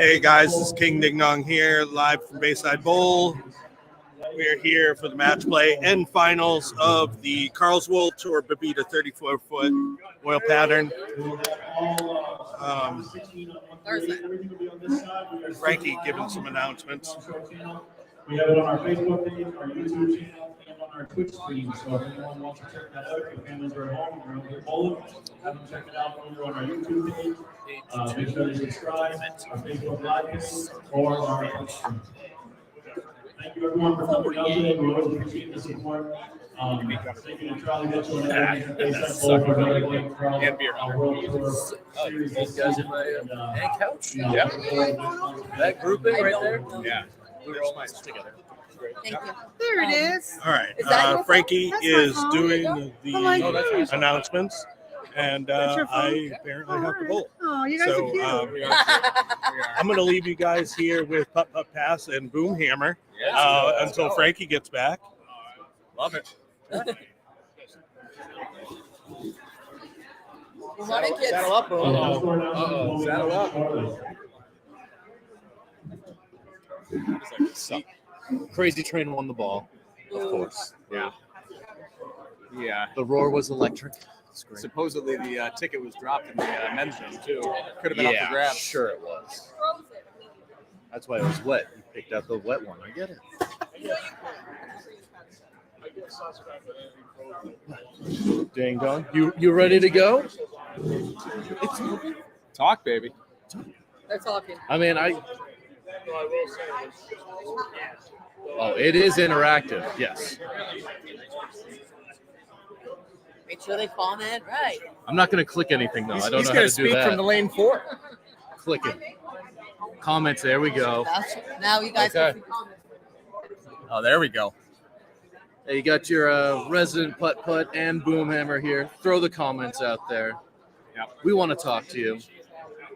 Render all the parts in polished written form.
Hey guys, this is King Ding Dong here, live from Bayside Bowl. We're here for the match play and finals of the Karl's World Tour Bevida 34-foot oil pattern. Frankie giving some announcements. We have it on our Facebook page, our YouTube channel, and on our Twitch stream. So if anyone wants to check that out, if your families are at home, you're on your bowling, have them check it out over on our YouTube page. Make sure to subscribe, our Facebook Live page, or our Twitch stream. Thank you everyone for coming out today. We always appreciate the support. Thank you to Charlie Mitchell and everyone at Bayside Bowl for running our World Tour Series. These guys in my couch. Yeah. That grouping right there. Yeah. We were all nice together. Thank you. There it is. All right. Frankie is doing the announcements, and I apparently have to bowl. Oh, you guys are cute. I'm going to leave you guys here with Putt Putt Pass and Boom Hammer until Frankie gets back. Love it. Good morning, kids. Saddle up, bro. Saddle up. Crazy Train won the ball, of course. Yeah. Yeah. The roar was electric. Supposedly the ticket was dropped in the men's room too. Could have been up for grabs. Sure it was. That's why it was wet. You picked up the wet one. I get it. Ding dong. You ready to go? Talk, baby. They're talking. I mean, Oh, it is interactive. Yes. Make sure they comment right. I'm not going to click anything though. I don't know how to do that. He's going to speak from the lane 4. Click it. Comments. There we go. Now you guys Okay. can comment. Oh, there we go. Hey, you got your resident putt putt and boom hammer here. Throw the comments out there. Yeah. We want to talk to you.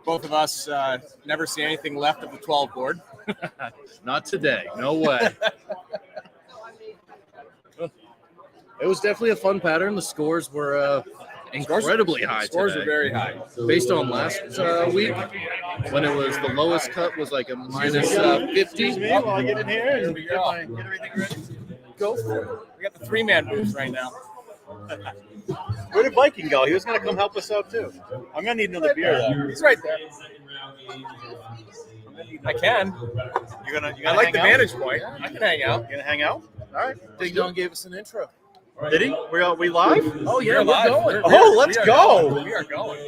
Both of us never see anything left of the 12 board. Not today. No way. It was definitely a fun pattern. The scores were incredibly high Scores today. were very high. Based on last week, when it was the lowest cut was like a minus 50. Well, I get in here Here and we get go. everything ready. Go for it. We got the 3-man booth right now. Where did Viking go? He was going to come help us out too. I'm going to need another beer though. He's right there. I can. You're gonna I like hang the out? vantage point. I can hang out. You gonna hang out? All right. Ding Dong gave us an intro. Did he? We live? Oh, yeah, We're live. going. Oh, let's go. We are going.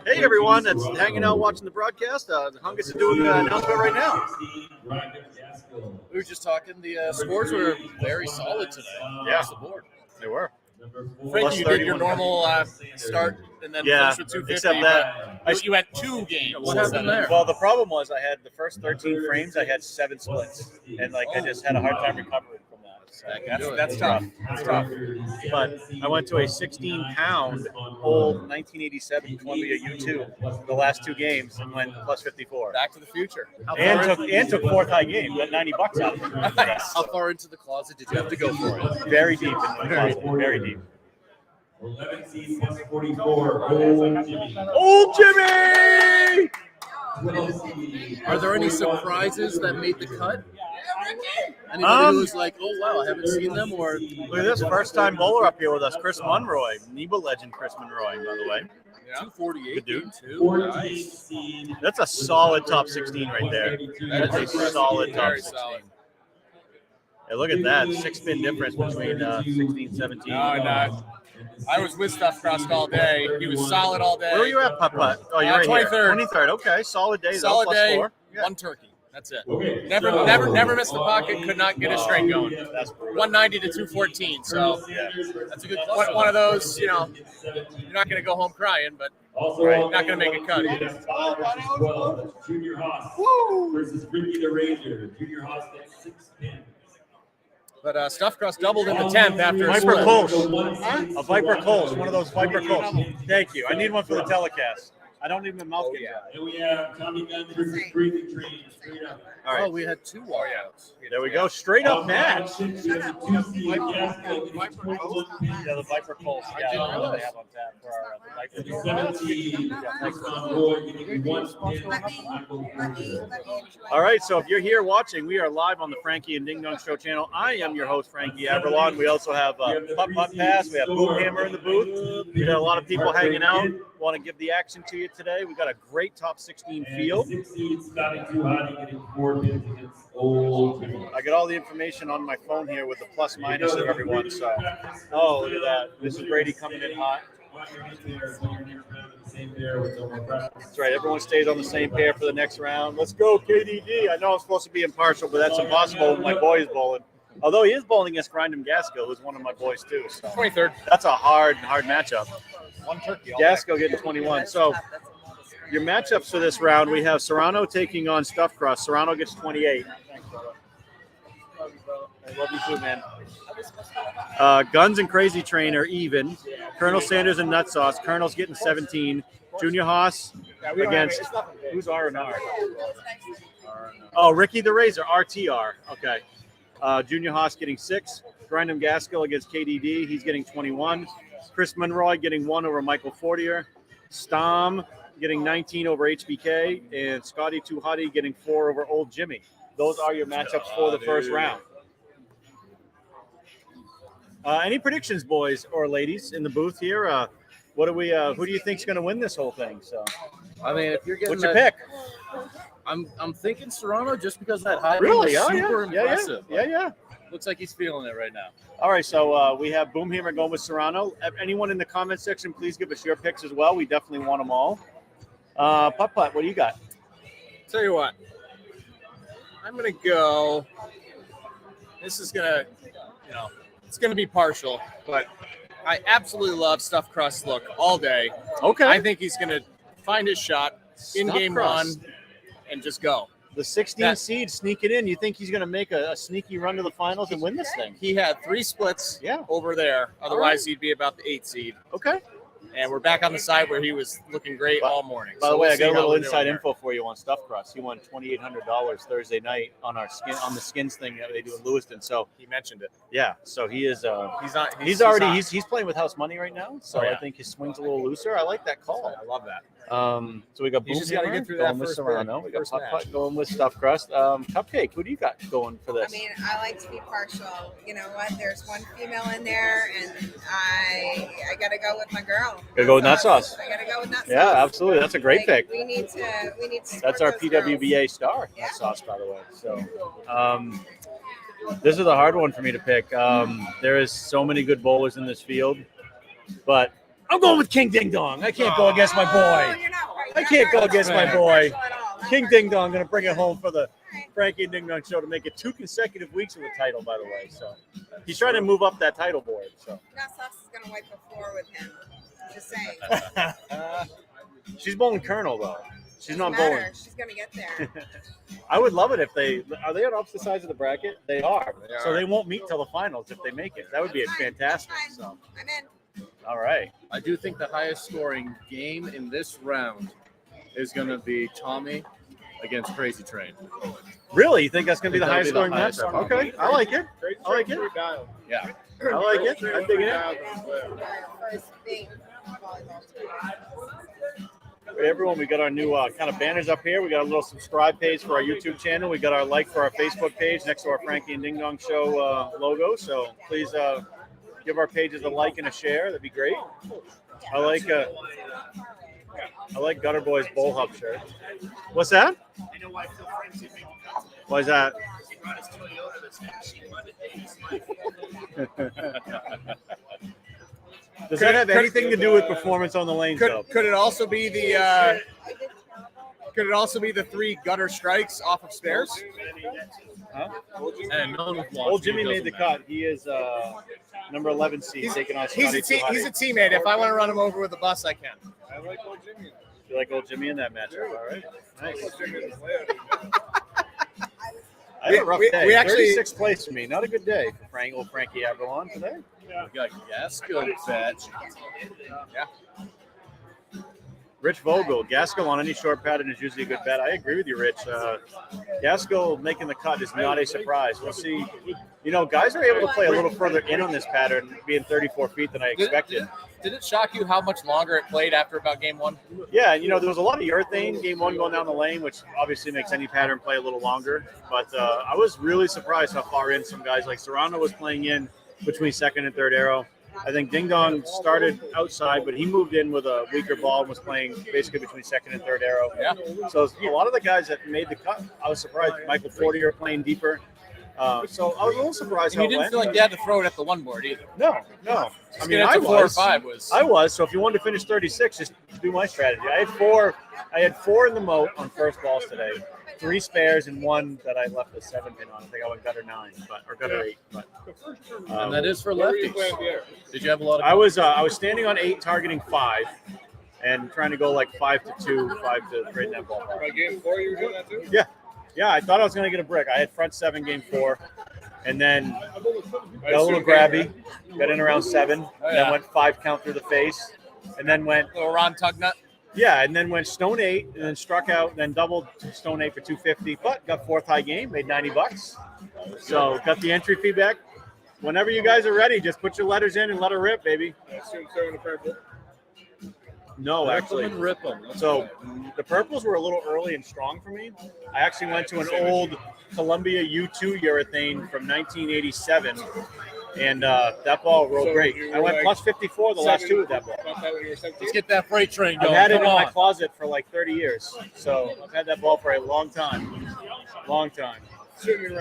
Hey everyone that's hanging out watching the broadcast. Hungus is doing the announcement right now. We were just talking. The scores were very solid today. Yeah. Across the board. They were. Frankie, you did your normal start and then Yeah, finished with 250. except that but you had 2 games. What happened there? Well, the problem was I had the first 13 frames. I had 7 splits, and I just had a hard time recovering from that. So That's tough. That's tough. But I went to a 16-pound old 1987 Columbia U2 the last 2 games and went plus 54. Back to the future. And took 4th high game. Got $90 out of it. Nice. How far into the closet did you have to go for it? Very deep in the closet. Very deep. 11 seed plus 44. Old Jimmy. Old Jimmy! 12 seed. Are there any surprises that made the cut? Anybody who was like, oh, wow, I haven't seen them? Or Look at this first time bowler up here with us, Chris Monroy. NEBA legend Chris Monroy, by the way. Yeah. 248. Good dude. Too. 14 Nice. seed. That's a solid top 16 right there. That's a solid top Very 16. solid. Hey, look at that. 6-spin difference between 16 17. No, I was with Stuff Crossed all day. He was solid all day. Where were you at, Putt-Putt? Oh, you're right 23rd. here. 23rd. Okay, solid day. Solid plus day. 4. Yeah. 1 turkey. That's it. Okay. Never missed the pocket. Could not get a straight going. That's brutal. 190 to 214. So That's a good cluster. one of those, you're not going to go home crying, but Also, Right, not gonna make a cut either. 12, Junior Haas versus Ricky the Ranger. Junior Haas gets 6 pins. But Stuff Cross doubled in the 10th after a Viper split. Colts. A Viper Colts. One of those Viper Colts. Thank you. I need one for the telecast. I don't even mouth get dry. And we have Tommy Gunn versus Breathing Train. Straight up. All right. Oh, we had 2 walkouts. There we go. Straight up match. We have the 2-seed Gaskell getting 21 pins. Yeah, the Viper Pulse. Yeah, I don't know what they have on tap for our And the Viper. 17 Tucson Roy getting 1 pin. All right, so if you're here watching, we are live on the Frankie and Ding Dong Show channel. I am your host, Frankie Aberlon. We also have Putt Putt Pass. We have Boomhammer in the booth. We got a lot of people hanging out. Want to give the action to you today. We got a great top 16 field. 6-seed Scotty Tuhati getting 4 pins against Old Jimmy. I got all the information on my phone here with the plus minus of everyone. So, oh, look at that. This is Brady coming in hot. That's right. Everyone stays on the same pair for the next round. Let's go, KDD. I know I'm supposed to be impartial, but that's impossible when my boy is bowling. Although he is bowling against Grindham Gaskell, who's one of my boys too. So 23rd. that's a hard matchup. One turkey. Gaskell getting 21. So your matchups for this round, we have Serrano taking on Stuffed Crust. Serrano gets 28. Thanks, brother. I love you too, man. Guns and Crazy Train are even. Colonel Sanders and Nut Sauce. Colonel's getting 17. Junior Haas against who's R&R? Oh, Ricky the Razor, RTR. Okay. Junior Haas getting 6. Grindham Gaskell against KDD. He's getting 21. Chris Monroy getting 1 over Michael Fortier. Stom getting 19 over HBK. And Scotty Tuhati getting 4 over Old Jimmy. Those are your matchups for the first round. Any predictions, boys or ladies, in the booth here? What do we? Who do you think's going to win this whole thing? So, I mean, if you're getting what's your pick? I'm thinking Serrano just because that high Really? was Oh, super impressive. Yeah. Looks like he's feeling it right now. All right, so we have Boomhammer going with Serrano. Anyone in the comment section, please give us your picks as well. We definitely want them all. Putt Putt, what do you got? Tell you what, I'm gonna go. This is gonna, it's gonna be partial, but I absolutely love Stuffed Crust look all day. Okay. I think he's gonna find his shot in Stuffed game Crust. 1 and just go. The 16 seed sneaking in. You think he's going to make a sneaky run to the finals and win this thing? He had 3 splits Yeah. over there. Otherwise, right. he'd be about the 8 seed. Okay. And we're back on the side where he was looking great all morning. By So the way, we'll I got see a how little we're inside doing info for you on Stuffed Crust. He won $2,800 Thursday night on the skins thing that they do in Lewiston. So there. He mentioned it. yeah, so he is. He's playing with house money right now. So Oh, yeah. I think his swing's a little looser. I like that call. I love that. So we got He's just gotta Boomhammer get through that going with first Serrano. bit, We got first Putt match. Putt going with Stuffed Crust. Cupcake, who do you got going for this? I mean, I like to be partial. You know what? There's one female in there, and I gotta go with my girl. Gotta go with Nut Sauce. I gotta go with Nut Sauce. Yeah, absolutely. That's a great Like, pick. We need to. That's support our those girls. PWBA star, Yeah. Nut Sauce, by the way. So, this is a hard one for me to pick. There is so many good bowlers in this field, but I'm going with King Ding Dong. I can't go against my Oh, boy. you're not right. I You're can't not go partial. against my You're not boy. partial at all. Not King partial. Ding Dong going to bring it home for the Frankie and Ding Dong Show to make it 2 consecutive weeks of the title, by the way. So he's trying to move up that title board. So Nut Sauce is gonna wipe the floor with him. Just saying. she's bowling Colonel though. She's not Doesn't bowling. matter. She's gonna get there. I would love it if they are they on opposite sides of the bracket. They are. They So are. they won't meet till the finals if they make it. That would be That's fine. fantastic. That's So I'm in. all right. I do think the highest scoring game in this round is going to be Tommy against Crazy Train. Really? You think that's going to be the That'll highest be the scoring match? highest scoring. Okay. I like it. I like it. Yeah. I like it. I dig it. First big volleyball team. Hey, everyone, we got our new kind of banners up here. We got a little subscribe page for our YouTube channel. We got our like for our Facebook page next to our Frankie and Ding Dong Show logo. So please give our pages a like and a share. That'd be great. I like Gutter Boy's Bowl Hub shirt. What's that? Why is that? Does that have anything to do with performance on the lanes, though? Could it also be the? Could it also be the 3 gutter strikes off of spares? And no one wants Old me, Jimmy it made the doesn't matter. cut. He is number 11 seed taking on He's Scotty a Tuhati. teammate. If I want to run him over with a bus, I can. You like Old Jimmy in that matchup, all right? Nice. I had a rough day. We actually- 36th place for me. Not a good day for old Frankie Aberlon today. We got Gaskell bet. Rich Vogel, Gaskell on any short pattern is usually a good bet. I agree with you, Rich. Gaskell making the cut is not a surprise. We'll see. You know, guys are able to play a little further in on this pattern, being 34 feet than I expected. Did it shock you how much longer it played after about game one? Yeah, you know, there was a lot of urethane game one going down the lane, which obviously makes any pattern play a little longer. But I was really surprised how far in some guys like Serrano was playing in between second and third arrow. I think Ding Dong started outside, but he moved in with a weaker ball and was playing basically between second and third arrow. Yeah. So a lot of the guys that made the cut, I was surprised. Michael Fortier playing deeper. So I was a little surprised. And you didn't feel like you had to throw it at the one board either. No. I mean, I 4 or 5 was. I was. So if you wanted to finish 36, just do my strategy. I had four in the moat on first balls today. 3 spares and 1 that I left a 7 pin on. I think I went gutter 9, or gutter 8. But And that is for lefties. Did you have a lot of? I was standing on 8, targeting 5, and trying to go like 5 to 2, 5 to right in that ball. By game 4, you were doing that too? Yeah, I thought I was going to get a brick. I had front 7 game 4, and then got a little grabby, got in around 7, then went 5 count through the face, and then went Little Ron Tugnut. Yeah, and then went stone 8, and then struck out, then doubled stone 8 for 250, but got 4th high game, made $90. So got the entry fee back. Whenever you guys are ready, just put your letters in and let her rip, baby. I assume so in the purple. No, actually. Rip them. So the purples were a little early and strong for me. I actually went to an old Columbia U2 urethane from 1987, and that ball rolled great. I went plus 54 the last 2 with that ball. Let's get that freight train going. I've had it in Come my on. closet for like 30 years, so I've had that ball for a long time.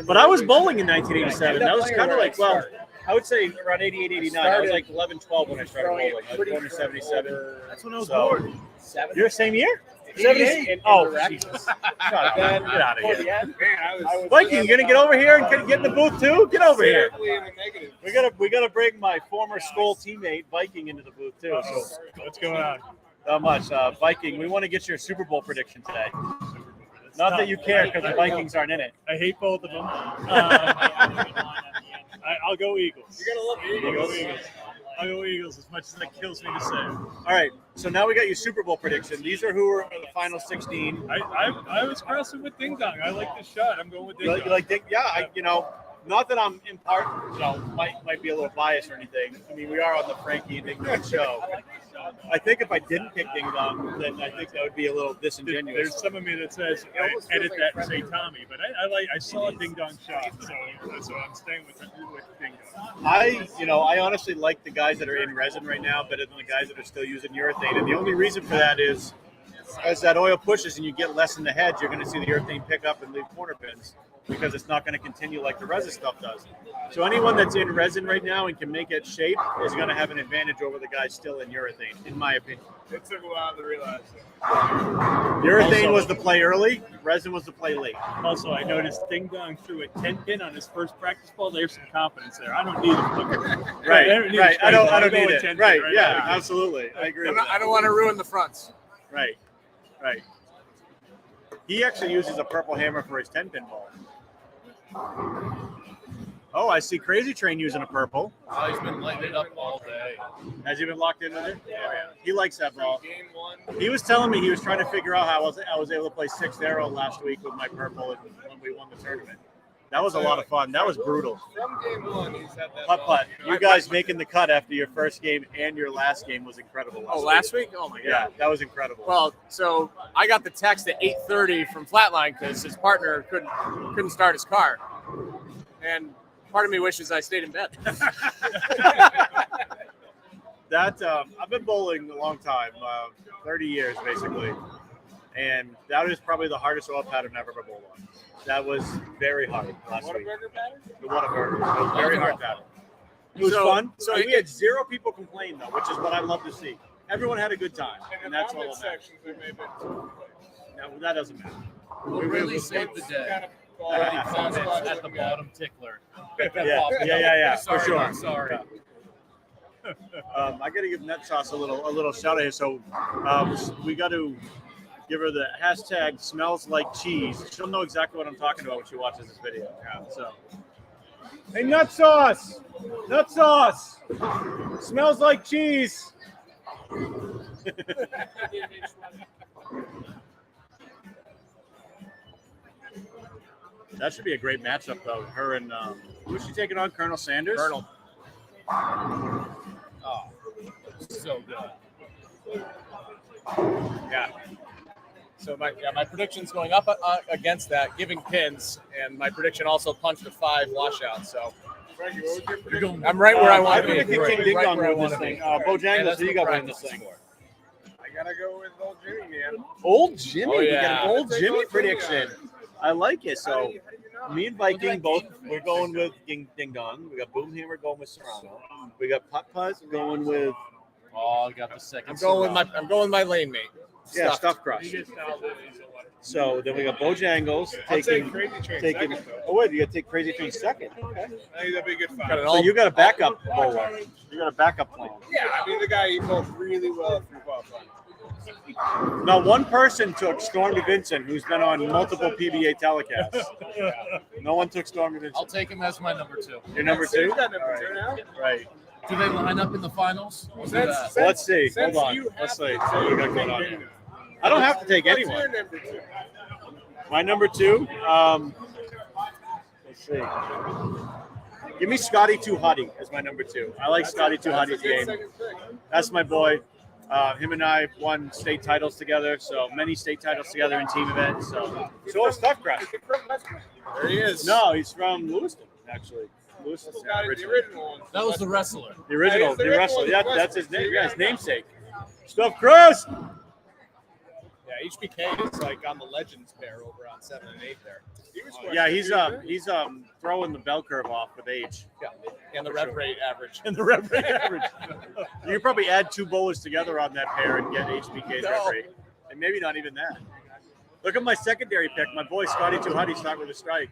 But I was bowling in 1987. That was kind of like, well, I would say around 88, 89. I was like 11, 12 when I started bowling. I was born in 77. That's when I was born. You're the same year? 78? Oh, Jesus. Get out of here. Viking, you going to get over here and get in the booth too? Get over here. We gotta bring my former Skoll teammate, Viking, into the booth too. So What's going on? not much. Viking, we want to get your Super Bowl prediction today. Not that you care because the Vikings aren't in it. I hate both of them. I'll go Eagles. You're gonna love the Eagles. I'll go Eagles as much as that kills me to say. All right, so now we got your Super Bowl prediction. These are who are in the final 16. I was crossing with Ding Dong. I like this shot. I'm going with Ding Dong. You like Dick? Yeah, not that I'm in part, might be a little biased or anything. I mean, we are on the Frankie and Ding Dong show. I think if I didn't pick Ding Dong, then I think that would be a little disingenuous. There's some of me that says edit that and say Tommy, but I saw a Ding Dong shot, so I'm staying with Ding Dong. I honestly like the guys that are in resin right now better than the guys that are still using urethane, and the only reason for that is as that oil pushes and you get less in the head, you're going to see the urethane pick up and leave corner pins because it's not going to continue like the resin stuff does. So anyone that's in resin right now and can make it shape is going to have an advantage over the guys still in urethane, in my opinion. It took a while to realize. Urethane was the play early, resin was the play late. Also, I noticed Ding Dong threw a 10 pin on his first practice ball. There's some confidence there. I don't need him. Right. I don't need it. Right. Yeah, now. Absolutely. I agree. I don't want to ruin the fronts. Right. He actually uses a purple hammer for his 10-pin ball. Oh, I see Crazy Train using a purple. Oh, he's been lighting it up all day. Has he been locked in with it? Yeah. He likes that ball. Game 1. He was telling me he was trying to figure out how I was able to play 6th arrow last week with my purple when we won the tournament. That was a lot of fun. That was brutal. From game 1, he's had that Putt. You guys making the cut after your first game and your last game was incredible. Last week? Oh, my God. Yeah, that was incredible. Well, so I got the text at 8:30 from Flatline because his partner couldn't start his car. And part of me wishes I stayed in bed. I've been bowling a long time, 30 years basically. And that was probably the hardest oil pattern I've ever bowled on. That was very hard last week. The Whataburger. It was very hard pattern. It was fun. So we had 0 people complain though, which is what I love to see. Everyone had a good time, and that's all that matters. No, that doesn't matter. We really saved the day. At the bottom tickler. Yeah, Sorry, for sure. I'm sorry. I got to give Net Sauce a little shout out here. So we got to give her the hashtag smells like cheese. She'll know exactly what I'm talking about when she watches this video. Yeah, so. Hey, Nut Sauce! Smells like cheese! That should be a great matchup, though. Her and who's she taking on? Colonel Sanders. Colonel. Oh, so good. Yeah. So my prediction's going up against that, giving pins, and my prediction also punched a 5 washout. So Frankie, what was your prediction? I'm right where I want to be. I think King Ding Dong where I win this want to thing. be. Bojangles, who you got winning this thing? I gotta go with old Jimmy, man. Old Jimmy. Oh, We yeah. got an old Jimmy Old Jimmy. prediction. I like it. So How do you know? me and Viking both, we're going with Ding Dong. We got Boomhammer going with Serrano. We got Putt Putt going with. Oh, I got the second. I'm going with my lane mate. Yeah, Stuffed. Stuffed Crust. He gets fouled in, he's a letter. So then we got Bojangles I'll take taking. Crazy Train taking second, though. oh wait, you got to take Crazy Train second. Okay. I think that'd be a good Got fight. it So all. you got a backup bowler. You got a backup plan. Yeah, I mean, the guy he bowls really well through qualifying. Now, one person took Stormy Vincent, who's been on multiple PBA telecasts. No one took Stormy I'll Vincent. take him as my number 2. You're number So you 2? got number All 2 now? Right. Do they line up in the finals? We'll do Since- that. Well, let's see. since Hold on. you Let's have see. to What we got take going on Ding here. Dong. I don't have to take What's anyone. your number 2? My number 2. Let's see. Give me Scotty Too Hottie as my number 2. I like Scotty Too That's a Hottie's good game. second pick. That's my boy. Him and I won state titles together, so many state titles together in team events. So is Stuffed Crust. Is he from Western? There he is. No, he's from Lewiston, actually. Lewiston, Got it, the originally. original one. That was the wrestler. The original, Yeah, the he's the wrestler. original Yeah, that's his name. Western. Yeah, his namesake. Stuffed Crust. Yeah, HBK is like on the Legends pair over on 7 and 8 there. He was Yeah, Western, he's throwing the bell curve off with age. Yeah, and the rev rate average. And the rev rate average. You could probably add 2 bowlers together on that pair and get HBK's rev rate. And maybe not even that. Look at my secondary pick. My boy Scotty Too Hottie start with a strike.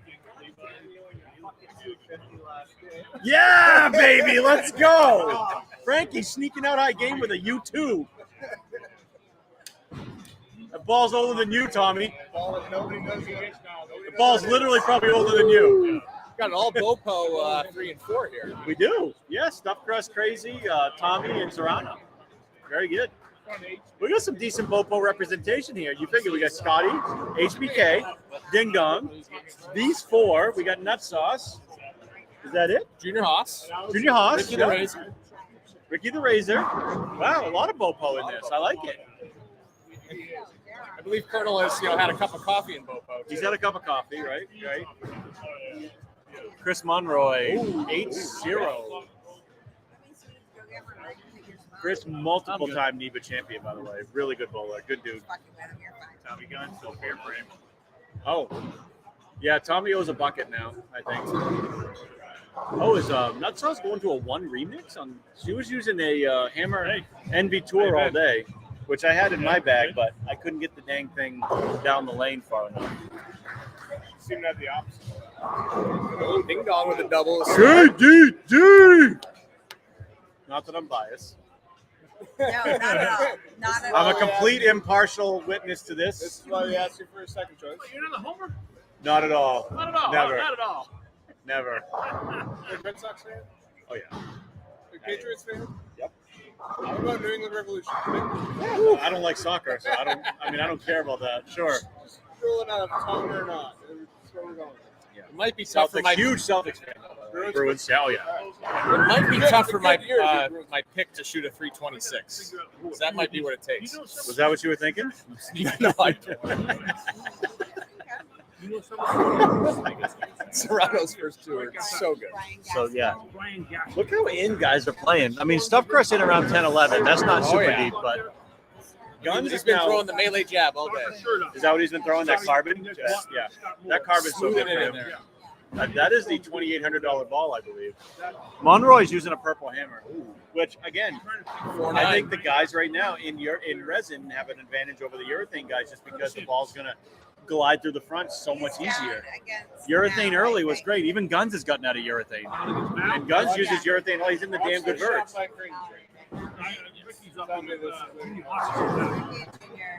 Yeah, baby, let's go. Frankie sneaking out high game with a U2. The ball's older than you, Tommy. Ball that nobody knows he hits now. Nobody The ball's literally probably older than you. Got an all Bopo 3 and 4 here. We do. Yeah, Stuffed Crust Crazy, Tommy, and Serrano. Very good. We got some decent Bopo representation here. You figure we got Scotty, HBK, Ding Dong. These 4. We got Nut Sauce. Is that it? Junior Haas. Junior Haas. Ricky yeah. the Razor. Ricky the Razor. Wow, a lot of Bopo in this. I like it. I believe Colonel has had a cup of coffee in Bopo. He's had a cup of coffee, right? Right. Chris Monroy, 8-0. Chris, multiple-time NEBA champion, by the way. Really good bowler. Good dude. Tommy Gunn, still fair for him. Oh. Yeah, Tommy owes a bucket now, I think. Oh, is Nut Sauce going to a 1 remix? She was using a Hammer NV Tour all day, which I had in my bag, but I couldn't get the dang thing down the lane far enough. seem to have the opposite. Oh, Ding Dong with a double. KWT! Not that I'm biased. No, not at all. Not at all. I'm a complete impartial witness to This this. is why we asked you for a second choice. You're not a homer? Not at all. Not at all. Never. Not at all. Never. You're a Red Sox fan? Oh, yeah. You're a Patriots fan? Yep. How about New England Revolution? I don't like soccer, so I don't care about that. Sure. Just ruling out if it's home or not. That's where we're going. It might be tough for Celtics, my huge Celtics fan. Bruins, yeah, oh yeah. It might be tough for my my pick to shoot a 326. So that might be what it takes. Was that what you were thinking? No, I don't. Serrano's first two are so good. So yeah. Look how in guys are playing. I mean, Stuff Crust in around 10-11. That's not super yeah. deep, but Guns He's is been now. throwing the melee jab all day. Is that what he's been throwing? That carbon? Yeah. That carbon's so Smoothing good it for in him. there. That is the $2,800 ball, I believe. Monroy's using a purple hammer, which again, I think the guys right now in resin have an advantage over the urethane guys just because the ball's gonna glide through the front so much easier. Urethane early was great. Even Guns has gotten out of urethane, and Guns uses urethane. Oh, he's in the damn good verts.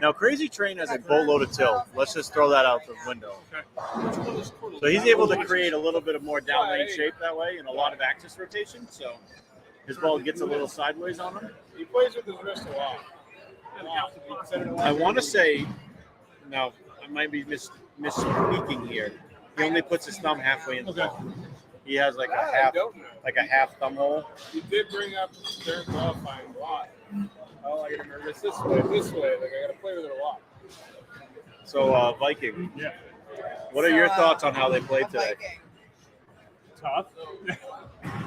Now, Crazy Train has a boatload of tilt. Let's just throw that out the window. So he's able to create a little bit of more down lane shape that way and a lot of axis rotation. So His ball gets a little sideways on him. He plays with his wrist a lot. I want to say, no, I might be misspeaking here. He only puts his thumb halfway in the ball. He has like a half thumb hole. You did bring up during qualifying a lot. Oh, I gotta remember this way. Like I gotta play with it a lot. So Viking. Yeah. What are your thoughts on how they played today? Tough.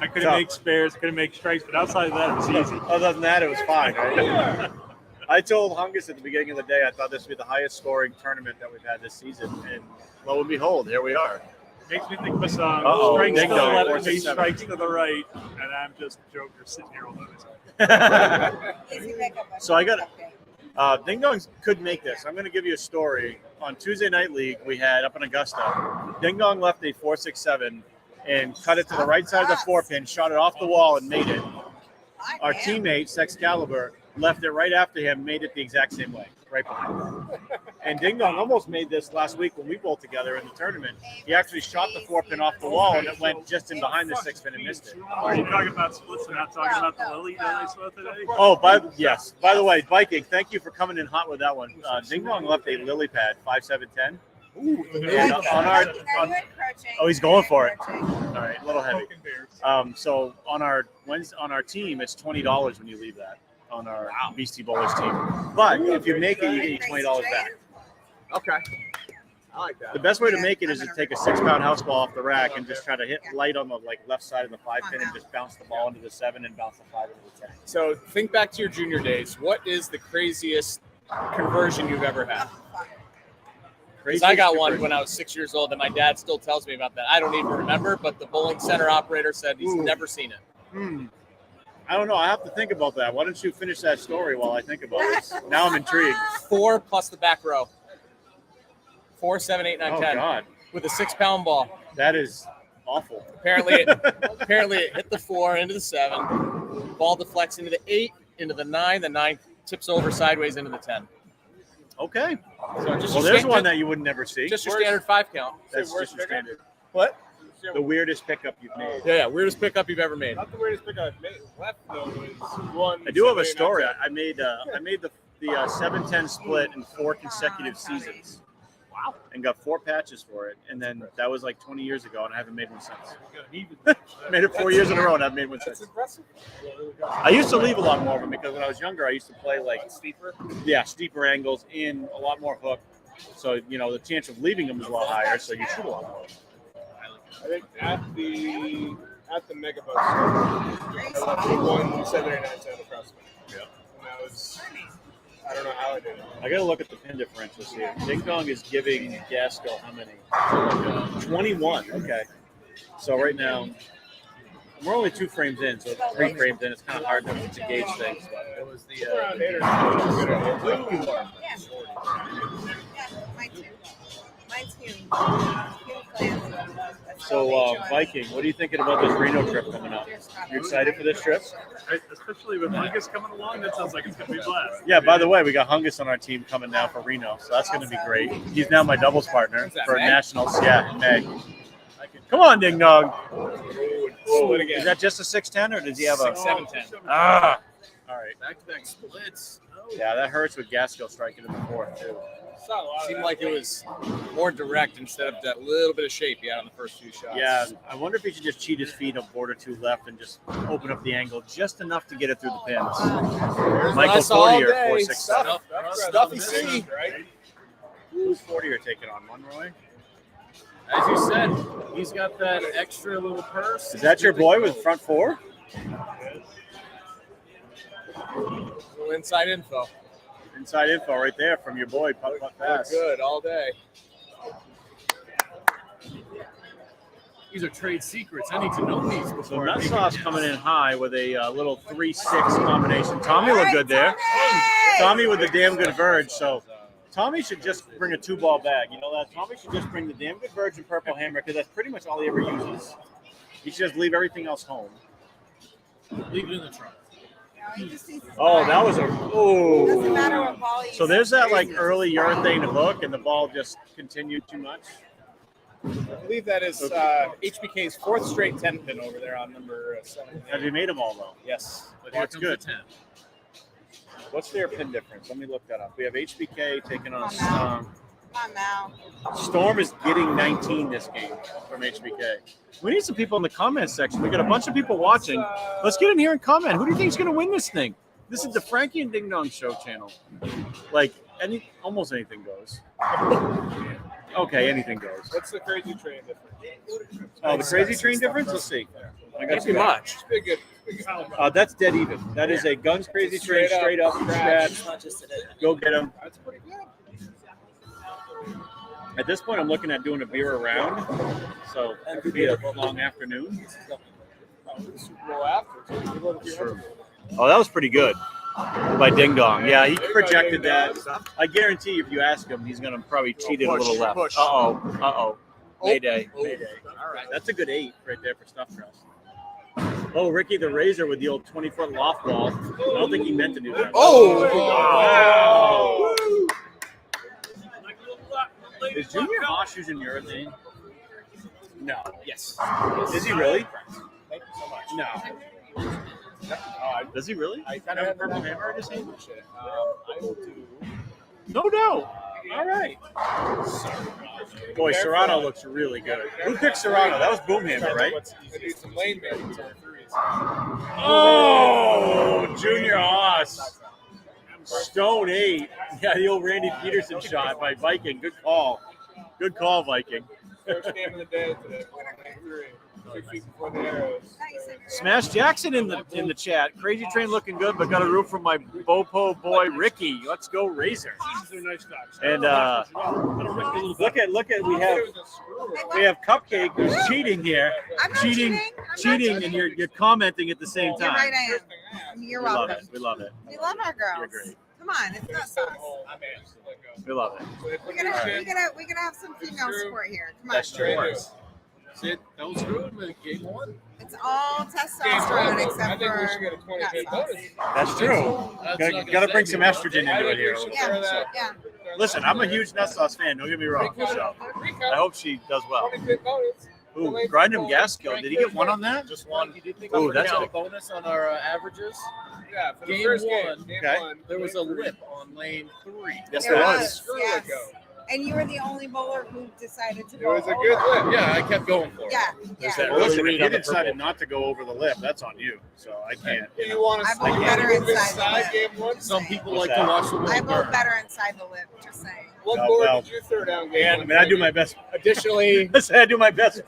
I couldn't make spares, couldn't make strikes, but outside of that, it was easy. Other than that, it was fine, right? I told Hungus at the beginning of the day I thought this would be the highest scoring tournament that we've had this season, and lo and behold, here we are. Makes me think of a song. Strikes Strikes to to the the left, left, 467. strikes to the right, and I'm just Joker sitting here all by myself. So I got Ding Dong could make this. I'm going to give you a story. On Tuesday Night League, we had up in Augusta, Ding Dong left a 467 and cut it to the right side of the 4-pin, shot it off the wall, and made it. Our teammate, Sexcalibur, left it right after him, made it the exact same way, right behind him. And Ding Dong almost made this last week when we bowled together in the tournament. He actually shot the 4-pin off the wall, and it went just in behind the 6-pin and missed it. Are you talking about splits and not talking about the Lily that I saw today? Oh, yes. By the way, Viking, thank you for coming in hot with that one. Ding Dong left a lily pad, 5-7-10. And oh, he's going for it. All right, a little heavy. So on our team, it's $20 when you leave that on our Beastie Bowlers team. But if you make it, you get $20 back. Okay. I like that. The best way to make it is to take a 6-pound house ball off the rack and just try to hit light on the left side of the 5-pin and just bounce the ball into the 7 and bounce the 5 into the 10. So think back to your junior days. What is the craziest conversion you've ever had? Because I got one when I was 6 years old, and my dad still tells me about that. I don't even remember, but the bowling center operator said he's never seen it. I don't know. I have to think about that. Why don't you finish that story while I think about it? Now I'm intrigued. 4 plus the back row. 4, 7, 8, 9, 10. Oh, God. With a 6-pound ball. That is awful. Apparently it hit the 4 into the 7. Ball deflects into the 8, into the 9. The 9 tips over sideways into the 10. Okay. So there's one that you would never see. Just your standard 5 count. That's just your standard. What? The weirdest pickup you've made. Yeah, weirdest pickup you've ever made. Not the weirdest pickup I've made. Left though is one. I do have a story. I made the 7-10 split in 4 consecutive seasons. Wow. And got 4 patches for it. And then that was like 20 years ago, and I haven't made one since. Made it 4 years in a row, and I haven't made one since. That's impressive. I used to leave a lot more of them because when I was younger, I used to play like steeper. Yeah, steeper angles in a lot more hook. So, the chance of leaving them is a lot higher, so you shoot a lot more. I think at the Mega Bus, I left the 1, 7, 8, 9, 10 across the middle. And that was, I don't know how I did it. I got to look at the pin differentials here. Ding Dong is giving Gaskell how many? 21. Okay. So right now, we're only 2 frames in, so 3 frames in. It's kind of hard to gauge things. But it was the. Mine's huge. So, Viking, what are you thinking about this Reno trip coming up? You excited for this trip? Especially with Hungus coming along, that sounds like it's going to be a blast. Yeah, by the way, we got Hungus on our team coming now for Reno, so that's going to be great. He's now my doubles partner for Nationals. Yeah, in May. Come on, Ding Dong. Is that just a 6-10, or does he have a 6-7-10? Ah. All right. Back-to-back splits. Yeah, that hurts with Gaskell striking in the 4th, too. Seemed like it was more direct instead of that little bit of shape he had on the first 2 shots. Yeah, I wonder if he should just cheat his feet a board or 2 left and just open up the angle just enough to get it through the pins. Michael Fortier, 4-6. Stuffy C. Who's Fortier taking on? Monroy? As you said, he's got that extra little purse. Is that your boy with front 4? Little inside info. Inside info right there from your boy, Putt Fast. Good all day. These are trade secrets. I need to know these So before. Nut Sauce coming in high with a little 3-6 combination. Tommy looked good there. Tommy with the damn good verge. So Tommy should just bring a 2-ball bag. You know that? Tommy should just bring the damn good verge and purple hammer because that's pretty much all he ever uses. He should just leave everything else home. Leave it in the trunk. Oh, that was a Doesn't matter what ball you So there's that like early urethane hook, and the ball just continued too much. I believe that is HBK's 4th straight 10 pin over there on number 7. Have you made them all though? Yes. But that's good. What's their pin difference? Let me look that up. We have HBK taking on Storm. Come on now. Storm is getting 19 this game from HBK. We need some people in the comments section. We got a bunch of people watching. Let's get in here and comment. Who do you think is going to win this thing? This is the Frankie and Ding Dong Show channel. Like, almost anything goes. Okay, anything goes. What's the crazy train difference? Oh, the crazy train difference? Let's see. I got Not too much. It's pretty good. That's dead even. That is a guns crazy train, straight up scratch. Go get them. That's pretty good. At this point, I'm looking at doing a beer around, so it could be a long afternoon. Super Bowl after. Sure. Oh, that was pretty good by Ding Dong. Yeah, he projected that. I guarantee if you ask him, he's going to probably cheat it a little left. Uh-oh. Mayday. All right. That's a good 8 right there for stuffed crust. Oh, Ricky the Razor with the old 20-foot loft ball. I don't think he meant to do that. Oh! Wow! Is Junior Haas using urethane? No. Yes. Is he really? Thank you so much. No. Does he really? I kind of have a purple hammer in his hand? I will do. No doubt. All right. Boy, Serrano looks really good. Who picked Serrano? That was Boomhammer, right? Some lane maintenance on threes. Oh, Junior Haas. Stone 8. Yeah, the old Randy Peterson shot by Viking. Good call. Good call, Viking. First game of the day today. 3. 6 feet before the arrows. Smash Jackson in the chat. Crazy Train looking good, but got a root from my Bopo boy Ricky. Let's go Razor. And look at we have Cupcake who's cheating here. I'm not cheating, and you're commenting at the same You're time. right, I am. You're welcome. We love it. We love our girls. You're great. Come on, it's not sauce. We love it. We gotta have some female support here. Come on. That's true. See, that was good in game 1. It's all testosterone I except think we for should get a 20 nut pin sauce. bonus. That's true. Got to bring some estrogen into it here. Yeah. Listen, I'm a huge Nut Sauce fan. Don't get me wrong. So I hope she does well. 20 pin bonus. Ooh, grind him gas kill. Did he get one on that? Just one. Oh, that's a good. bonus on our averages. Yeah, for the Game first 1, game. Game Okay. 1. there was a lip on lane 3. Yes, There there was. was. Yes. Go. And you were the only bowler who decided to It go was a over. good lip. Yeah, I kept going for it. Yeah. There's Yeah. that Well, listen, early if read you on the decided purple. not to go over the lip, that's on you. So I can't. Do you want to I vote better inside the lip. game 1? Some people What's like that? to watch the I little vote burn. better inside the lip. Just saying. What Oh, board well. did you throw down game And 1? I do my best. Additionally, Listen, I do my best.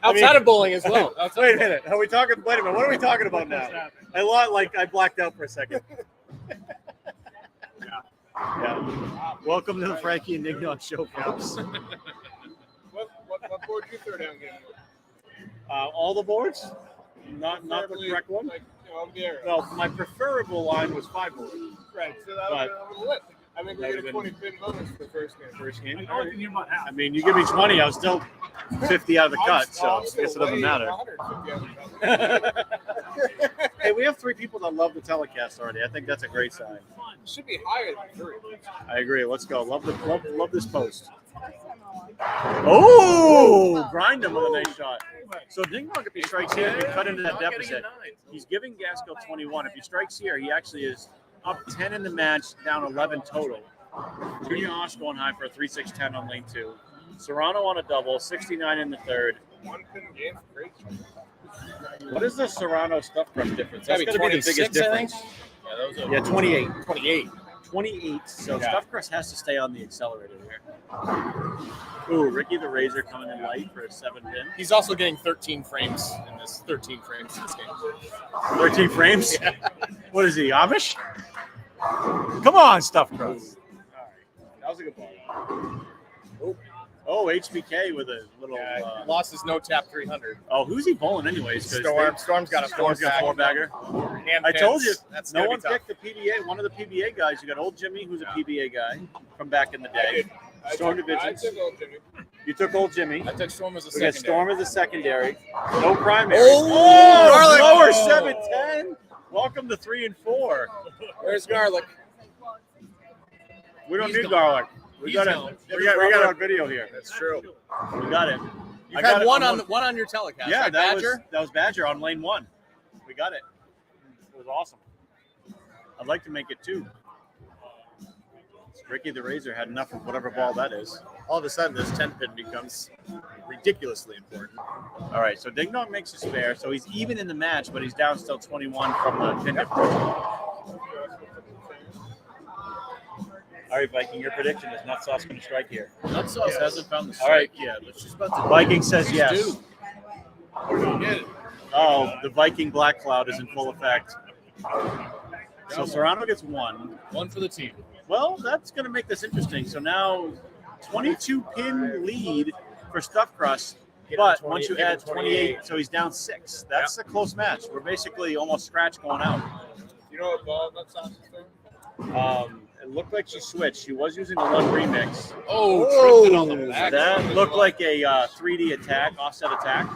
outside of bowling as well. Wait a minute. Are we talking? Wait a minute. What are we talking about now? I blacked out for a second. Yeah. Welcome to the Frankie and Ding Dong Show, folks. What board did you throw down game 1? All the boards, not the correct one. Like, on the arrow. Well, my preferable line was 5 boards. Right, so that would have been over the lip. I think we That get a would've 20 pin bonus for the first game. First game. I mean, you give me 20, I was still 50 out of the cut, so I guess it doesn't matter. Hey, we have 3 people that love the telecast already. I think that's a great sign. It should be higher than 3. I agree. Let's go. Love this post. Oh, grind him with a nice shot. So Ding Dong, if he strikes here, he cut into that deficit. He's giving Gaskell 21. If he strikes here, he actually is up 10 in the match, down 11 total. Junior Haas going high for a 3-6-10 on lane 2. Serrano on a double, 69 in the third. 1 pin game, great. What is the Serrano stuff crush difference? That's Gotta going be to be the biggest 26, I think. difference. Yeah, 28. 28. 28. So Stuff Crust has to stay on the accelerator here. Ooh, Ricky the Razor coming in light for a 7 pin. He's also getting 13 frames in this. 13 frames in this game. 13 frames? Yeah. What is he, Amish? Come on, Stuff Crust. All right. That was a good ball. Oh, HBK with a little. Lost his no tap 300. Oh, who's he bowling anyways? Storm's got a four-bagger. And I told you, That's no gonna one be tough. picked the PBA. One of the PBA guys. You got old Jimmy, who's a PBA guy from back in the day. Storm Divisions. I took old Jimmy. You took old Jimmy. I took Storm as a We got secondary. Storm as a secondary. No primary. Oh, Garlic. Lower Oh. 7-10. Welcome to 3 and 4. Where's Garlic? We don't He's need gone. garlic. We He's got going. it. We got on video here. That's true. We got it. You've I got had it one from on one on your telecast. Yeah, right, Badger. that was Badger on lane 1. We got it. It was awesome. I'd like to make it 2. Ricky the Razor had enough of whatever ball that is. All of a sudden, this 10 pin becomes ridiculously important. All right, so Ding Dong makes a spare, so he's even in the match, but he's down still 21 from the pin differential. All right, Viking, your prediction is Nutsauce going to strike here. Nutsauce hasn't found the All right. strike yet, but she's about to. Viking says yes. Dude. We're gonna get it. Oh, the Viking Black Cloud is in full effect. So Serrano gets 1. One for the team. Well, that's going to make this interesting. So now 22 pin lead for Stuffed Crust, but once you add 28, so he's down 6. That's a close match. We're basically almost scratch going out. You know what ball Nutsauce is throwing? It looked like she switched. She was using the 1 remix. Oh, tripped it on the back. That looked like a 3D attack, offset attack.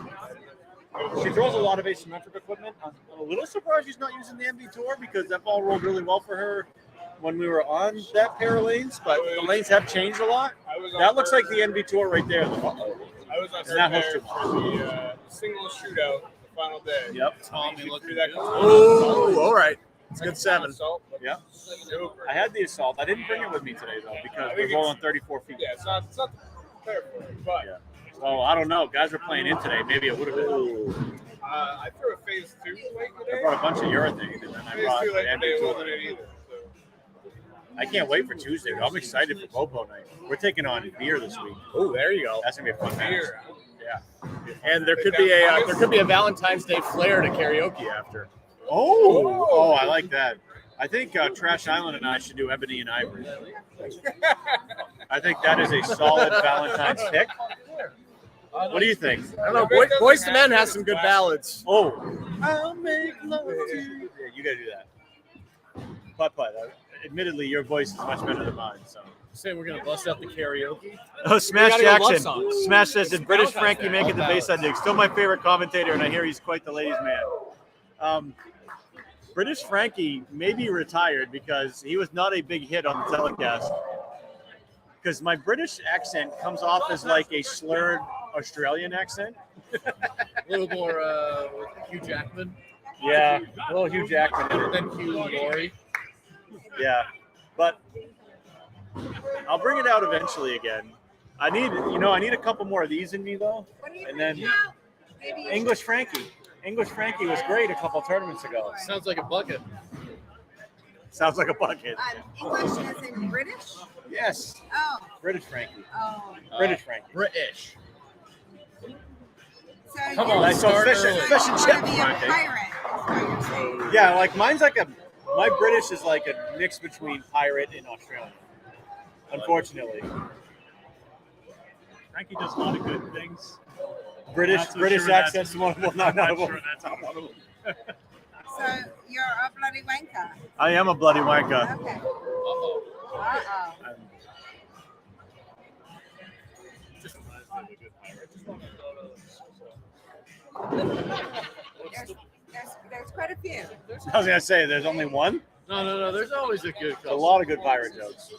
She throws a lot of asymmetric equipment. I'm a little surprised she's not using the MV Tour because that ball rolled really well for her when we were on that pair of lanes, but the lanes have changed a lot. That looks like the NV Tour right there. I was on her That pair helps for the single shootout the final day. Yep. Tommy looked through that. Oh, all right. It's a good 7. Yeah. Super. I had the assault. I didn't bring it with me today though because we're rolling 34 feet. Yeah, it's not fair for it, but Oh, I don't know. Guys were playing in today. Maybe it would have been. I threw a phase 2 late I today. brought a bunch of urethane and then I Phase brought 2 the late NV today Tour. wasn't it either. I can't wait for Tuesday. I'm excited for Bobo night. We're taking on beer this week. Oh, there you go. That's gonna be a fun match. Beer. Yeah. And there could be a Valentine's Day flair to karaoke after. Oh, I like that. I think Trash Island and I should do Ebony and Ivory. I think that is a solid Valentine's pick. What do you think? I don't know. Boys to Men has some good ballads. Oh, I'll make love to you. Yeah, you gotta do that. Putt. Admittedly, your voice is much better than mine. So. Say we're gonna bust out the karaoke. Oh, Smash We gotta go love Jackson. songs. Smash says, did British Valentine's Frankie Day, make it all to Bayside Dig? Still my favorite commentator, and I hear he's quite the ladies' man. British Frankie may be retired because he was not a big hit on the telecast. Because my British accent comes off as like a slurred Australian accent. A little more Hugh Jackman. Yeah, a little Hugh Jackman in it. Then Hugh Laurie. Yeah, but I'll bring it out eventually again. I need a couple more of these in me though, and then English Frankie. English Frankie was great a couple tournaments ago. Sounds like a bucket. Sounds like a bucket. English as in British? Yes, Oh, British Frankie. oh. British Frankie. British. So Come you're on, Like, so start fish early. and you chip, want to be a Frankie. pirate, is what you're saying. Yeah, like mine's like my British is like a mix between pirate and Australian. Unfortunately. Frankie does a lot of good things. British accents, one of them. Not one of them. that's not one of them. So you're a bloody wanker. I am a bloody wanker. Okay. Uh-oh. Uh-oh. There's quite a few. I was gonna say there's only one. No. There's always a good A couple. lot of good pirate jokes.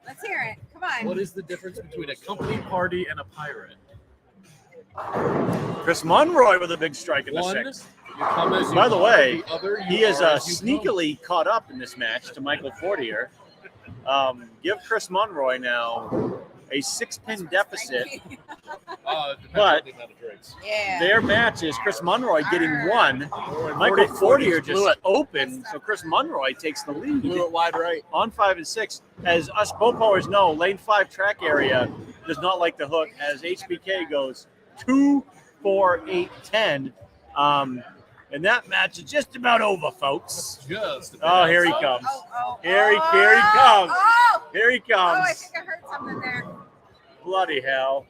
Let's hear it. Come on. What is the difference between a company party and a pirate? Chris Monroy with a big strike in the One, sixth. you come as you By the are, way, the other, he you is are as you come. sneakily caught up in this match to Michael Fortier. Give Chris Monroy now a 6-pin deficit. Depends But on the amount of drinks. Yeah. their match is Chris Monroy getting 1. And Michael Fortier blew just it. opened, so Chris Monroy takes the lead Blew it wide right. on 5 and 6. As us Bopowers know, lane 5 track area does not like the hook as HBK goes 2, 4, 8, 10. And that match is just about over, folks. Just Oh, here he comes. Here he comes. Oh, Here he oh, I comes. think I heard something there. Bloody hell.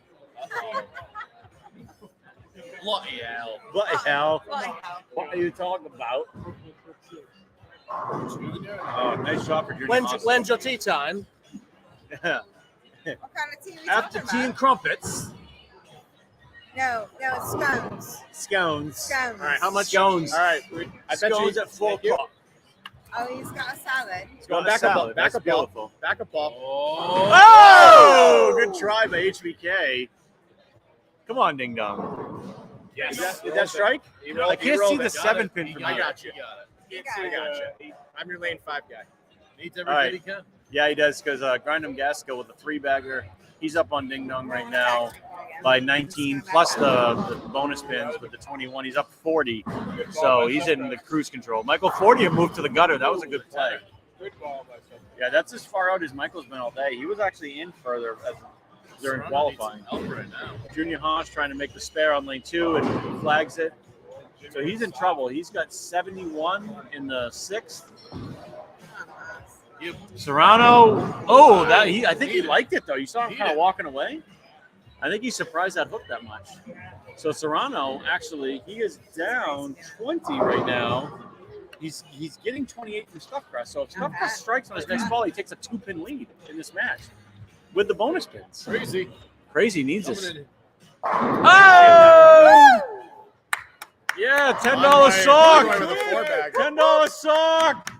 Bloody hell. Bloody hell. Bloody hell. What are you talking about? Oh, nice shot for Junior Haas. Lend your tea time. What kind of tea we After talking tea and about? crumpets, No, scones. scones. Scones. All right, how much? Scones. All right, I bet Scones you at 4 thank you. o'clock. Oh, he's got a salad. He's going Back up ball, salad. back That's up ball. beautiful. Back up ball. Oh, good try by HBK. Come on, Ding Dong. Yes. Did that strike? I can't see the 7-pin from I here. got you. You got I it. got you. I'm your lane 5 guy. Needs every All right. bit he can. Yeah, he does because Grindham Gasco with the 3-bagger. He's up on Ding Dong right now by 19 plus the bonus pins with the 21. He's up 40. So he's in the cruise control. Michael Fortier moved to the gutter. That was a good play. Good ball by Seth. Yeah, that's as far out as Michael's been all day. He was actually in further during qualifying. Help right now. Junior Haas trying to make the spare on lane 2 and flags it. So he's in trouble. He's got 71 in the 6th. Serrano. Oh, I think he liked it though. You saw him kind of walking away. I think he's surprised that hooked that much. So Serrano actually he is down 20 right now. He's getting 28 from Stuffcrest. So if Stuffcrest strikes on his next ball, he takes a 2-pin lead in this match with the bonus pins. Crazy needs this. Oh! Yeah, $10 sock. $10 sock.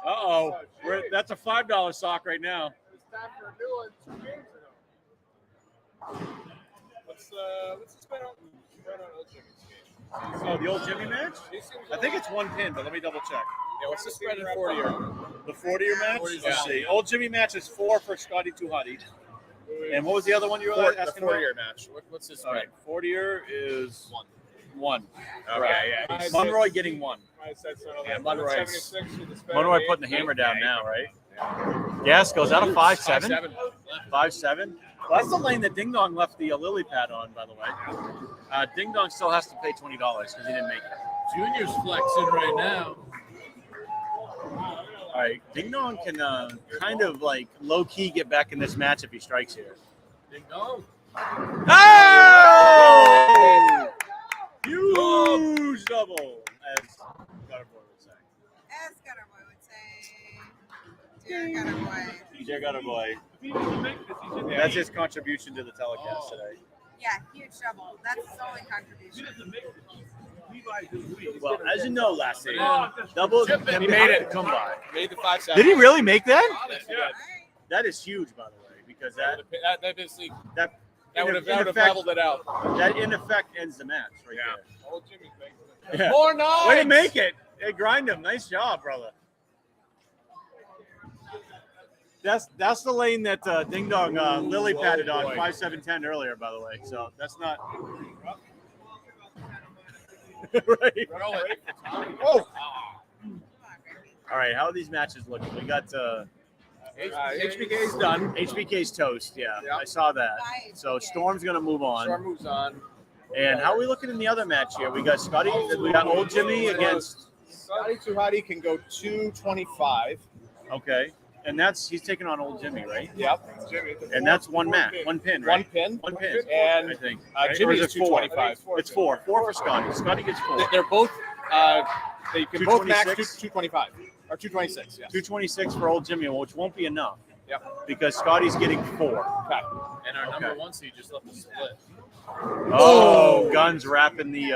Uh-oh. That's a $5 sock right now. It's time for a new one. 2 games ago. What's the spread on Old Jimmy's game? Oh, the old Jimmy match? I think it's 1 pin, but let me double check. Yeah, what's the spread in 40-year? The 40-year match? 40's Let's down. see. Old Jimmy match is 4 for Scotty Tuhati. And what was the other one you were The asking about? 40-year match. What's his All spread? right, 40-year is 1. Okay, yeah. I Monroy said- getting 1. I said so. Yeah, Monroy's- 76 with the spread Monroy of putting the 8. hammer down now, right? Gasco, is that a 5-7? 5-7. 5-7? Well, that's the lane that Ding Dong left the lily pad on, by the way. Ding Dong still has to pay $20 because he didn't make it. Junior's flexing right now. All right, Ding Dong can kind of like low key get back in this match if he strikes here. Ding dong. Oh! Huge double, as Gutterboy would say. As Gutterboy would say. Dear Gutterboy. Dear Gutterboy. That's his contribution to the telecast today. Yeah, huge double. That's his only contribution. Well, as you know, Lassie, double Chip it. can He be made hard it. to come by. Made the 5-7. Did he really make that? Yeah. That is huge, by the way, because that That basically that would in have effect- leveled it out. that in effect ends the match right Old Jimmy's making it. there. Yeah. More knives. Way to make it. Hey, grind him. Nice job, brother. That's the lane that Ding Dong lily padded on 5-7-10 earlier, by the way. So that's not right. Oh. All right, how are these matches looking? We got HBK's done. HBK's toast. Yeah, Yeah. I saw that. So Storm's gonna move on. Storm moves on. And how are we looking in the other match here? We got Scotty. We got Old Jimmy against. Scotty Tuhati can go 225. Okay, and he's taking on Old Jimmy, right? Yep. Jimmy, And that's one match, 1 pin, right? 1 pin. 1 pin, And I think. Jimmy's Or is it 4? 225. It's 4. 4 for Scotty. Scotty gets 4. They're both. They can both max 226? 225 or 226. Yes. 226 for Old Jimmy, which won't be enough Yep. because Scotty's getting 4. Okay. And our Okay. number 1 seed just left the split. Oh, Guns wrapping the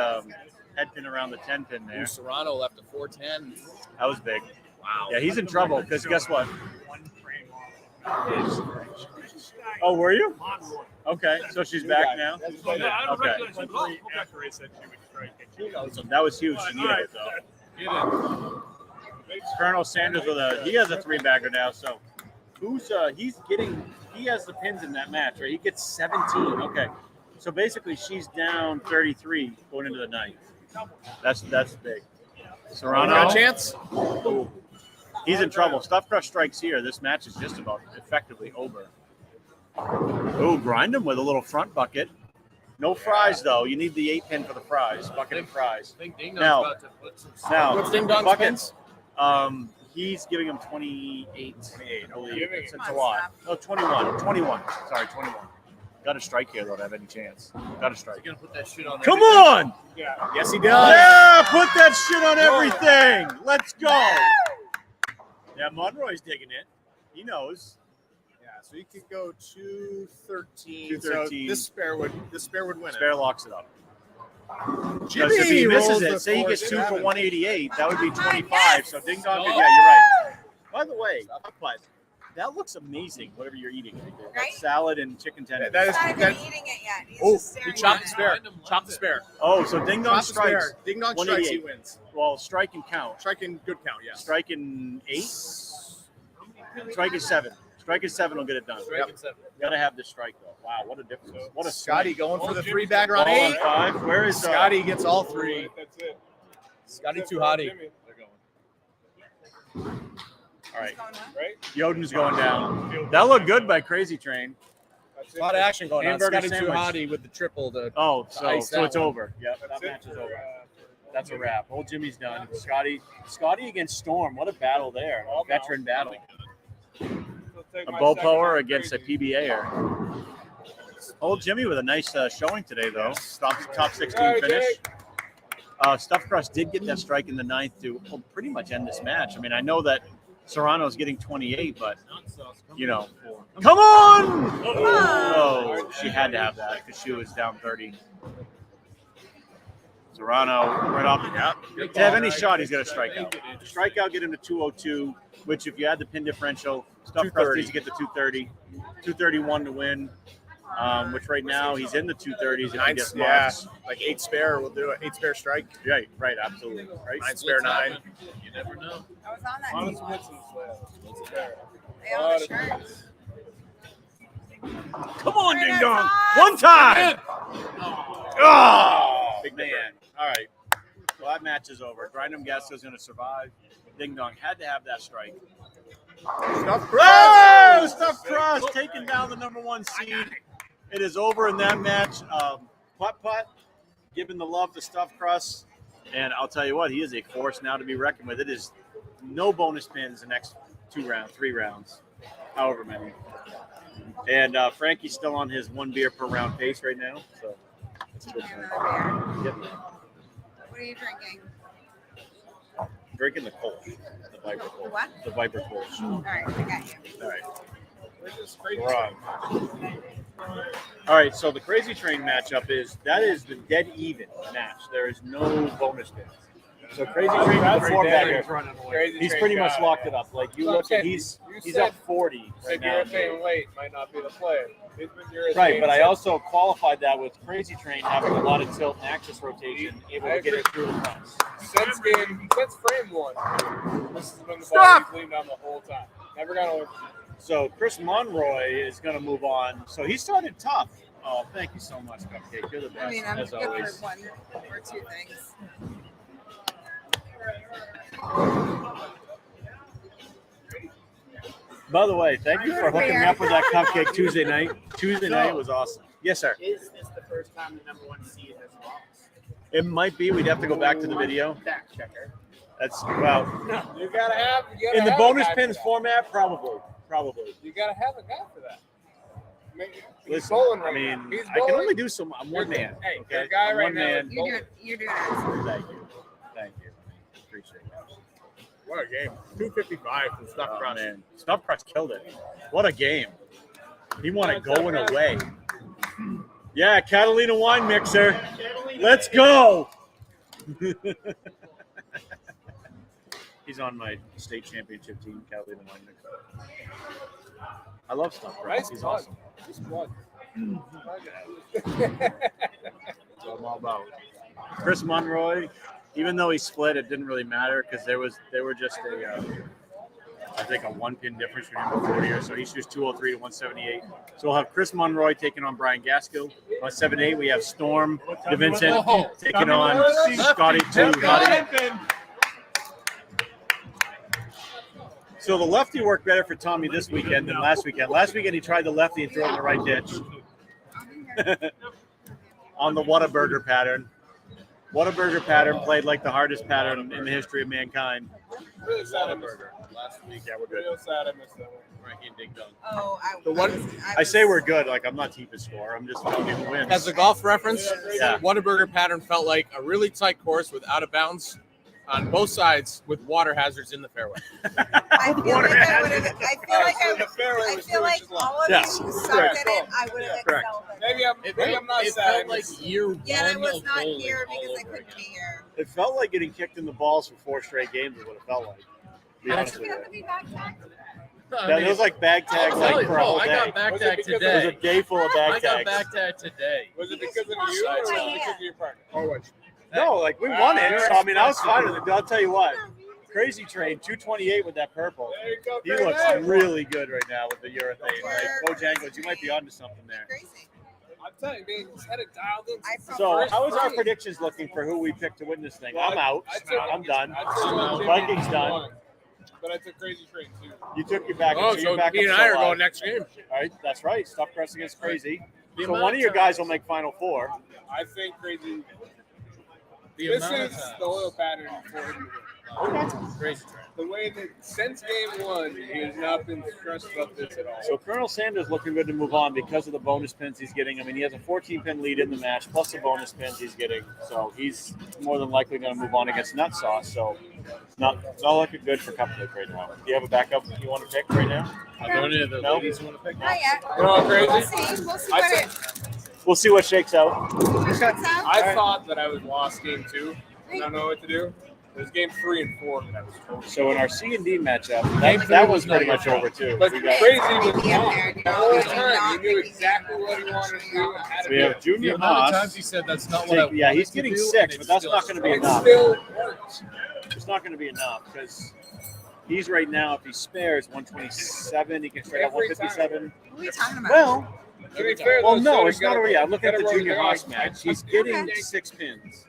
head pin around the 10 pin there. Serrano left a 410. That was big. Wow. Yeah, he's in trouble because guess what? Oh, were you? Okay, so she's back now. Okay. That was huge. She needed it though. Colonel Sanders he has a 3-bagger now. So he has the pins in that match, right? He gets 17. Okay. So basically she's down 33 going into the 9th. That's big. Serrano. Got a chance? He's in trouble. Stuff Crush strikes here. This match is just about effectively over. Oh, grind him with a little front bucket. No fries, though. You need the 8-pin for the fries. Bucket and fries. I think Ding Now- Dong's about to put some. Now, What's Ding Dong's buckets. pins? He's giving him 28. I believe. It's Come a on, lot. stop. Oh, 21. 21. Sorry, 21. Got to strike here, though, to have any chance. Got to strike. He's gonna put that shit on. Come everything. on! Yes, he does. Yeah, put that shit on everything. Let's go. Yeah, Monroy's digging it. He knows. Yeah, so he could go 213. 213. So this spare would win Spare locks it up. Because if he misses rolls it, the say he gets 2 for 4-7. 188, that would be 25. Yes. So ding dong, yeah, you're right. By the way, that looks amazing. Whatever you're eating, Right? salad and chicken tenders. That He's is not even that. eating it yet. He's Oh, just he staring chopped at the it. spare. Chop the spare. Oh, so ding dong Chop the spare. strikes. Ding dong strikes. He 188. wins. Well, strike and count. Striking good count. Yes. Strike in 8. Strike is 7. Strike is 7 will get it done. Strike and 7. Gotta have this strike though. Wow, what a difference! What a Scotty swing. going for the 3-bagger on Ball 8. 5. Where is Scotty gets all 3. That's it. Scotty too hotty. They're going. All right, He's going what? Right? Yoden's going down. That looked good by Crazy Train. That's A lot of action going on. Hamburger Scotty too sandwich. hotty with the triple. Oh, ice so that it's one. over. Yep, That's that match it is for, over. That's a wrap. Old Jimmy's done. Scotty against Storm. What a battle there. A veteran battle. A bow power against a PBAer. Old Jimmy with a nice showing today, though. Top 16 finish. Stuffed Crust did get that strike in the 9th to pretty much end this match. I mean, I know that Serrano's getting 28, but, you know. Come on! Oh, she had to have that because she was down 30. Serrano right off the gap. To have any shot, he's got to strike out. Strike out, get him to 202, which if you add the pin differential, Stuffed Crust needs to get to 230. 231 to win, which right now he's in the 230s. If he 9, gets yeah, marks. like 8 spare. We'll do it. 8 spare strike. Right, absolutely. Right? 9 spare 9. You never know. I was on that On team the once. splits and slabs. They all the shirts. Come on, Turn ding us dong. on. One time. Oh, big man. All right. Well, that match is over. Grindum Gasco's going to survive. Ding dong had to have that strike. Stuffed Oh, Stuffed Crust taking down the number 1 seed. It is over in that match. Putt, giving the love to Stuffed Crust. And I'll tell you what, he is a force now to be reckoned with. It is no bonus pins the next 3 rounds, however many. And Frankie's still on his 1 beer per round pace right now. So it's a good And thing. another beer. Yep. What are you drinking? Drinking the Kolsch, the Viper Kolsch. What? The Viper Kolsch. All right, I got you. All right. We're just crazy. We're on. All right, so the Crazy Train matchup is the dead even match. There is no bonus pins. So Crazy Train with the 4-bagger, he's pretty much locked it up. Like you look at he's up 40 right now. Urethane weight might not be the play. Right, but I also qualified that with Crazy Train having a lot of tilt and axis rotation, able to get it through the fronts. Since frame 1, this has been the ball he's leaned on the whole time. Never got over. So Chris Monroy is going to move on. So he started tough. Oh, thank you so much, Cupcake. You're the best, I mean, I'm as good always. for 1 or 2 things. By the way, thank you for hooking me up with that cupcake Tuesday night. Tuesday night was awesome. Yes, sir. Is this the first time the number 1 seed has lost? It might be. We'd have to go back to the video. Fact checker. That's well You gotta have. in the bonus pins format, probably. You gotta have a guy for that. I mean, he's Listen, bowling I right mean, now. He's I can bowling. only do so. I'm one man. Hey, Okay, your guy I'm right one now man. is You're doing excellent. Thank you. Appreciate that. What a game. 255 from Stuffed Oh, Crust. man. Stuffed Crust killed it. What a game. He won it going away. Yeah, Catalina wine mixer. Let's go. He's on my state championship team, Catalina wine mixer. I love Stuffed Crust. Nice He's blood. awesome. Nice blood. That's what I'm all about. Chris Monroy, even though he split, it didn't really matter because they were just I think a 1-pin difference between him and 40 or so. He shoots 203 to 178. So we'll have Chris Monroy taking on Brian Gaskill. 178, we have Storm DeVincent taking on Scotty 2. So the lefty worked better for Tommy this weekend than last weekend. Last weekend he tried the lefty and threw it in the right ditch. On the Whataburger pattern. Whataburger pattern played like the hardest pattern in the history of mankind. Really sad I missed Burger last week. Yeah, we're good. Real sad I missed that one. Frankie and Ding Dong. Oh, I say we're good. Like, I'm not keeping score. I'm just telling you who wins. As a golf reference, Yeah. Whataburger pattern felt like a really tight course with out of bounds on both sides with water hazards in the fairway. I feel like I would have. I feel like I feel like all of Yes, you sucked correct. at it. I would have Correct. excelled at it. Maybe I'm not It sad. felt like year Yet I one was of not bowling here all because I over couldn't again. be here. It felt like getting kicked in the balls for 4 straight games is what it felt like. To be honest with You you. have to be back tagged. No, I That mean, was like bag tags I'll like tell you, for a whole I day. got back Was it tag because It was a today. day full of bag I got tags. back tag today. Was it Because because you of lost you or my was it hand. because of your partner? Or what? No, like we won it. So I mean, I was fine with it. I'll tell you what. Crazy Train, 228 with that purple. There you go. He Crazy. looks really good right now with the urethane. Like Bojangles, you might be onto something there. Crazy. I'm telling you, man, just had it dialed in. I So, how is our First. predictions looking for who we picked to win this thing? I'm out. I took- I'm done. I took Jimmy Vikings done. won, but I took Crazy Train too. You took your back. Oh, so so you're back me and up I so are high. going next game. All right, that's right. Stuff press against Crazy. The So amount one of your of guys times- will make Final Four. I think Crazy. The This amount of is times. the oil pattern for him to win. Crazy train. The way that since game one, he has not been stressed about this at all. So Colonel Sanders looking good to move on because of the bonus pins he's getting. I mean, he has a 14-pin lead in the match plus the bonus pins he's getting. So he's more than likely going to move on against Nut Sauce. So it's not looking good for Cupcake right now. Do you have a backup you want to pick right now? I don't know the No? ladies want to pick. Not yet. You know what, Crazy? We'll see. We'll see I what said- it We'll see what shakes out. checks out. I thought that I was lost game 2. I don't know what to do. It was game 3 and 4 that I was told. So in our C and D matchup, Game that three was was pretty not much your over too. But We got- Crazy was Maybe in on there, the whole maybe time. not, He knew maybe exactly not. what he wanted to do and how to we do have it. The Junior amount of times Haas. he said that's not what I Yeah, he's wanted to getting do, 6, and but that's still not going to be It enough. still worked. It's not going to be enough because he's right now, if he spares 127, he can straight out Every 157. What are you talking about? Well, To be fair, well, though, no, so it's you not gotta- already. I'm looking at gotta the roll Junior your Haas eyes. match. He's Okay. getting 6 pins.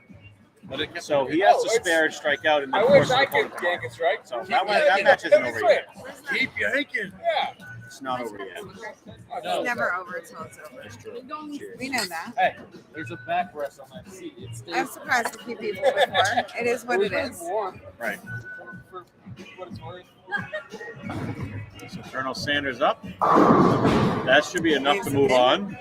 So he has to spare and strike out in the I course wish of I the could opponent. yank it strike. So that match isn't over yet. Keep yanking. Yeah. It's not over yet. It's never over until it's over. That's true. We know that. Hey, there's a backrest on that seat. It stays. I've surprised a few people before. It is what it is. Right. For what it's worth. So Colonel Sanders up. That should be enough to move on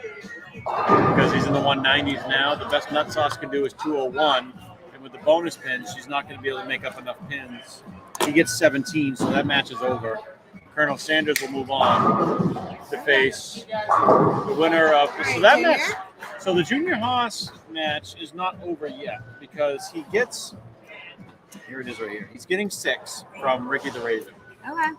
because he's in the 190s now. The best Nut Sauce can do is 201. And with the bonus pins, she's not going to be able to make up enough pins. He gets 17, so that match is over. Colonel Sanders will move on to face the winner of so that match. So the Junior Haas match is not over yet because he gets here it is right here. He's getting 6 from Ricky the Razor. Okay.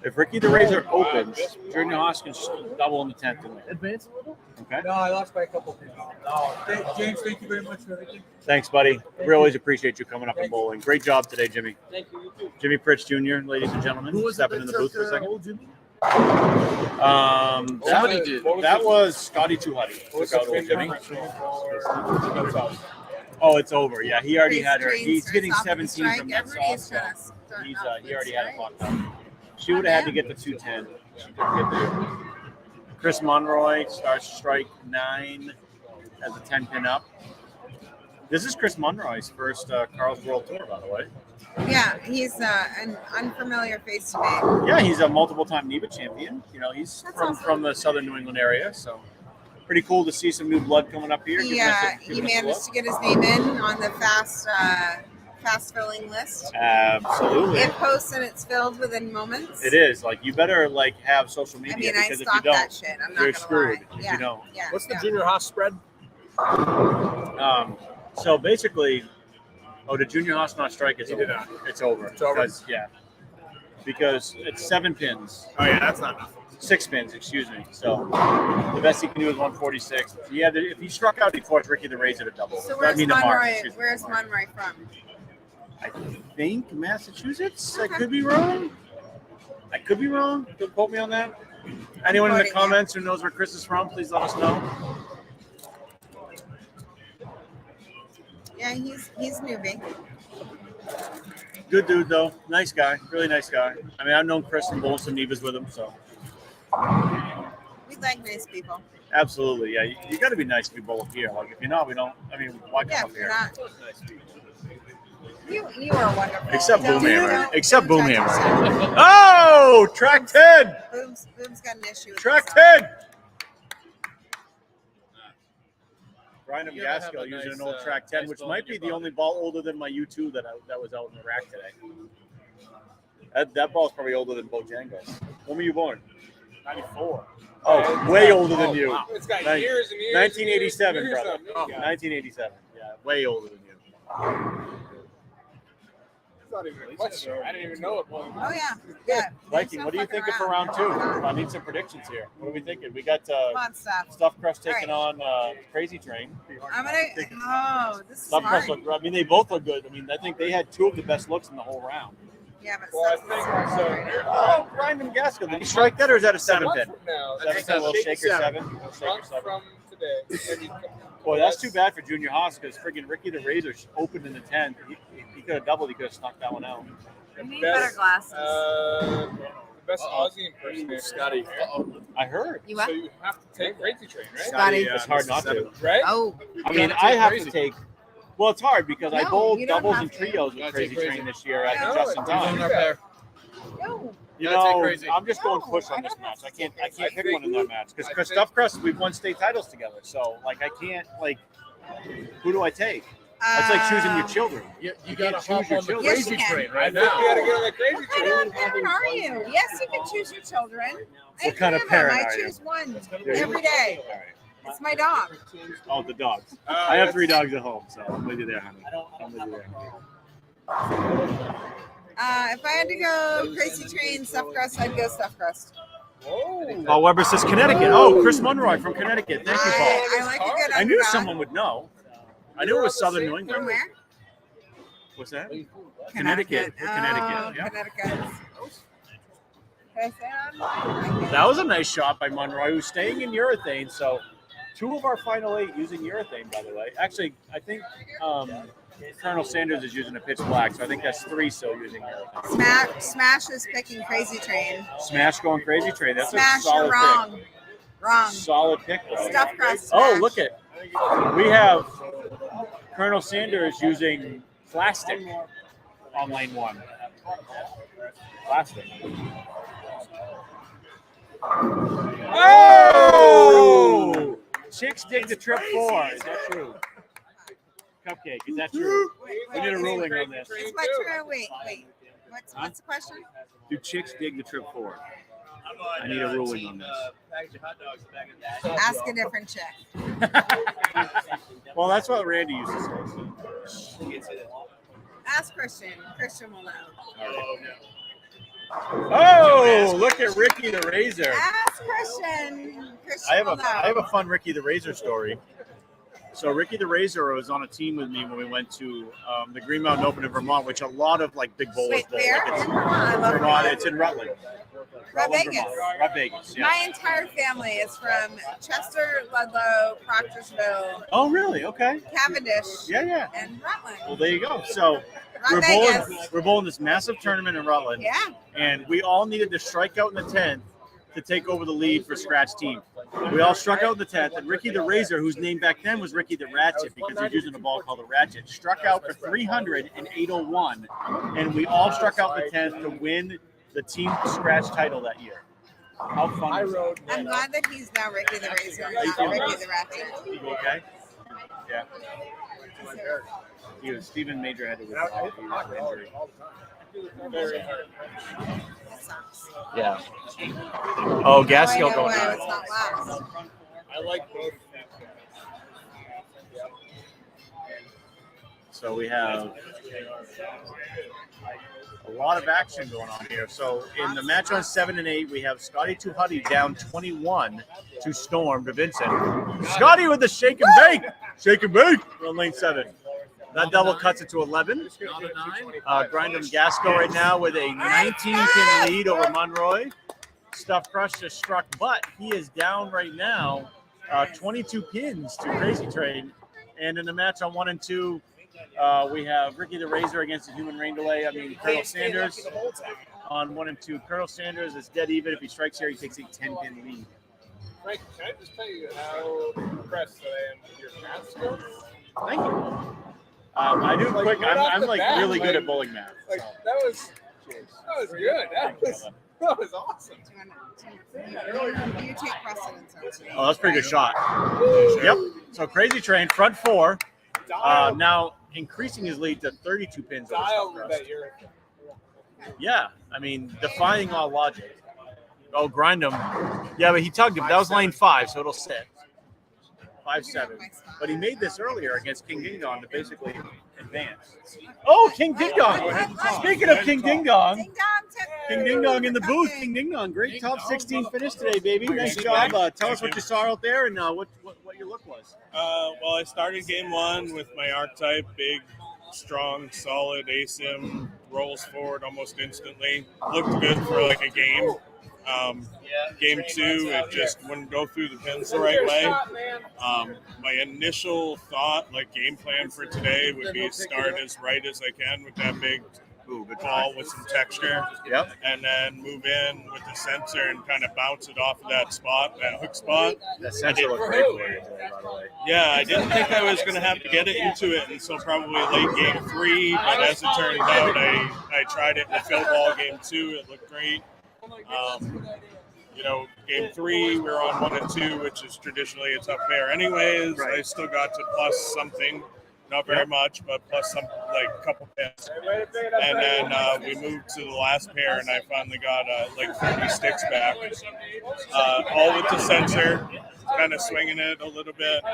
If Ricky the Razor opens, Junior Haas can double in the 10th and win. Advance a little. Okay. No, I lost by a couple things. James, thank you very much for everything. Thanks, buddy. We always appreciate you coming up and bowling. Great job today, Jimmy. Thank you, you too. Jimmy Pritch Jr., ladies and gentlemen. Who was Stepping in the booth for a second. old Jimmy? Somebody did. That was Scotty Tuhuddy. What's Took out the old Jimmy. difference? Oh, it's over. Yeah, he already had her. Trains He's starts getting off with a 17 from strike. that Everybody's sauce. trying to start He's off he with already had it strikes. locked up. She would have had to get the 210. She couldn't get there. Chris Monroy starts strike 9 as a 10-pin up. This is Chris Monroy's first Karl's World Tour, by the way. Yeah, he's an unfamiliar face to me. Yeah, he's a multiple-time NEBA champion. You know, he's That's from, awesome. from the southern New England area, so pretty cool to see some new blood coming up here. He giving us a he look. managed to get his name in on the fast filling list. Absolutely. It posts and it's filled within moments. It is. Like, you better, like, have social media I mean, I because if you stalk don't, that shit. I'm not you're gonna screwed lie. if Yeah. you don't. Yeah. What's the yeah. Junior Haas spread? So basically, the Junior Haas not strike is He over. did not. It's over. It's over? Because it's 7 pins. Oh yeah, that's not enough. 6 pins, excuse me. So the best he can do is 146. If he struck out, he'd force Ricky the Razor to double. So I where's mean, the mark, Monroy? excuse me, Where's the mark. Monroy from? I think Massachusetts. I Okay. could be wrong. Don't quote me on that. Anyone in the Quoting you. comments who knows where Chris is from, please let us know. Yeah, he's newbie. Good dude, though. Nice guy. Really nice guy. I mean, I've known Chris and bowled some Nevas with him, so We like nice people. absolutely. Yeah, you got to be nice to be bowling here. Like, if you're not, we don't. I mean, why come Yeah, up if you're here? not. You are wonderful. Except Don't- Boomhammer. don't- Except don't judge Boomhammer. yourself. Oh, track 10. Boom's got an issue with Track himself. 10. Random You're gonna have Gaskell a using nice, an old track 10, nice which ball might in be your the only pocket. ball older than my U2 that was out in the rack today. That ball's probably older than Bojangles. When were you born? 94. Oh, way older than you. Wow. It's got Nin- years and years. 1987, and years brother. on me, Oh, guys. 1987. Yeah, way older than you. It's not even a question. I didn't even know it. Oh yeah, yeah. Viking, what do you think of for round 2? I need some predictions here. What are we thinking? We got Come on, stuff. Stuffed Crust taking All on Crazy Train. I'm gonna. Oh, this is Stuffed Crust hard. look. I mean, they both look good. I mean, I think they had 2 of the best looks in the whole round. Yeah, but Well, I stuff think is so. Oh, Random Gaskell. Did he strike that or is that a 7 Month pin? from now, 7 pin, a little shaker 7. a month from today. maybe- Boy, that's too bad for Junior Haas because friggin' Ricky the Razor opened in the 10th. He could have doubled. He could have snuck that one out. You need better glasses. The best Aussie impersonator. Scotty. I heard. You what? So you have to take Crazy Train, right? Scotty. It's hard not to. Right? Oh, I mean, gotta I take have Crazy. to take. Well, it's hard because I No, bowled you don't doubles have and to. trios with Gotta Crazy take Train Crazy. this year at No. just in He's on time. up there. no. You Gotta take know, Crazy. I'm just going No, push I on this don't match. I have to can't take pick Crazy. one in that match I because think- Stuffed Crust we've won state titles together. So like I can't like who do I take? That's like choosing your children. You You gotta can't choose hop your on the children. Yes, Crazy you can. Train I right think you gotta now. get on the Crazy What Train. kind of parent are you? Yes, you can choose your children. I What kind of have them. parent I are you? choose one you every day. It's my dog. Oh, the dogs. I have 3 dogs at home, so I'm with you there, honey. I'm with you there. If I had to go Crazy Train, Stuffed Crust, I'd go Stuffed Crust. Paul Weber says Connecticut. Oh, Chris Monroy from Connecticut. Thank you, Paul. I like a good I knew underdog. someone would know. I knew it was Southern New From England. where? What's that? Connecticut. We're Connecticut. Oh, Yeah. Connecticut. Can I say that? That was a nice shot by Monroy, who's staying in urethane. So 2 of our final 8 using urethane, by the way. Actually, I think Colonel Sanders is using a pitch black, so I think that's 3 still using urethane. Smash is picking Crazy Train. Smash going Crazy Train. That's Smash, a solid you're wrong. pick. Wrong. Solid pick. Though. Stuffed Crust. Oh, Smash. look at. We have Colonel Sanders using plastic on lane 1. Plastic. Oh! Chicks dig the trip 4. Is that true? Cupcake, is that true? We need a ruling on this. It's my turn. Wait. What's the question? Do chicks dig the trip 4? I need a ruling on this. Ask a different chick. Well, that's what Randy used to say. Ask Christian. Christian will know. Oh, look at Ricky the Razor. Ask Christian. Christian I have will know. a fun Ricky the Razor story. So Ricky the Razor was on a team with me when we went to the Green Mountain Open in Vermont, which a lot of like big bowlers Wait, bowl. where? Like, it's In Vermont. I love Vermont. Vermont. It's in Rutland. Vegas. Vermont. Rut Vegas. Yeah. My entire family is from Chester, Ludlow, Proctorsville, Oh, really? Okay. Cavendish, Yeah. and Rutland. Well, there you go. So Rut Vegas. we're bowling this massive tournament in Rutland, Yeah. and we all needed to strike out in the 10th to take over the lead for Scratch Team. We all struck out in the 10th, and Ricky the Razor, whose name back then was Ricky the Ratchet because he was using a ball called the Ratchet, struck out for 300 in 801, and we all struck out in the 10th to win the team Scratch title that year. How fun was that? I'm glad that he's now Ricky the Razor, How you not feeling? Ricky the Ratchet. You okay? Yeah. He was Stephen Major had to withdraw due to injury. That sucks. Yeah. Oh, Gaskell Gaskell know going why on. it's not last. I like both. So we have a lot of action going on here. So in the match on 7 and 8, we have Scotty Tuhuddy down 21 to Storm to Vincent. Scotty with the shake and bake. Shake and bake on lane 7. That double cuts it to 11. Not a 9. Grindham Gaskell right now with a 19-pin lead over Monroy. Stuffed Crust just struck, but he is down right now 22 pins to Crazy Train. And in the match on 1 and 2, we have Ricky the Razor against the Human Rain Delay. Colonel Sanders on 1 and 2. Colonel Sanders is dead even. If he strikes here, he takes a 10-pin lead. Frank, can I just tell you how impressed that I am with your math skills? Thank you. I do Like, quick. right off I'm the like bat, really good like- at bowling math. Like So. that was good. That was That was awesome. You take precedence over me. Oh, that's a pretty good shot. Yep. So Crazy Train, front four. Now increasing his lead to 32 pins. Over Dial Stuffed that Crust. you're. Yeah, I mean, defying all logic. Oh, grind him. Yeah, but he tugged him. That was lane 5, so it'll sit. 5-7. But he made this earlier against King Ding Dong to basically advance. Oh, King Ding Dong. Speaking of King Ding Dong, Ding dong took King Ding Dong in the booth. Okay. King Ding Dong, great top 16 finish today, baby. Nice job. Tell us what you saw out there and what your look was. Well, I started game 1 with my archetype, big, strong, solid ASIM, rolls forward almost instantly. Looked good for like a game. Game 2, it just wouldn't go through the pins the right way. My initial thought, like game plan for today, would be start as right as I can with that big ball with some texture. Yep. And then move in with the sensor and kind of bounce it off of that spot, that hook spot. That sensor looked great for you today, by the way. Yeah, I didn't think I was going to have to get it into it until probably late game 3, but as it turned out, I tried it in the field ball game 2. It looked great. Game 3, we were on 1 and 2, which is traditionally a tough pair anyways. Right. I still got to plus something, not very much, but plus some, like a couple pins. And then we moved to the last pair, and I finally got like 30 sticks back. All with the sensor, kind of swinging it a little bit.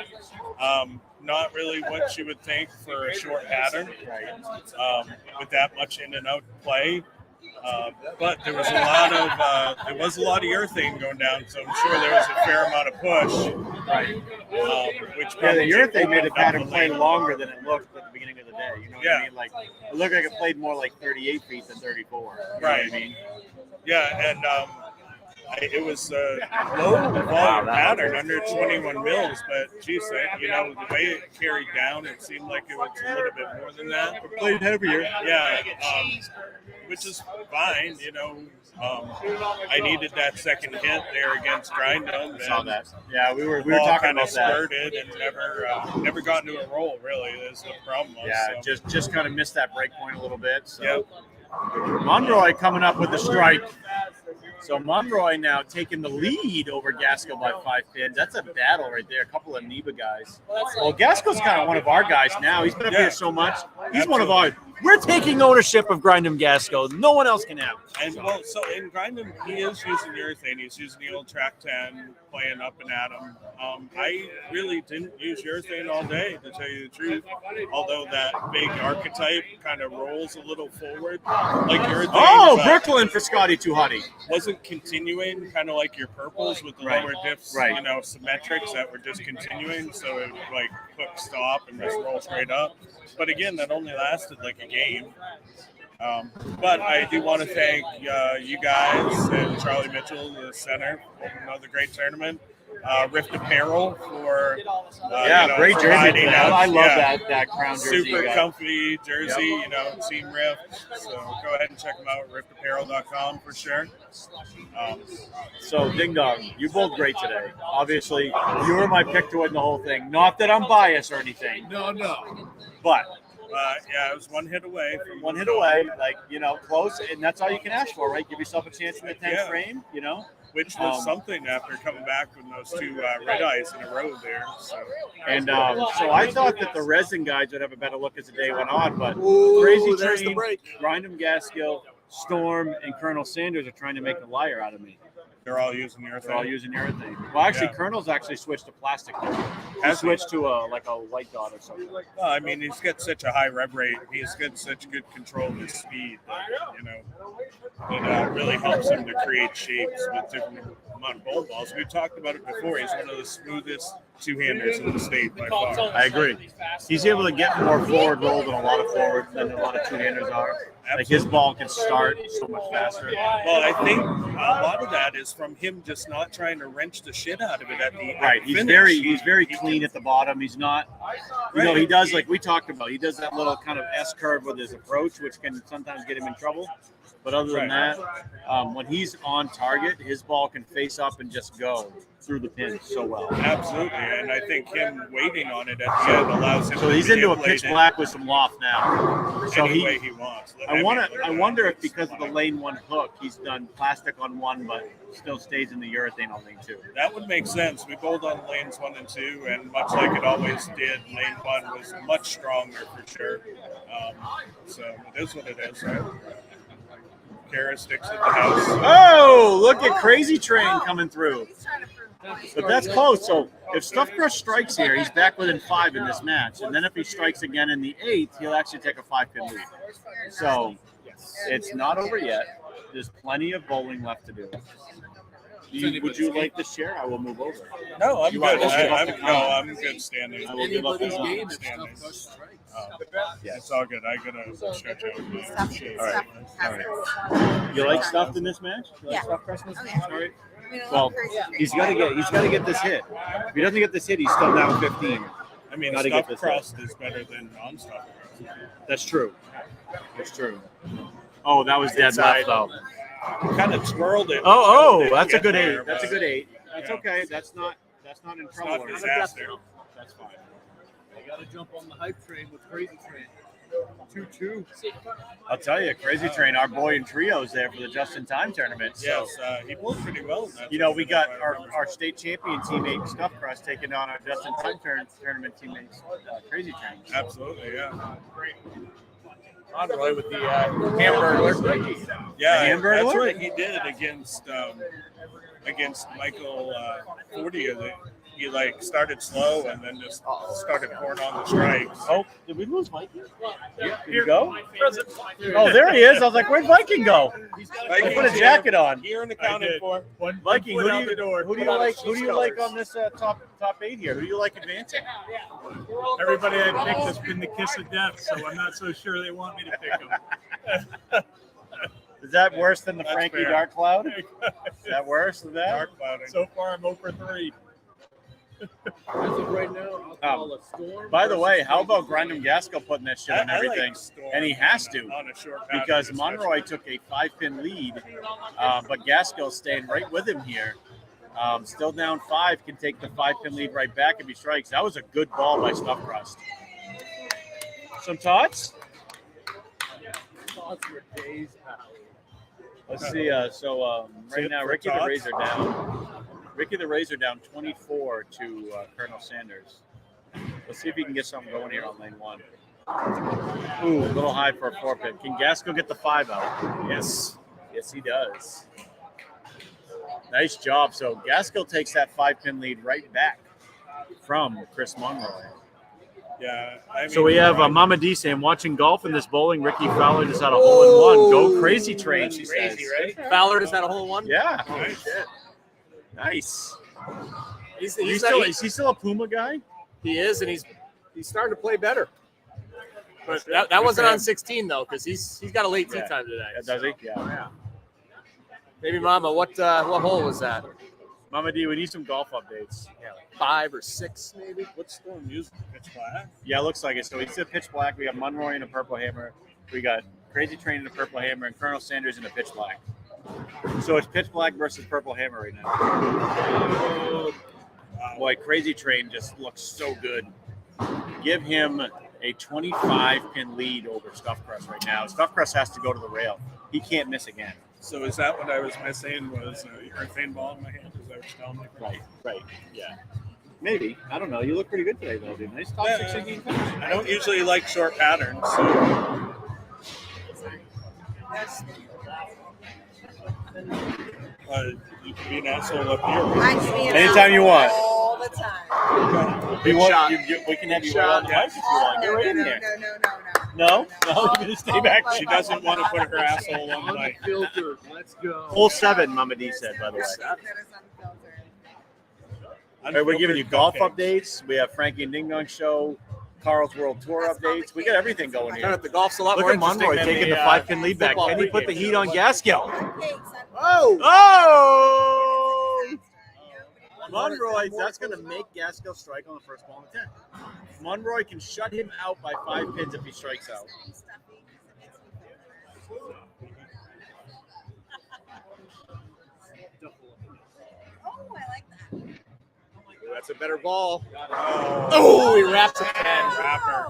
Not really what you would think for a short pattern, with that much in and out play. But there was a lot of urethane going down, so I'm sure there was a fair amount of push. Right. Which The urethane made the pattern play longer than it looked at the beginning of the day. You know what I mean? Like it looked like it played more like 38 feet than 34. You know what I mean? Yeah, and it was a low volume pattern, under 21 mils, but geez, the way it carried down, it seemed like it was a little bit more than that. It played heavier. Yeah, which is fine, I needed that second hit there against Grindum. Saw that. Yeah, we were talking about that. Spurted and never got into a roll. Really, is the problem. Yeah, so. just kind of missed that break point a little bit. So. Yep. Monroy coming up with the strike. So Monroy now taking the lead over Gaskell by 5 pins. That's a battle right there. A couple of Neva guys. Well, Gaskell's kind of one of our guys now. He's been up here so much. He's one of our. We're taking ownership of Grindum Gaskell. No one else can have it. And so in Grindum, he is using urethane. He's using the old Track 10, playing up and at him. I really didn't use urethane all day, to tell you the truth. Although that big archetype kind of rolls a little forward, like urethane. Oh, Brooklyn for Scotty Tuhati. Wasn't continuing, kind of like your purples with the lower dips, symmetrics that were just continuing. So it would like hook stop and just roll straight up. But again, that only lasted like a game. But I do want to thank you guys and Charlie Mitchell, the center, for another great tournament. Rift Apparel for great for jersey. hiding out. I love that crown jersey. Super comfy jersey, Team Rift. So go ahead and check them out at riftapparel.com for sure. So Ding Dong, you both great today. Obviously, you were my pick to win the whole thing. Not that I'm biased or anything. No. But it was one hit away. Close, and that's all you can ask for, right? Give yourself a chance in the 10th frame, Which was something after coming back with those 2 red eyes in a row there. So. And so I thought that the resin guys would have a better look as the day went on, but Crazy Train, Grindum Gaskell, Storm, and Colonel Sanders are trying to make a liar out of me. They're all using urethane. Well, actually, Colonel's actually switched to plastic. He switched to a white dot or something. Well, I mean, he's got such a high rev rate. He's got such good control of his speed that, it really helps him to create shapes with different amount of bowl balls. We've talked about it before. He's one of the smoothest two-handers in the state by far. I agree. He's able to get more forward roll than a lot of two-handers are. Absolutely. Like his ball can start so much faster. Well, I think a lot of that is from him just not trying to wrench the shit out of it at the right. He's very clean at the bottom. He's not, he does like we talked about. He does that little kind of S curve with his approach, which can sometimes get him in trouble. But other than that, when he's on target, his ball can face up and just go. through the pin so well. Absolutely, and I think him waiting on it at the end allows him. So he's into a pitch black with some loft now. So any way he wants. I wonder if because of the lane 1 hook, he's done plastic on 1, but still stays in the urethane on lane 2. That would make sense. We bowled on lanes 1 and 2, and much like it always did, lane 1 was much stronger for sure. So it is what it is, right? Kara sticks at the house. Oh, look at Crazy Train coming through. But that's close. So if Stuff Crush strikes here, he's back within 5 in this match. And then if he strikes again in the 8th, he'll actually take a 5-pin lead. So it's not over yet. There's plenty of bowling left to do. Would you like to share? I will move over. No, I'm good. I'm good standing. I will give up standing. Yeah, it's all good. I gotta stretch out. All right. You like stuffed in this match? You like stuffed Crush in this match? All right. Well, he's got to get this hit. If he doesn't get this hit, he's still down 15. I mean, stuffed crust is better than non-stuffed crust. That's true. That's true. Oh, that was dead left though. Kind of twirled it. Oh, that's a good 8. That's a good 8. That's okay. That's not in trouble. Not disaster. That's fine. I got to jump on the hype train with Crazy Train. 2-2. I'll tell you, Crazy Train, our boy in trios there for the just-in-time tournament. So, yes, he bowled pretty well. You know, we got our state champion teammate Stuff Crust taking on our just-in-time tournament teammates Crazy Train. Absolutely, yeah. Great. Conroy with the Hamburglar. Yeah, that's what he did against Michael 40. He started slow and then just started pouring on the strikes. Oh, did we lose Viking? Yeah. Did he go? Oh, there he is. I was like, where'd Viking go? He put a jacket on. Here and accounted for. Viking, who do you like? Who do you like on this top 8 here? Who do you like advancing? Everybody I picked has been the kiss of death, so I'm not so sure they want me to pick them. Is that worse than the Frankie fair. Dark Cloud? Is that worse than that? Dark clouding. So far, I'm 0 for 3. As of right now, I'll call a storm. By the way, how about Grindham Gaskell putting that shit on everything? And he has to, on a short pattern, because especially. Monroy took a 5-pin lead, but Gaskell's staying right with him here. Still down 5, can take the 5-pin lead right back if he strikes. That was a good ball by Stuff Crust. Some thoughts? Thoughts for days out. Let's see. Right now, Ricky the Razor down. Ricky the Razor down 24 to Colonel Sanders. Let's see if he can get something going here on lane 1. Ooh, a little high for a 4-pin. Can Gaskell get the 5 out? Yes. Yes, he does. Nice job. So Gaskell takes that 5-pin lead right back from Chris Monroy. Yeah. So we have Mama D saying, watching golf in this bowling, Ricky Fowler just had a hole-in-one. Go Crazy Train, she says. Right? Fowler just had a hole-in-one? Yeah. Oh, shit. Nice. Is Is he still a Puma guy? He is, and he's starting to play better. But that wasn't on 16 though, because he's got a late tee time today. Yeah, does he? Yeah. Maybe Mama, what hole was that? Mama D, we need some golf updates. Yeah, like 5 or 6 maybe. What's the music? Pitch black? Yeah, it looks like it. So it's a pitch black. We got Monroy in a purple hammer. We got Crazy Train in a purple hammer and Colonel Sanders in a pitch black. So it's pitch black versus purple hammer right now. Boy, Crazy Train just looks so good. Give him a 25-pin lead over Stuff Crust right now. Stuff Crust has to go to the rail. He can't miss again. So is that what I was missing? Was urethane ball in my hand? Is that what you're telling me? Right. Yeah. Maybe. I don't know. You look pretty good today, though, dude. Nice top 16 finish. I don't usually like short patterns, so. You can be an asshole up here. I can be an Anytime you want. all the time. We can have you right on the mic if you want. Get right in there. No? No? You're going to stay back? She doesn't want to put her asshole on the mic. Unfiltered. Let's go. Hole 7, Mama D said, by the way. All right, we're giving you golf updates. We have Frankie and Ding Dong Show, Karl's World Tour updates. We got everything going here. The golf's a lot Look more at Monroy interesting taking than the 5-pin lead back. football Can he put the pregame. heat on Gaskell? Oh! Oh! Monroy, that's going to make Gaskell strike on the first ball in 10. Monroy can shut him out by 5 pins if he strikes out. Oh, I like that. That's a better ball. Oh, he wraps it again. Rapper.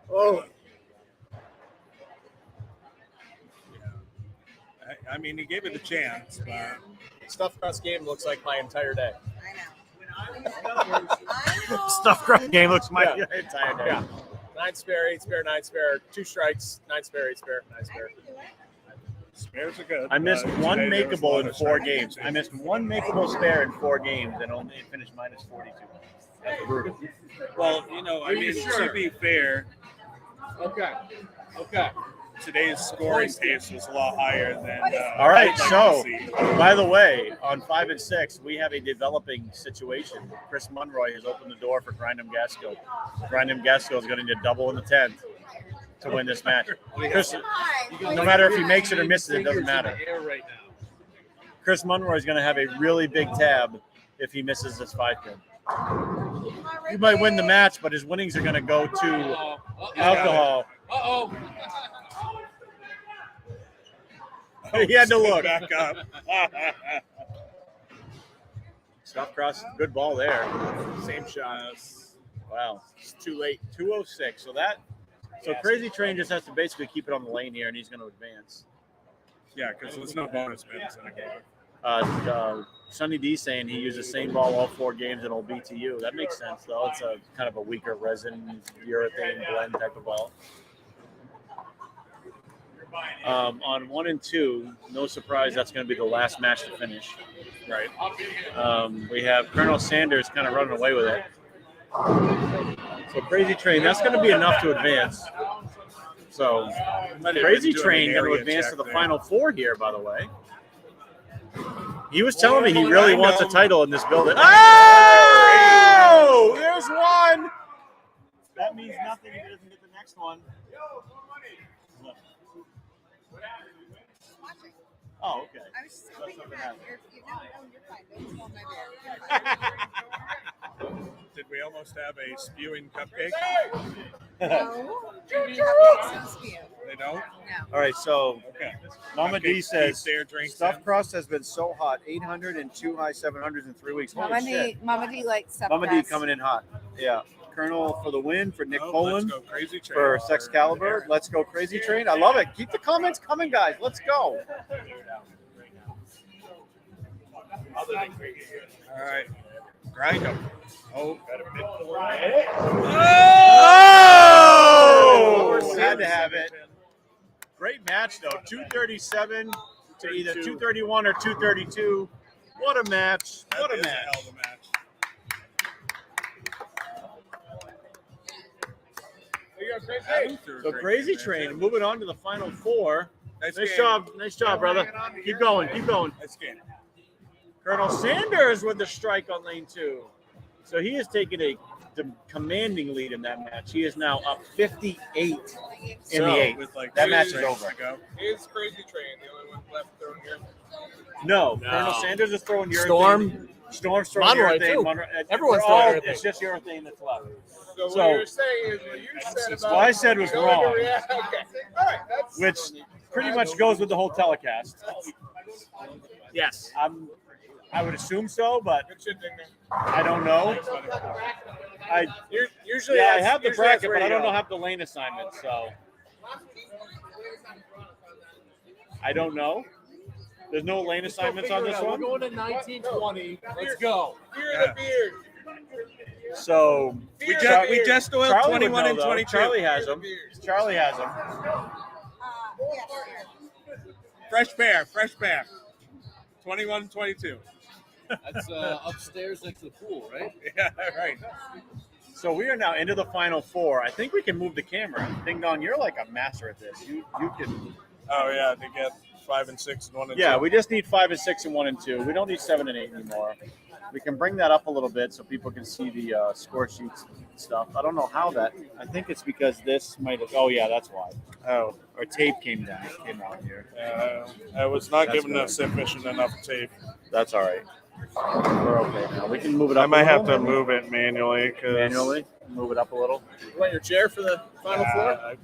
Oh, I mean, he gave it a chance, but Stuffed crust game looks like my entire day. Stuff cross game looks my Yeah. entire day. Yeah. 9 spare, 8 spare, 9 spare, 2 strikes, 9 spare, 8 spare, 9 spare. spares are good. I missed one today there was a makeable lot in of 4 strike games. I missed one makeable spare in 4 games and only finished minus 42. That's brutal. Well, you know, I mean, to be fair, Okay. Okay. today's scoring pace was a lot higher than. All right, I'd like so to see. by the way, on 5 and 6, we have a developing situation. Chris Monroy has opened the door for Grindham Gaskill. Grindham Gaskill is going to need a double in the 10th to win this match. Chris, no matter if he makes it or misses it, doesn't matter. Right now. Chris Monroy is going to have a really big tab if he misses this 5-pin. He might win the match, but his winnings are going to go to alcohol. Uh-oh. He had to look. Back up. Stop cross, good ball there. Same shot. Wow, It's too late. 206. So Crazy Train just has to basically keep it on the lane here, and he's going to advance. Yeah, because there's no bonus spins in a game. Sonny D saying he used the same ball all 4 games and it'll BTU. That makes sense, though. It's a kind of a weaker resin urethane blend type of ball. On 1 and 2, no surprise, that's going to be the last match to finish. Right. We have Colonel Sanders kind of running away with it. So Crazy Train, that's going to be enough to advance. So Crazy Train going to advance to the final 4 here, by the way. He was telling me he really wants a title in this building. Oh! There's one! That means nothing if he doesn't get the next one. Oh, okay. I was just hoping that you're fine. Don't smell my beer. You're fine. Did we almost have a spewing cupcake? No. Cupcakes don't spew. They don't? No. All right, so Okay. Mama D Cupcakes says keep their drinks stuffed in. crust has been so hot, 800 and 2 high 700s in 3 weeks. Holy shit. Mama D likes stuff. Mama D coming in hot. Yeah. Colonel for the win, for Nick Oh, Poland, let's go Crazy Train. for Sexcalibur. Let's go Crazy Train. I love it. Keep the comments coming, guys. Let's go. All right. Grind them. Oh, Oh! Had to have it. Great match, though. 237 to either 231 or 232. What a match. What a That is match. hell of a match. So Crazy Train moving on to the final 4. Nice Nice game. job. Nice job, brother. Keep going. Keep going. Nice game. Colonel Sanders with the strike on lane 2. So he has taken a commanding lead in that match. He is now up 58 in the 8th. With like That 2 match is drinks over. to go. Is Crazy Train the only one left throwing here? No, Colonel Sanders is throwing urethane. Storm. Storm's throwing Monroy, urethane. too. Monroy, Everyone's they're all- throwing urethane. It's just urethane that's left. So, So- what you're saying is what you said about. What I said was going wrong. to react- Okay. All right. That's Which pretty much goes with the whole telecast. Yes. I would assume so, but good shit, Ding Dong. I don't know. Usually, I that's- have the usually bracket, that's but I don't radio. have the lane assignment, so I don't know. There's no lane assignments on this We're one. going to 1920. Let's go. Beer the beard. So We just oiled Charlie would 21 know, and though. 22. Charlie has them. Charlie has them. Fresh pair. 21, 22. That's upstairs next to the pool, right? Yeah, right. So we are now into the final 4. I think we can move the camera. Ding Dong, you're like a master at this. You can. Oh, yeah, they get 5 and 6 and 1 and 2. Yeah, we just need 5 and 6 and 1 and 2. We don't need 7 and 8 anymore. We can bring that up a little bit so people can see the score sheets and stuff. I don't know how that. I think it's because this might have. Oh yeah, that's why. Oh, our tape came out here. I was not That's given good. us sufficient enough tape. That's all right. We're okay now. We can move it up. I might a have little. to move it manually. Manually move it up a little. You want your chair for the final 4?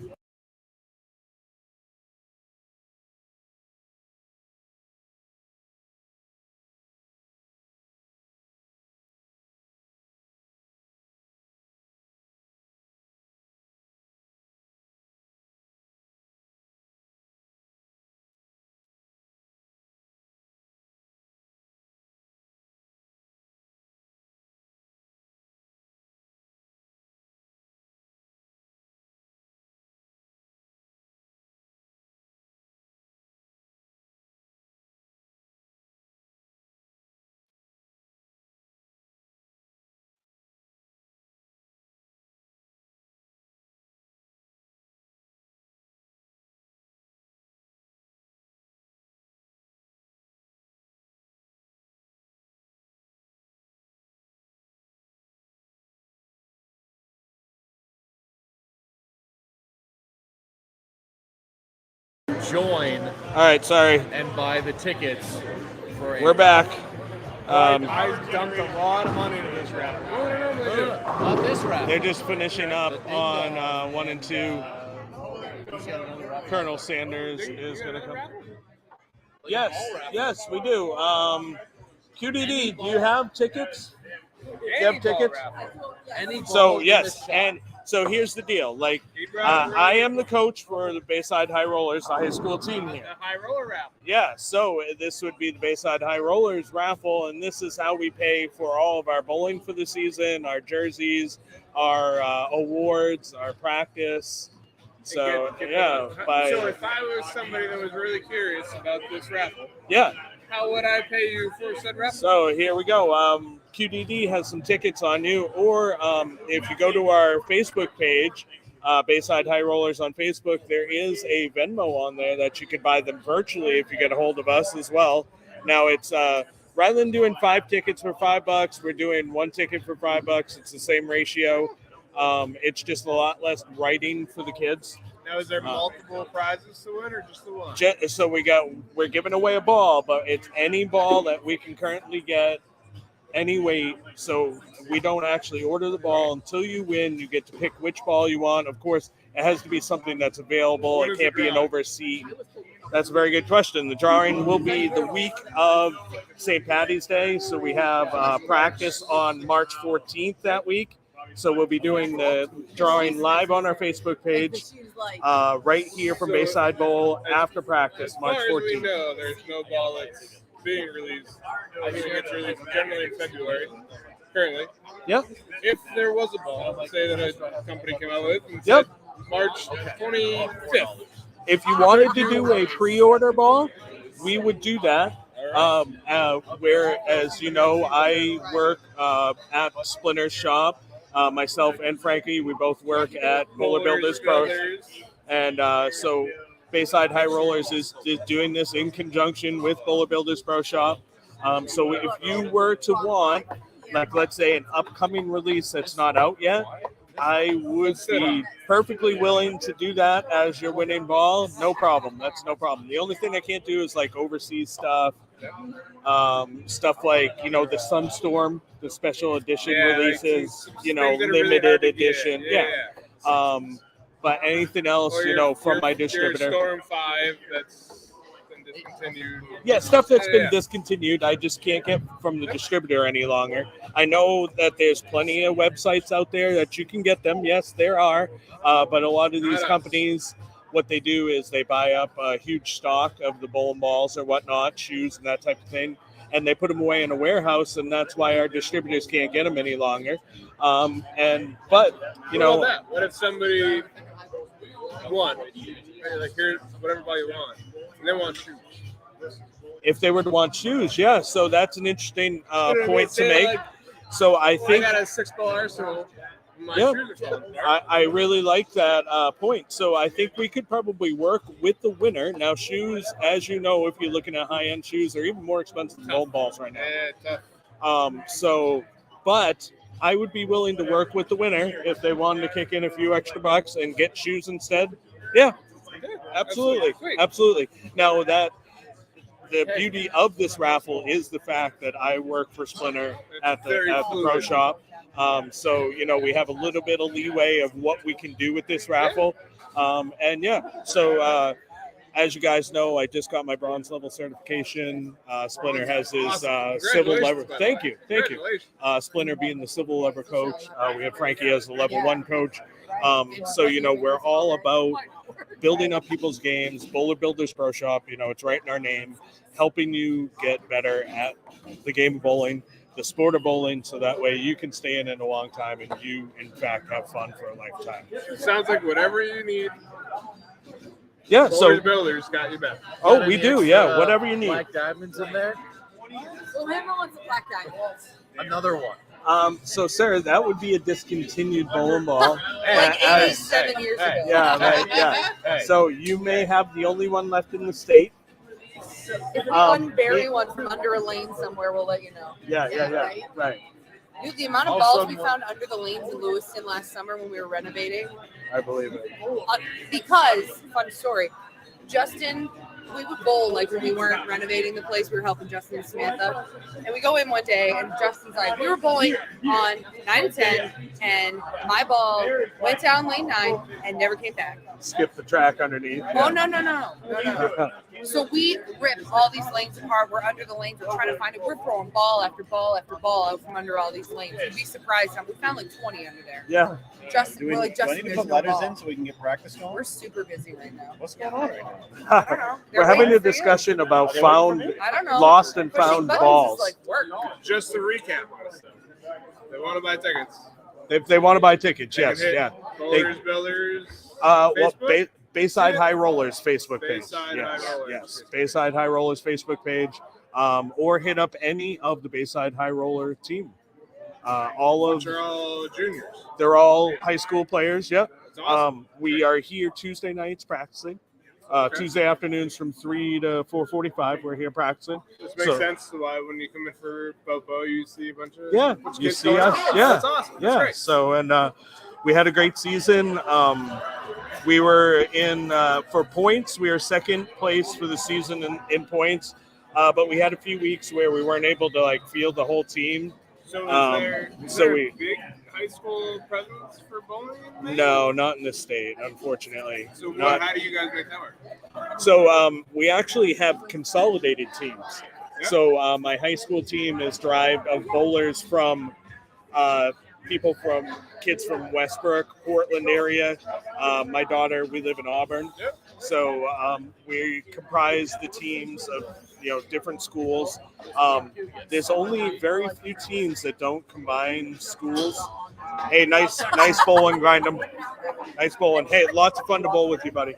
join All right, sorry. and buy the tickets for. We're back. I dumped a lot of money into this raffle. Not this raffle. They're just finishing up on 1 and 2. Colonel Sanders is going to come. Yes, we do. QDD, do you have tickets? Do you have tickets? So yes, and so here's the deal. Like, I am the coach for the Bayside High Rollers, the high school team here. The high roller raffle. Yeah, so this would be the Bayside High Rollers raffle, and this is how we pay for all of our bowling for the season, our jerseys, our awards, our practice. So yeah, So if I was somebody that was really curious about this raffle, yeah. how would I pay you for said raffle? So here we go. QDD has some tickets on you, or if you go to our Facebook page, Bayside High Rollers on Facebook, there is a Venmo on there that you could buy them virtually if you get a hold of us as well. Now it's rather than doing 5 tickets for $5, we're doing 1 ticket for $5. It's the same ratio. It's just a lot less writing for the kids. Now, is there multiple prizes to win or just the one? So we're giving away a ball, but it's any ball that we can currently get, any weight. So we don't actually order the ball until you win. You get to pick which ball you want. Of course, it has to be something that's available. It can't be an overseat. That's a very good question. The drawing will be the week of St. Patty's Day. So we have practice on March 14th that week. So we'll be doing the drawing live on our Facebook page right here from Bayside Bowl after practice, March 14th. As far as we know, there's no ball that's being released. I think it gets released generally in February, currently. Yep. If there was a ball, say that a company came out with and said March 25th. If you wanted to do a pre-order ball, we would do that. Whereas, you know, I work at Splinter's shop. Myself and Frankie, we both work at Bowler Builders Pro. And so Bayside High Rollers is doing this in conjunction with Bowler Builders Pro Shop. So if you were to want, like, let's say an upcoming release that's not out yet, I would be perfectly willing to do that as your winning ball. No problem. That's no problem. The only thing I can't do is like overseas stuff. Stuff like, you know, the Sunstorm, the special edition releases, you know, limited edition. But anything else, you know, from my distributor. Storm 5 that's been discontinued. Yeah, stuff that's been discontinued. I just can't get from the distributor any longer. I know that there's plenty of websites out there that you can get them. Yes, there are. But a lot of these companies, what they do is they buy up a huge stock of the bowling balls or whatnot, shoes and that type of thing, and they put them away in a warehouse, and that's why our distributors can't get them any longer. But you know, what if somebody won? Like, here's whatever ball you want, and they want shoes. If they were to want shoes, yeah. So that's an interesting point to make. Like, so I think I got a 6-ball arsenal. I really like that point. So I think we could probably work with the winner. Now, shoes, as you know, if you're looking at high-end shoes, are even more expensive than bowling balls right now. But I would be willing to work with the winner if they wanted to kick in a few extra bucks and get shoes instead. Yeah, absolutely. Now, the beauty of this raffle is the fact that I work for Splinter at the pro shop. So, you know, we have a little bit of leeway of what we can do with this raffle. So as you guys know, I just got my bronze level certification. Splinter has his civil lever. Thank you. Splinter being the civil lever coach. We have Frankie as the level 1 coach. So, you know, we're all about building up people's games. Bowler Builders Pro Shop, you know, it's right in our name, helping you get better at the game of bowling, the sport of bowling, so that way you can stay in it a long time and you, in fact, have fun for a lifetime. It sounds like whatever you need. Yeah, Bowler Builders got you back. Oh, we do, yeah, whatever you need. Black diamonds in there? Well, everyone wants a black diamond. Another one. So, Sarah, that would be a discontinued bowling ball. Like 87 years ago. Yeah, right, yeah. So you may have the only one left in the state. If we unbury one from under a lane somewhere, we'll let you know. Yeah, right. Dude, the amount of balls we found under the lanes in Lewiston last summer when we were renovating. I believe it. Because, fun story, Justin, we would bowl like when we weren't renovating the place. We were helping Justin and Samantha, and we go in one day, and Justin's like, we were bowling on 9 and 10, and my ball went down lane 9 and never came back. Skip the track underneath. Oh no! So we ripped all these lanes apart. We're under the lanes. We're trying to find it. We're throwing ball after ball after ball out from under all these lanes. You'd be surprised. We found like 20 under there. Yeah. Justin, Do we're like, I Justin, need to there's put no letters ball. in so we can get practice going? We're super busy right now. What's going on right now? I don't know. We're They're having waiting a for you. discussion about Are they waiting found, for me? I don't know. lost and Pushing found buttons balls. is like work. Just to recap on stuff. They want to buy tickets. If they want to buy tickets, They can yes, hit yeah. Bowlers, Builders. Well, Facebook? Bayside High Rollers Facebook page. Bayside Yes, High Rollers. yes. Bayside High Rollers Facebook page, or hit up any of the Bayside High Roller team. All of Which are all juniors. they're all high school players. Yep. That's awesome. We are here Tuesday nights practicing. Tuesday afternoons from 3 to 4:45. We're here practicing. This makes sense to why when you come in for Bopo, you see a bunch of You kids see going us. out. Yeah, That's awesome. That's yeah. great. So we had a great season. We were in for points. We were second place for the season in points, but we had a few weeks where we weren't able to field the whole team. So is so there we- a big high school presence for bowling in Maine? No, not in the state, unfortunately. So Not- how do you guys make that work? So we actually have consolidated teams. Yeah. So my high school team is derived of bowlers from kids from Westbrook, Portland area. My daughter, we live in Auburn. Yep. So we comprise the teams of different schools. There's only very few teams that don't combine schools. Hey, nice bowling, grind 'em. Nice bowling. Hey, lots of fun to bowl with you, buddy.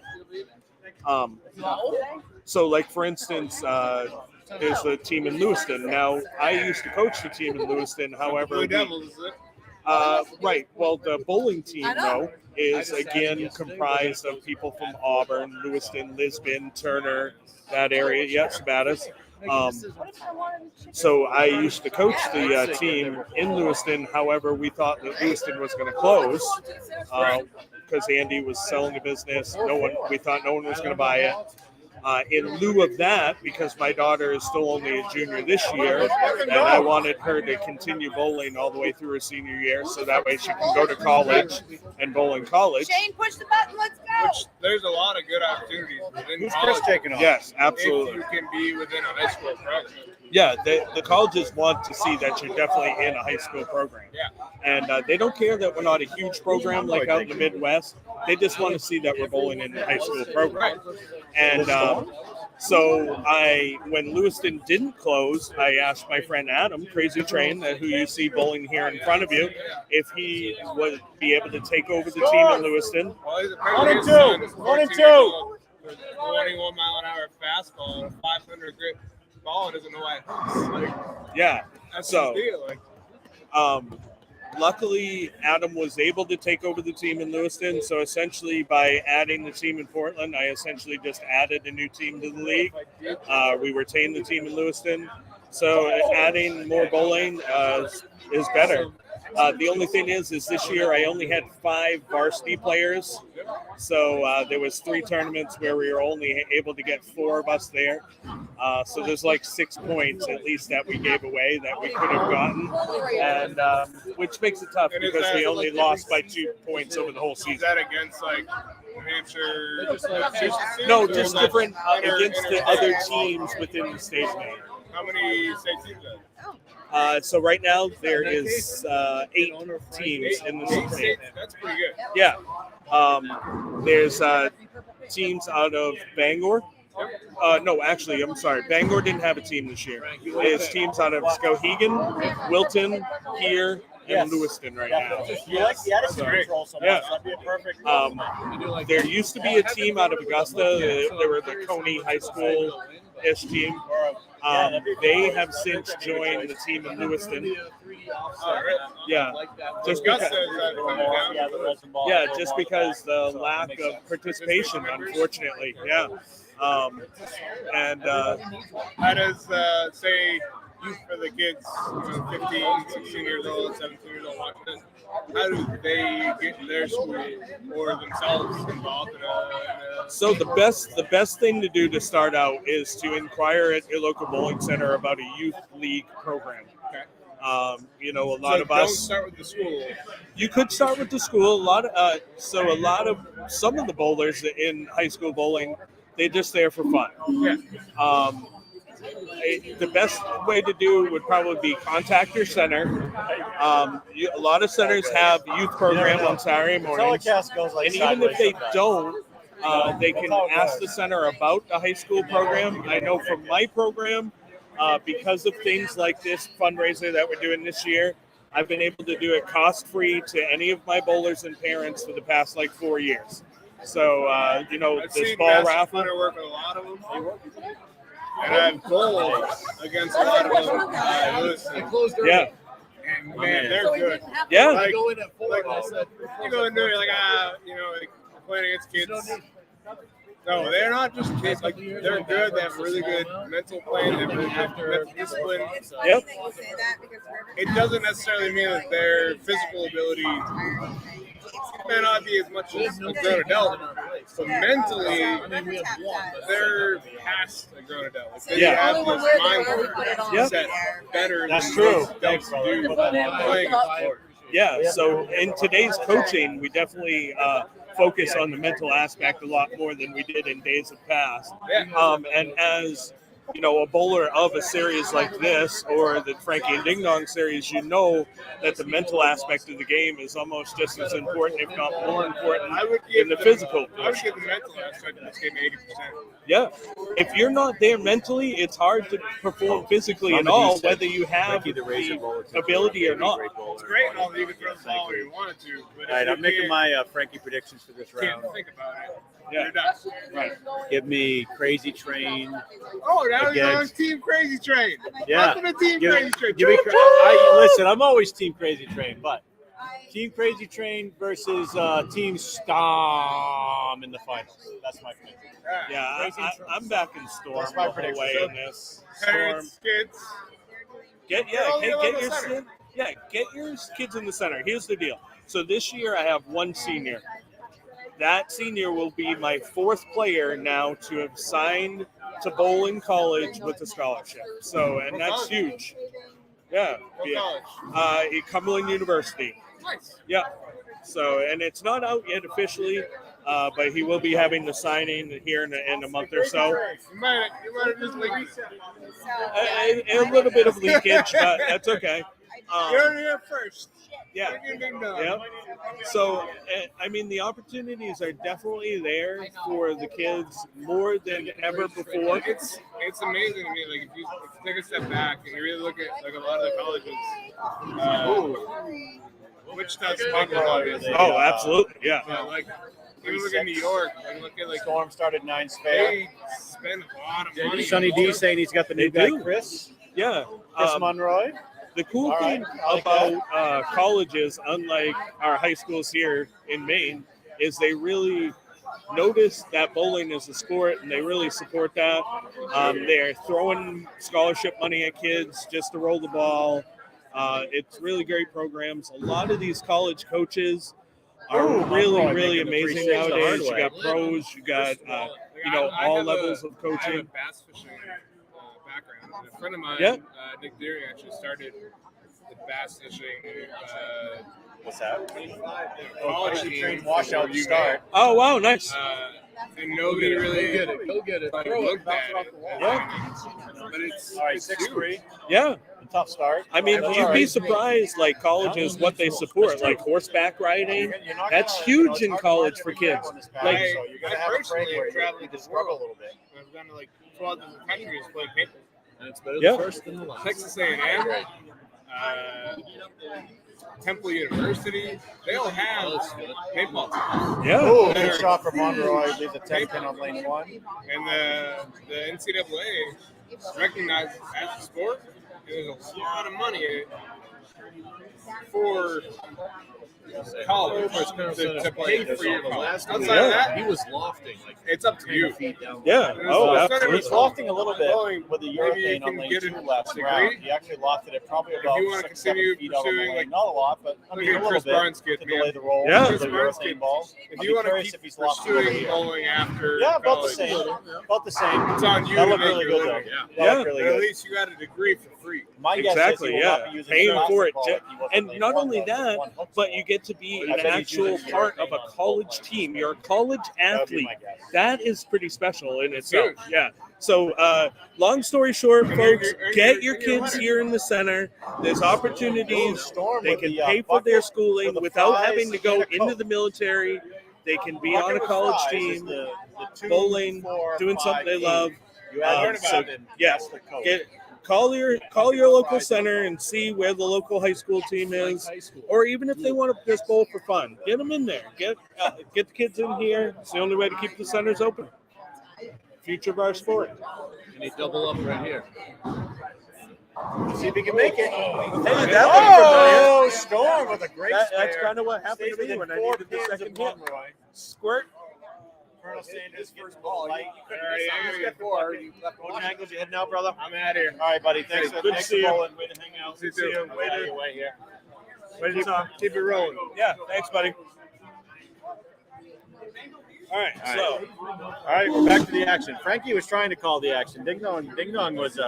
So like for instance, there's a team in Lewiston. Now I used to coach the team in Lewiston. However, Blue Devils, is it? right. Well, the bowling team though is again comprised of people from Auburn, Lewiston, Lisbon, Turner, that area. Yep, Sabatis. So I used to coach the team in Lewiston. However, we thought that Lewiston was going to close because Andy was selling the business. We thought no one was going to buy it. In lieu of that, because my daughter is still only a junior this year, and I wanted her to continue bowling all the way through her senior year, so that way she can go to college and bowl in college. Shane, push the button. Let's go. Which there's a lot of good opportunities within Who's college. Chris taking off? Yes, If absolutely. you can be within a high school program. Yeah, the colleges want to see that you're definitely in a high school program. Yeah. And they don't care that we're not a huge program like out in the Midwest. They just want to see that we're bowling in a high school program. And so when Lewiston didn't close, I asked my friend Adam, Crazy Train, who you see bowling here in front of you, if he would be able to take over the team in Lewiston. Well, he's 1 and 2. 1 and 2. 21 mile an hour fastball and a 500 grit ball doesn't know why it hurts. Yeah. That's So, the deal. luckily, Adam was able to take over the team in Lewiston. So essentially, by adding the team in Portland, I essentially just added a new team to the league. We retained the team in Lewiston. So adding more bowling is better. The only thing is this year I only had 5 varsity players. So there was 3 tournaments where we were only able to get 4 of us there. So there's like 6 points at least that we gave away that we could have gotten, and which makes it tough And is because that- we only lost by 2 points over the whole Is season. that against like New Hampshire? No, just different against the other inter- teams within the state main. How many state teams are there? So right now there is 8 teams in the 8 state. states? That's pretty good. Yeah. There's teams out of Bangor. No, actually, I'm sorry. Bangor didn't have a team this year. There's teams out of Skowhegan, Wilton, here, and Lewiston right now. You like the attitude Sorry. control so much. Yeah. That'd be a perfect. There used to be a team out of Augusta. They were the Coney High School-ish team. They have since joined the team in Lewiston. Yeah, just because, yeah, just because the lack of participation, unfortunately. Yeah, and How does say for the kids, 15, 16 years old, 17 years old watching this, how do they get their school or themselves involved in a So the best thing to do to start out is to inquire at your local bowling center about a youth league program. Okay. You know, a lot of don't us. start with the school. You could start with the school. Some of the bowlers in high school bowling, they're just there for fun. Yeah. The best way to do it would probably be contact your center. A lot of centers have youth program on Saturday mornings, Telecast goes like and even if sideways they sometimes. don't, they can ask the center about the high school program. I know from my program, because of things like this fundraiser that we're doing this year, I've been able to do it cost-free to any of my bowlers and parents for the past 4 years. So, I've this seen ball Master raffle. Hunter work with a lot of them. And I've bowled against a lot of them. Yeah. And man, they're good. Yeah. Like, Go in at 4. like, you go into it like, playing against kids. No, they're not just kids. Like, they're good. They have really good mental play. They have really good mental discipline. It's funny that you say that because It doesn't necessarily mean that their physical ability may not be as much as a grown adult, but mentally, they're past a grown adult. Like, they have this mindset better That's than true. most Thanks, adults brother. do playing a sport. Yeah, so in today's coaching, we definitely focus on the mental aspect a lot more than we did in days of past. And as a bowler of a series like this or the Frankie and Ding Dong series, that the mental aspect of the game is almost just as important, if not more important, than the physical. I would give the mental aspect of this game 80%. Yeah. If you're not there mentally, it's hard to perform physically at all, whether you have the ability or not. It's great and all that you can throw the ball where you wanted to, but All right, I'm making my Frankie predictions for this can't round. think about it. Yeah. You're done. Right. Give me Crazy Train. Oh, now you're on Against- Team Crazy Train. Yeah. Welcome to Team Give- Crazy Train. Give me, listen, I'm always Team Crazy Train, but Team Crazy Train versus Team Storm in the finals. That's my prediction. Yeah, I'm back in Storm That's my the whole way prediction. in this. Storm. Parents, kids. Get They're all in the your center. get your kids in the center. Here's the deal. So this year I have one senior. That senior will be my fourth player now to have signed to bowl in college with a scholarship. So, and that's huge. Yeah. What Yeah. college? At Cumberland University. Nice. Yeah. So, and it's not out yet officially, but he will be having the signing here in a month or so. You might have just leaked. A little bit of leakage, but that's okay. You're here first. Yeah. Yeah. So, the opportunities are definitely there for the kids more than ever before. It's amazing to me. Like if you take a step back and you really look at like a lot of the colleges, Wichita's popular, obviously. Oh, absolutely. Yeah. But like you look at New York, and look at like Storm started 9 spare. they spend a lot of money. Sonny D saying he's got the new They guy, do. Chris Yeah. Monroy. The cool All thing right, I like about colleges, unlike our high schools here in Maine, is they really notice that bowling is a sport and they really support that. They're throwing scholarship money at kids just to roll the ball. It's really great programs. A lot of these college coaches are really, Monroy really making the amazing 3-6 the nowadays. hard You got pros, you got all levels of I have a coaching. bass fishing background. And a friend of mine, Yeah. Nick Deary, actually started the bass fishing. What's that? College Crazy team Train washout for to start. Oh, wow, nice. And nobody really Go get it. like, Throw it. looked Bounce at it off it. the wall. Yeah. But it's All right, it's 6-3. Yeah. Tough start. I mean, That's you'd all be right. surprised, like colleges, what they support, like horseback riding. You're not That's gonna- huge it's in hard to college market for every kids. on this path, Like, so you're gonna I have a personally break where traveled you the just struggle a world. little bit. I've gone to like 12 different countries playing paintball. And it's better Yeah. the first than the last. Texas A&M, Temple University, they all have paintball teams. Yeah. Oh, good shot from Monroy. Leaves a 10 pin on lane 1. And the NCAA recognizes it as a sport, and there's a lot of money in it for college to pay for your college. Outside of that, he was lofting. Like it's up to you. Yeah. Oh, It's not absolutely. He's lofting a little bit Going, with the maybe you urethane on can lane get 2 a last degree. round. He actually lofted it probably about you wanna 6, 7 continue feet out on the pursuing, lane. like, Not a lot, but I look mean, at a little Chris bit Barnes' kid, to man. delay the roll. Yeah. with the Chris Barnes' urethane kid. ball. If I'd you be want to curious keep if he's lofting over pursuing here. bowling after Yeah, about the college, same. About the same. it's on you That to looked make really your good, though. living. That Yeah. looked really But at good. least you got a degree for free. My guess is Exactly, he will yeah. not be using Paying the for it, ball like he was and on not lane only 1, though, that, one hook but ball. you get to be I an bet he's actual using part urethane of a on both college lanes. team. You're a college That would be athlete. my guess. That is pretty special in itself. huge. Yeah. So, long story short, And folks, you're- get your you're kids winning. here in the center. There's Ooh, opportunities. Storm They with can the, pay for bucket their with schooling the without fries having to go and a into Coke. the military. They can be Bucket on a with college fries is team, the 2, bowling, 4, doing 5, something they 8. love. You add Um, the so, 7. yeah, That's the Coke. Call your local center and see where the local high school team is, or even if they want to just bowl for fun, get them in there. Get the kids in here. It's the only way to keep the centers open. Future of our sport. and he double up right here. See if he can make it. Hey, that Oh, Storm with a great that's spare. kind of what happened Stays to me within when I 4 needed the pins second of hit. Monroy. Squirt. Colonel Sanders first ball light. Four. Bojangles, you heading out, brother? I'm out of here. All right, buddy. Thanks Good to for see you. bowling. Way to hang out. See you See too. you. Way to way here. Keep it rolling. Yeah, thanks, buddy. All right, so All right, we're back to the action. Frankie was trying to call the action. Ding Dong was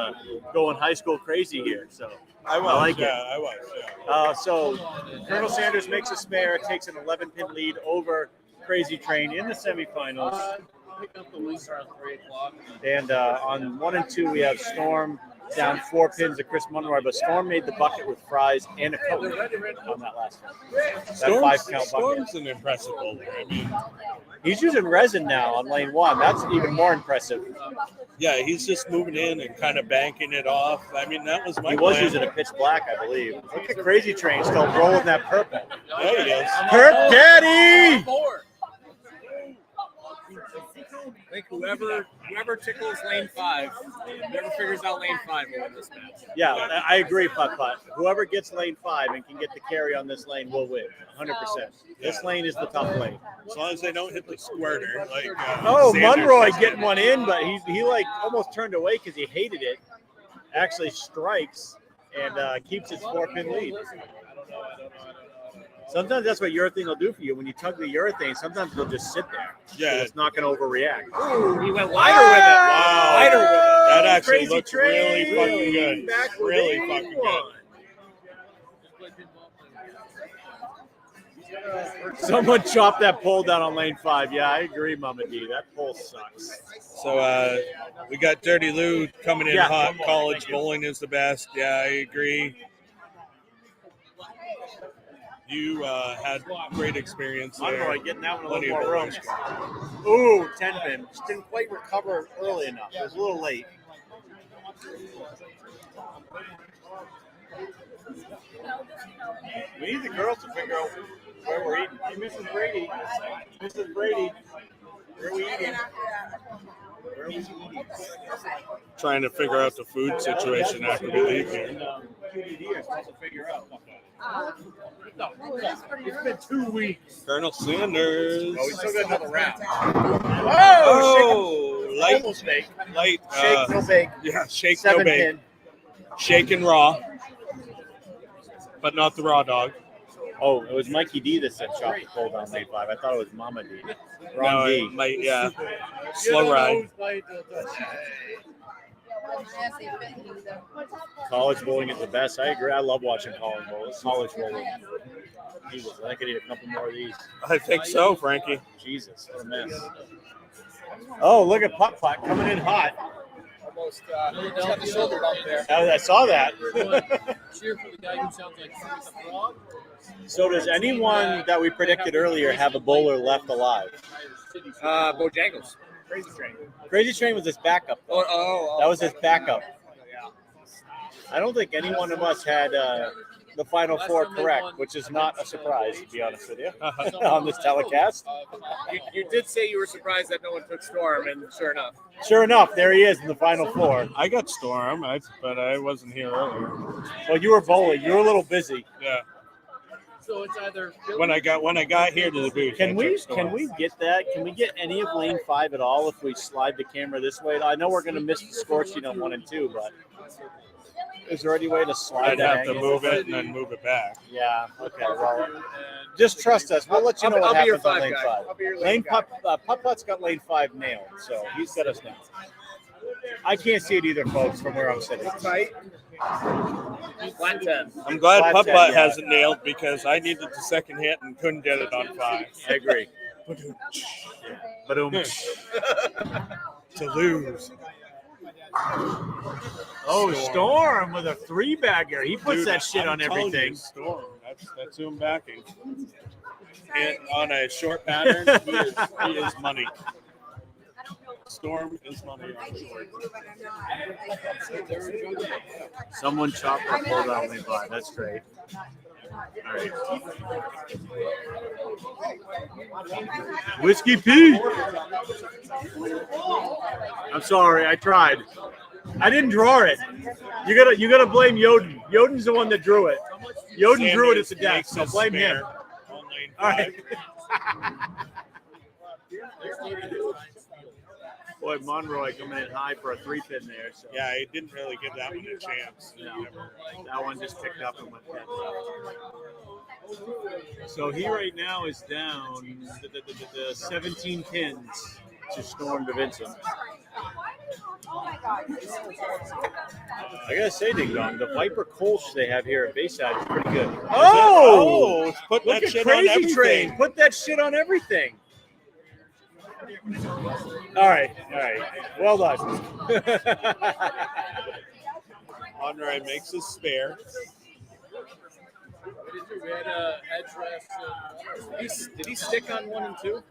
going high school crazy here. So I like it. I was. So Colonel Sanders makes a spare, takes an 11-pin lead over Crazy Train in the semifinals. Pick up the wings around 3 o'clock. And on 1 and 2, we have Storm down 4 pins to Chris Monroy, but Storm made the bucket with fries and a Coke on that last one. That 5-count bucket. Storm's an impressive bowler. I mean, He's using resin now on lane 1. That's even more impressive. yeah, he's just moving in and kind of banking it off. I mean, that was my He was plan. using a pitch black, I believe. Look at Crazy Train still rolling that purple. There he is. Perp Daddy! I think whoever tickles lane 5, whoever figures out lane 5 will win this match. Yeah, I agree, Putt Putt. Whoever gets lane 5 and can get the carry on this lane will win, 100%. This lane is the tough lane. As long as they don't hit the squirter. Like, Oh, Sanders Monroy does. getting one in, but he like almost turned away because he hated it. Actually strikes and keeps his 4-pin lead. Sometimes that's what urethane will do for you. When you tug the urethane, sometimes it'll just sit there. Yeah. So it's not going to overreact. Ooh, he went wider with it. Wow. Wider with it. That actually Crazy looks Train really fucking good. back with Really 81. fucking good. Someone chopped that pole down on lane 5. Yeah, I agree, Mama D. That pole sucks. So we got Dirty Lou coming in Yeah. hot. College bowling is the best. Yeah, I agree. You had great experience there. Monroy getting that one a Plenty little of more room. bowlers. Ooh, 10-pin. Just didn't quite recover early enough. It was a little late. We need the girls to figure out where we're eating. Hey, Mrs. Brady. Mrs. Brady. Where are we eating? Where are we eating? Trying to figure out the food situation after we leave here. QDD are supposed to figure out. It's been 2 weeks. Colonel Sanders. Oh, we still got another round. Oh, light, Almost bake. light. Shake, no bake. Yeah, shake, no 7-pin. bake. Shake and raw, but not the raw dog. Oh, it was Mikey D that said chop the pole down lane 5. I thought it was Mama D. Wrong No, D. it might, yeah. Slow ride. College bowling is the best. I agree. I love watching college bowling. College bowling. Jesus, I think I need a couple more of these. I think so, Frankie. Jesus, what a mess. Oh, look at Putt Putt coming in hot. Almost got the shoulder bump there. I saw that. Cheer for the guy who sounds like a frog. So does anyone that we predicted earlier have a bowler left alive? Bojangles. Crazy Train. Crazy Train was his backup. Though. Oh. That was his backup. I don't think any one of us had the Final Four correct, which is not a surprise, to be honest with you, on this telecast. You did say you were surprised that no one took Storm, and sure enough. Sure enough, there he is in the Final Four. I got Storm, but I wasn't here earlier. Well, you were bowling. You were a little busy. Yeah. So it's either when I got here to the booth. Can I we took Storm. get that? Can we get any of lane 5 at all if we slide the camera this way? I know we're going to miss the score sheet on 1 and 2, but is there any way to slide I'd that have to angle? move it and then move it back. Yeah. Okay. Well, just trust us. We'll let you know what I'll be your happens on 5 lane guy. 5. I'll be your Lane guy. Putt-Putt's got lane 5 nailed, so he's got us nailed. I can't see it either, folks, from where I'm sitting. Tight. Flat 10. I'm glad Flat Putt 10, Putt yeah. hasn't nailed because I needed the second hit and couldn't get it on 5. I agree. But To lose. Oh, Storm with a 3-bagger. He puts Dude, that shit I'm on telling everything. you, Storm. That's who I'm backing. And on a short pattern, he is money. Storm is money. Someone chopped up hold on lane 5. That's great. All right. Whiskey P. I'm sorry, I tried. I didn't draw it. You gotta blame Yoden. Yoden's the one that drew it. Yoden drew it at the death, so blame him. All right. Boy, Monroy coming in high for a 3-pin there. So. Yeah, he didn't really give that one a chance. No, that one just picked up and went dead. So he right now is down the 17 pins to Storm to Vincent. I gotta say, Ding Dong, the Viper Kolsch they have here at Bayside is pretty good. Oh, put look that at shit on Crazy everything. Train. Put that shit on everything. All right. Well done. Andre makes his spare. We had a headdress. Did he stick on 1 and 2?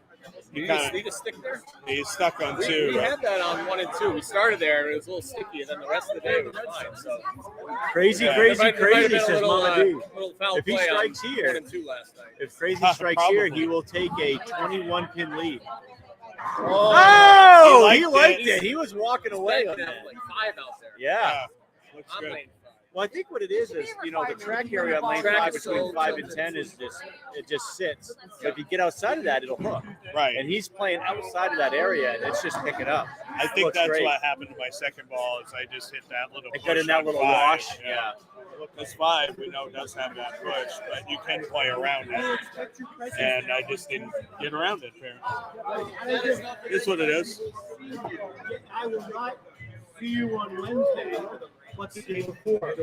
He Did kinda- he need a stick there? He's stuck on We 2. had that on 1 and 2. We started there, and it was a little sticky, and then the rest of the day was fine. So Crazy, Yeah. crazy, There might have been a says little, Mama D. little foul If he play strikes on here- 1 and 2 last night. If Crazy strikes here, Probably. he will take a 21-pin lead. Oh, he he liked liked it. He was walking away on Like that. 5 out there. Yeah. Looks I'm good. lane 5. Well, I think what it is, the track area on lane Track 5 is between so 5 and 10 is it just sits. But if you get outside of that, it'll hook. Right. And he's playing outside of that area, and it's just picking up. I think Looks that's great. what happened to my second ball is I just hit that little I push got in that on little 5. wash. Yeah. This 5 we know does have that push, but you can play around it. And I just didn't get around it, apparently. It's what it is. I will not see you on Wednesday. What's the day before?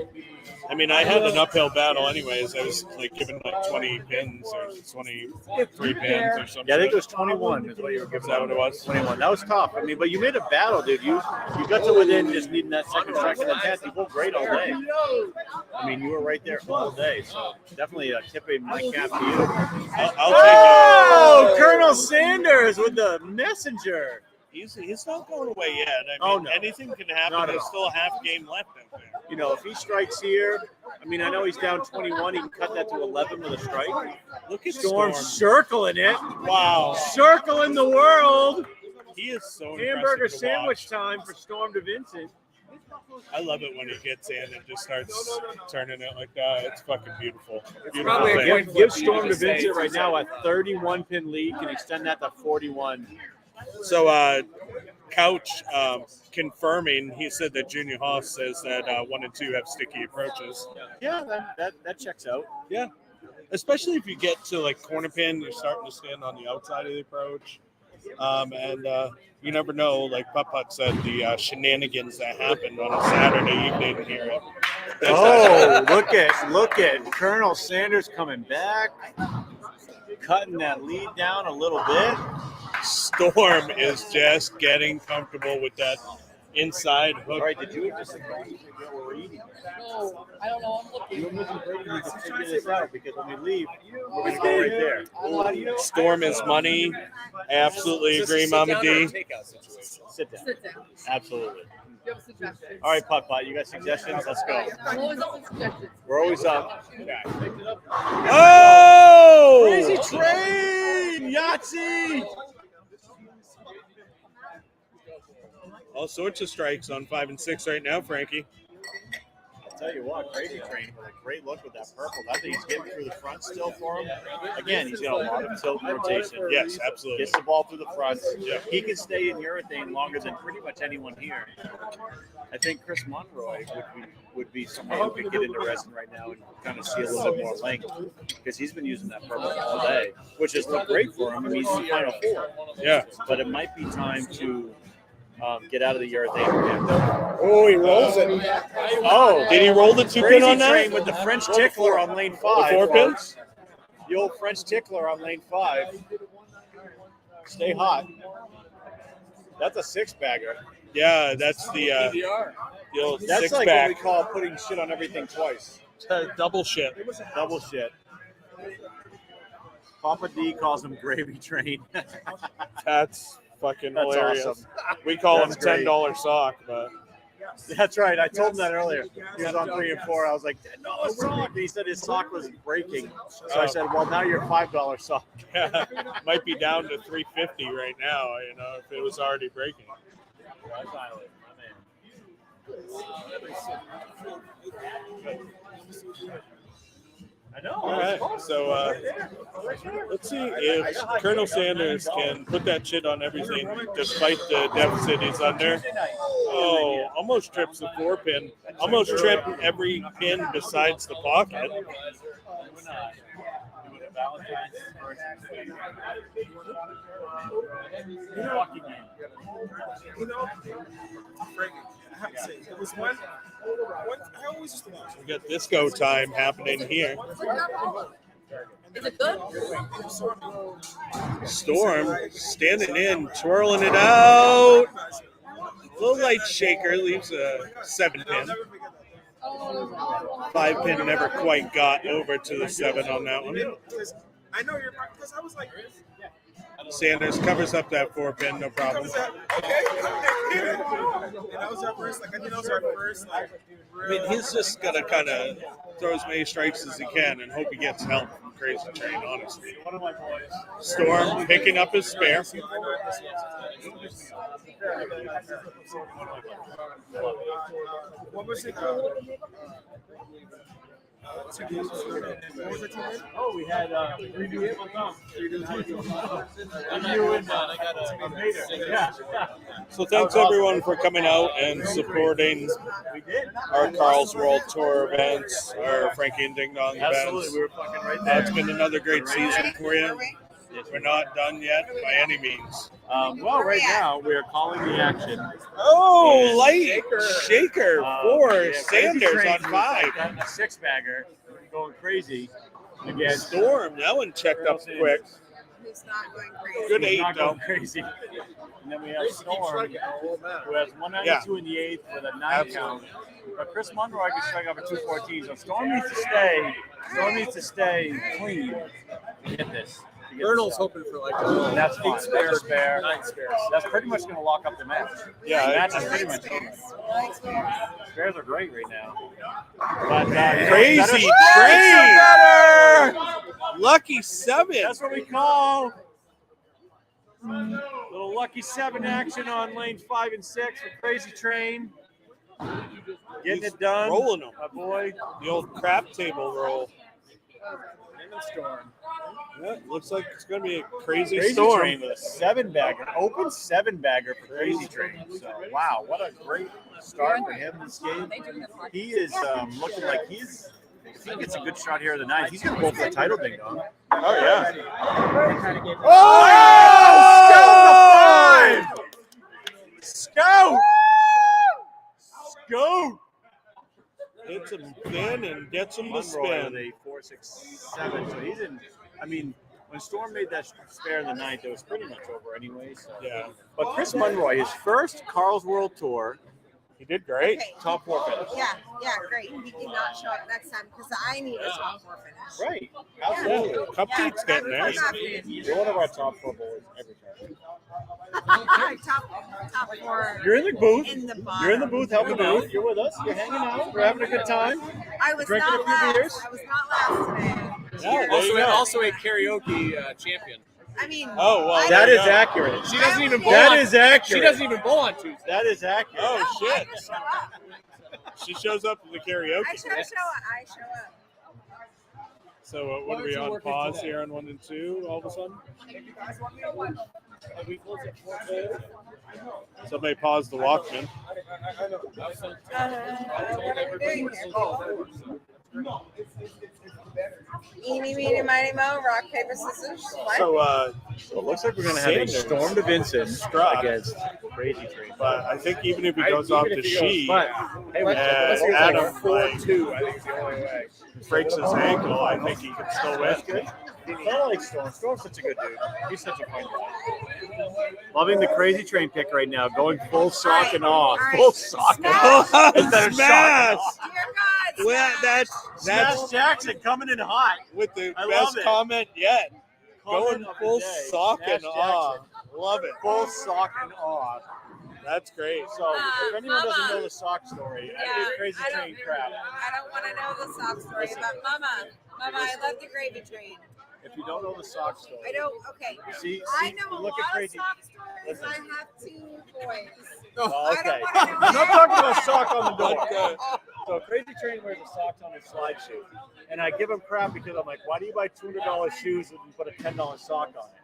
I mean, I had an uphill battle anyways. I was like given like 20 pins or 23 pins or something. Yeah, I think it was 21 is what you were giving. Is that what it was? 21. That was tough. I mean, but you made a battle, dude. You got to within just needing that second strike and the 10th. You pulled great all day. I mean, you were right there all day. So definitely tipping my cap to you. I'll Oh, Colonel Sanders with the messenger. He's not going away yet. I mean, No. anything can happen. Not at There's all. still a half game left out there. You know, if he strikes here, I mean, I know he's down 21. He can cut that to 11 with a strike. Look at Storm Storm. circling it. Wow. Circling the world. He is so Hamburger impressive to sandwich watch. time for Storm to Vincent. I love it when he gets in and just starts turning it like that. It's fucking beautiful. Beautiful probably a thing. point Give for you Storm to to say Vincent right 2 now a seconds. 31-pin lead. Can extend that to 41. So, Couch confirming, he said that Junior Haas says that 1 and 2 have sticky approaches. Yeah, that checks out. Yeah. Especially if you get to like corner pin, you're starting to stand on the outside of the approach. And you never know, like Putt Putt said, the shenanigans that happened on a Saturday evening here. Oh, look at Colonel Sanders coming back, cutting that lead down a little bit. Storm is just getting comfortable with that inside hook. All right, did you just what we're eating? No, I don't know. I'm looking. You and Mrs. Brady need to figure this out because when we leave, we're going to go right there. Storm is money. I absolutely agree, Sit Mama down or D. takeout situation? Sit down. Sit down. Absolutely. Do you have suggestions? All right, Putt Putt, you got suggestions? Let's go. I'm always up with suggestions. We're always up. Oh! Crazy train! Yahtzee! All sorts of strikes on 5 and 6 right now, Frankie. tell you what, Crazy Train with a great look with that purple. I think he's getting through the front still for him. Again, he's got a lot of tilt and rotation. Yes, absolutely. Gets the ball through the front. Yeah. He can stay in urethane longer than pretty much anyone here. I think Chris Monroy would be someone who could get into resin right now and kind of see a little bit more length because he's been using that purple all day, which has looked great for him. I mean, he's in the Final Four. Yeah. But it might be time to get out of the urethane again. Oh, he rolls it. Oh, did he roll the 2-pin Crazy on that? Train with the French tickler on lane 5. The 4 pins? The old French tickler on lane 5. Stay hot. That's a 6-bagger. Yeah, that's the old That's six like back. what we call putting shit on everything twice. Double shit. Double shit. Papa D calls him Gravy Train. That's fucking That's hilarious. awesome. We call That's him $10 sock, but That's right. I told him that earlier. He was on 3 and 4. I was like, $10 sock. And he said his sock was breaking. So I said, well, now you're $5 sock. yeah, might be down to $3.50 right now. You know, if it was already breaking. I know. All right, so let's see if Colonel Sanders can put that shit on everything despite the deficit he's under. Oh, almost trips the 4-pin. Almost tripped every pin besides the pocket. Frankie, I have to say, it was one I always used to watch. We got disco time happening here. Is it good? Storm standing in, twirling it out. Little light shaker leaves a 7-pin. 5-pin never quite got over to the 7 on that one. I know you're because I was like, Sanders covers up that 4-pin, no problem. okay. And that was our first, like, I think that was our first, like, I mean, he's just gonna kind of throw as many strikes as he can and hope he gets help from Crazy Train, honestly. Storm picking up his spare. What was it? Oh, we had So thanks everyone for coming out and supporting our Karl's World Tour events, our Frankie and Ding Dong events. Absolutely, we were fucking right there. It's been another great season for you. We're not done yet by any means. Well, right now we're calling the action. Oh, light shaker for Yeah, Sanders Crazy on Train 5. got a 6-bagger going crazy again. Storm, that one checked up quick. Who's not going crazy? Good 8 Not though. going crazy. And then we have Storm, who has 192 Yeah. in the 8th with a 9 count. But Chris Monroy can strike up a 214. So Storm needs to stay. Storm needs to stay clean to get this. Vernal's hoping for like a That's fine. 8 spare, Spare. 9 spares. That's pretty much going to lock up the match. Yeah, the match I is pretty like much over. spares. I like spares. Spares are great right now. But, Crazy Train! Train! Lucky 7. That's what we call little lucky 7 action on lanes 5 and 6 with Crazy Train. Getting it done. Rolling them. My boy. The old crap table roll. Him and Storm. Yeah, looks like it's going to be a crazy Crazy storm. Train with a 7-bagger. Open 7-bagger for Crazy Train. So, wow, what a great start for him this game. He is looking like he's, if he gets a good shot here in the 9th, he's going to go for the title, Ding Dong. Oh, yeah. Oh! Scout! Scout! Hits him thin and gets him to Monroy spin. with a 4.67. So he's in. I mean, when Storm made that spare in the 9th, it was pretty much over anyway. So. Yeah. But Chris Monroy, his first Karl's World Tour, He did great. Okay. top 4 finish. Yeah, great. He did not show up next time because I need a top 4 finish. Right. Absolutely. Cupcake's getting there. You're one of our top 4 bowlers every time. top 4. You're in the booth. In the bottom. You're in the booth helping out. You're with us. You're hanging out. We're having a good time. I was Drinking not a few last. beers. I was not last today. Yeah, there you go. Also a karaoke champion. I mean, Oh, well, I That there is you go. accurate. She doesn't even bowl That on, is accurate. She doesn't even bowl on Tuesday. That is accurate. Oh, I shit. just show up. She shows up to the karaoke. I show up. So what are we on pause here on 1 and 2 all of a sudden? Somebody pause the Walkman. What are we doing here? Eeny, meeny, miny, mo, rock, paper, scissors. What? So it looks like we're going to have a Storm to Vincent against Crazy Train. But I think even if he goes off the sheet, Hey, Adam 4-2, I think is the only way. breaks his ankle, I think he can still win. I like Storm. Storm's such a good dude. He's such a fun guy. Loving the Crazy Train pick right now, going full sock and off. Full sock and off. Instead of Smash! sock and off. Dear God, Well, that's Smash Jackson coming in hot. with the I love best it. comment yet. Comment Going of the full day. sock Smash and off. Jackson. Love it. Full sock and off. That's great. So if anyone doesn't Mama. know the sock story, I Yeah, did Crazy I don't- Train crap. I don't want to know the sock story, but Mama, I love the gravy train. If you don't know the sock story, I don't. Okay. see, I know a look lot at Crazy. of sock stories. I have 2 boys. Oh, I okay. don't wanna know I'm not talking about everything. sock on the door. But, So Crazy Train wears a socks on his slide shoe, and I give him crap because I'm like, why do you buy $200 shoes and put a $10 sock on it?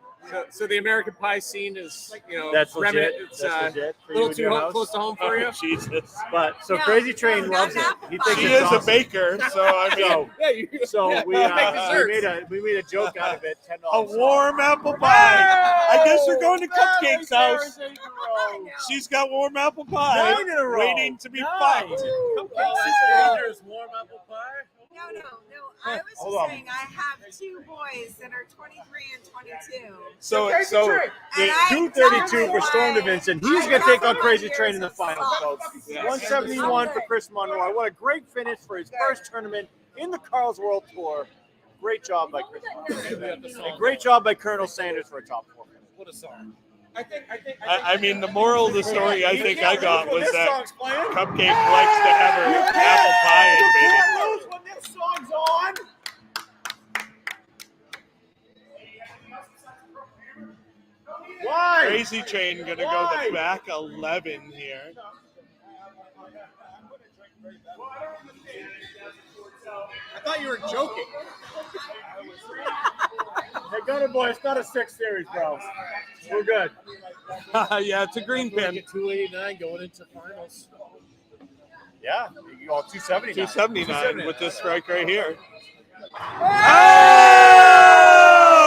So the American Pie scene is, That's remnant. legit. It's That's legit. a For little you and too your house. close to home for you. Jesus. But so No, Crazy Train no, loves not it. He apple thinks She pie. it's is a awesome. baker, so I mean, Yeah, you. So yeah, we make desserts. made a joke out of it. $10. a warm apple pie. I guess we're going to Cupcake's house. She's got warm apple pie 9 in a row. waiting to be 9. fucked. Warm apple pie. No. I was Hold just on. saying I have 2 boys that are 23 and 22. So And I 232 for don't Storm know to Vincent. why- He's I going to take don't on know Crazy why Train in the years finals, of folks. socks. 171 for Chris Monroe. What a great finish for his first tournament in the Karl's World Tour. Great job by Chris Monroe. And great job by Colonel Sanders for a top 4. What a song. I mean, the moral of the story I think I got was that song's playing. Cupcake likes to have her apple pie You invaded. can't lose when this song's on. Why? Crazy Train gonna go Why? the back 11 here. I thought you were joking. Hey, Gunner Boy, it's not a 6 series, bro. We're good. Yeah, it's a green pin. 289 going into finals. Yeah, you go 279. 279 with this strike right here.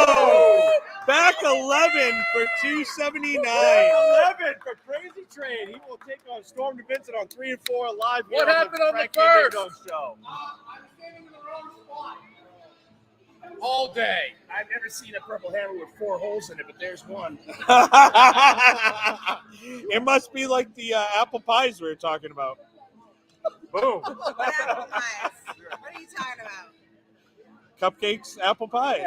Oh! Back 11 for 279. 11 for Crazy Train. He will take on Storm to Vincent on 3 and 4 live. here What happened on the Frankie and first? Big Dog Show. All day. I've never seen a purple hammer with 4 holes in it, but there's one. It must be like the apple pies we were talking about. Boom. What apple pies? What are you talking about? Cupcakes, apple pie.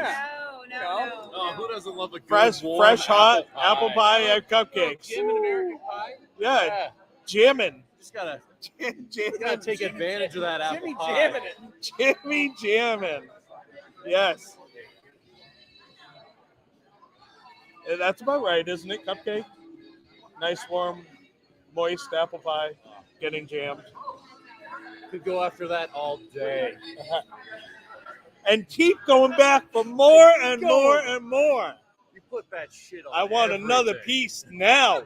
No. Oh, who doesn't love a good Fresh, warm fresh, hot apple pie and cupcakes. Jim and American Pie? Yeah, jamming. Just gotta Jamming. take advantage of that apple Jimmy pie. jamming it. Jimmy jamming. Yes. Yeah, that's about right, isn't it, Cupcake? Nice, warm, moist apple pie getting jammed. Could go after that all day. And keep going back for more and more and more. You put that shit on I want another everything. piece now.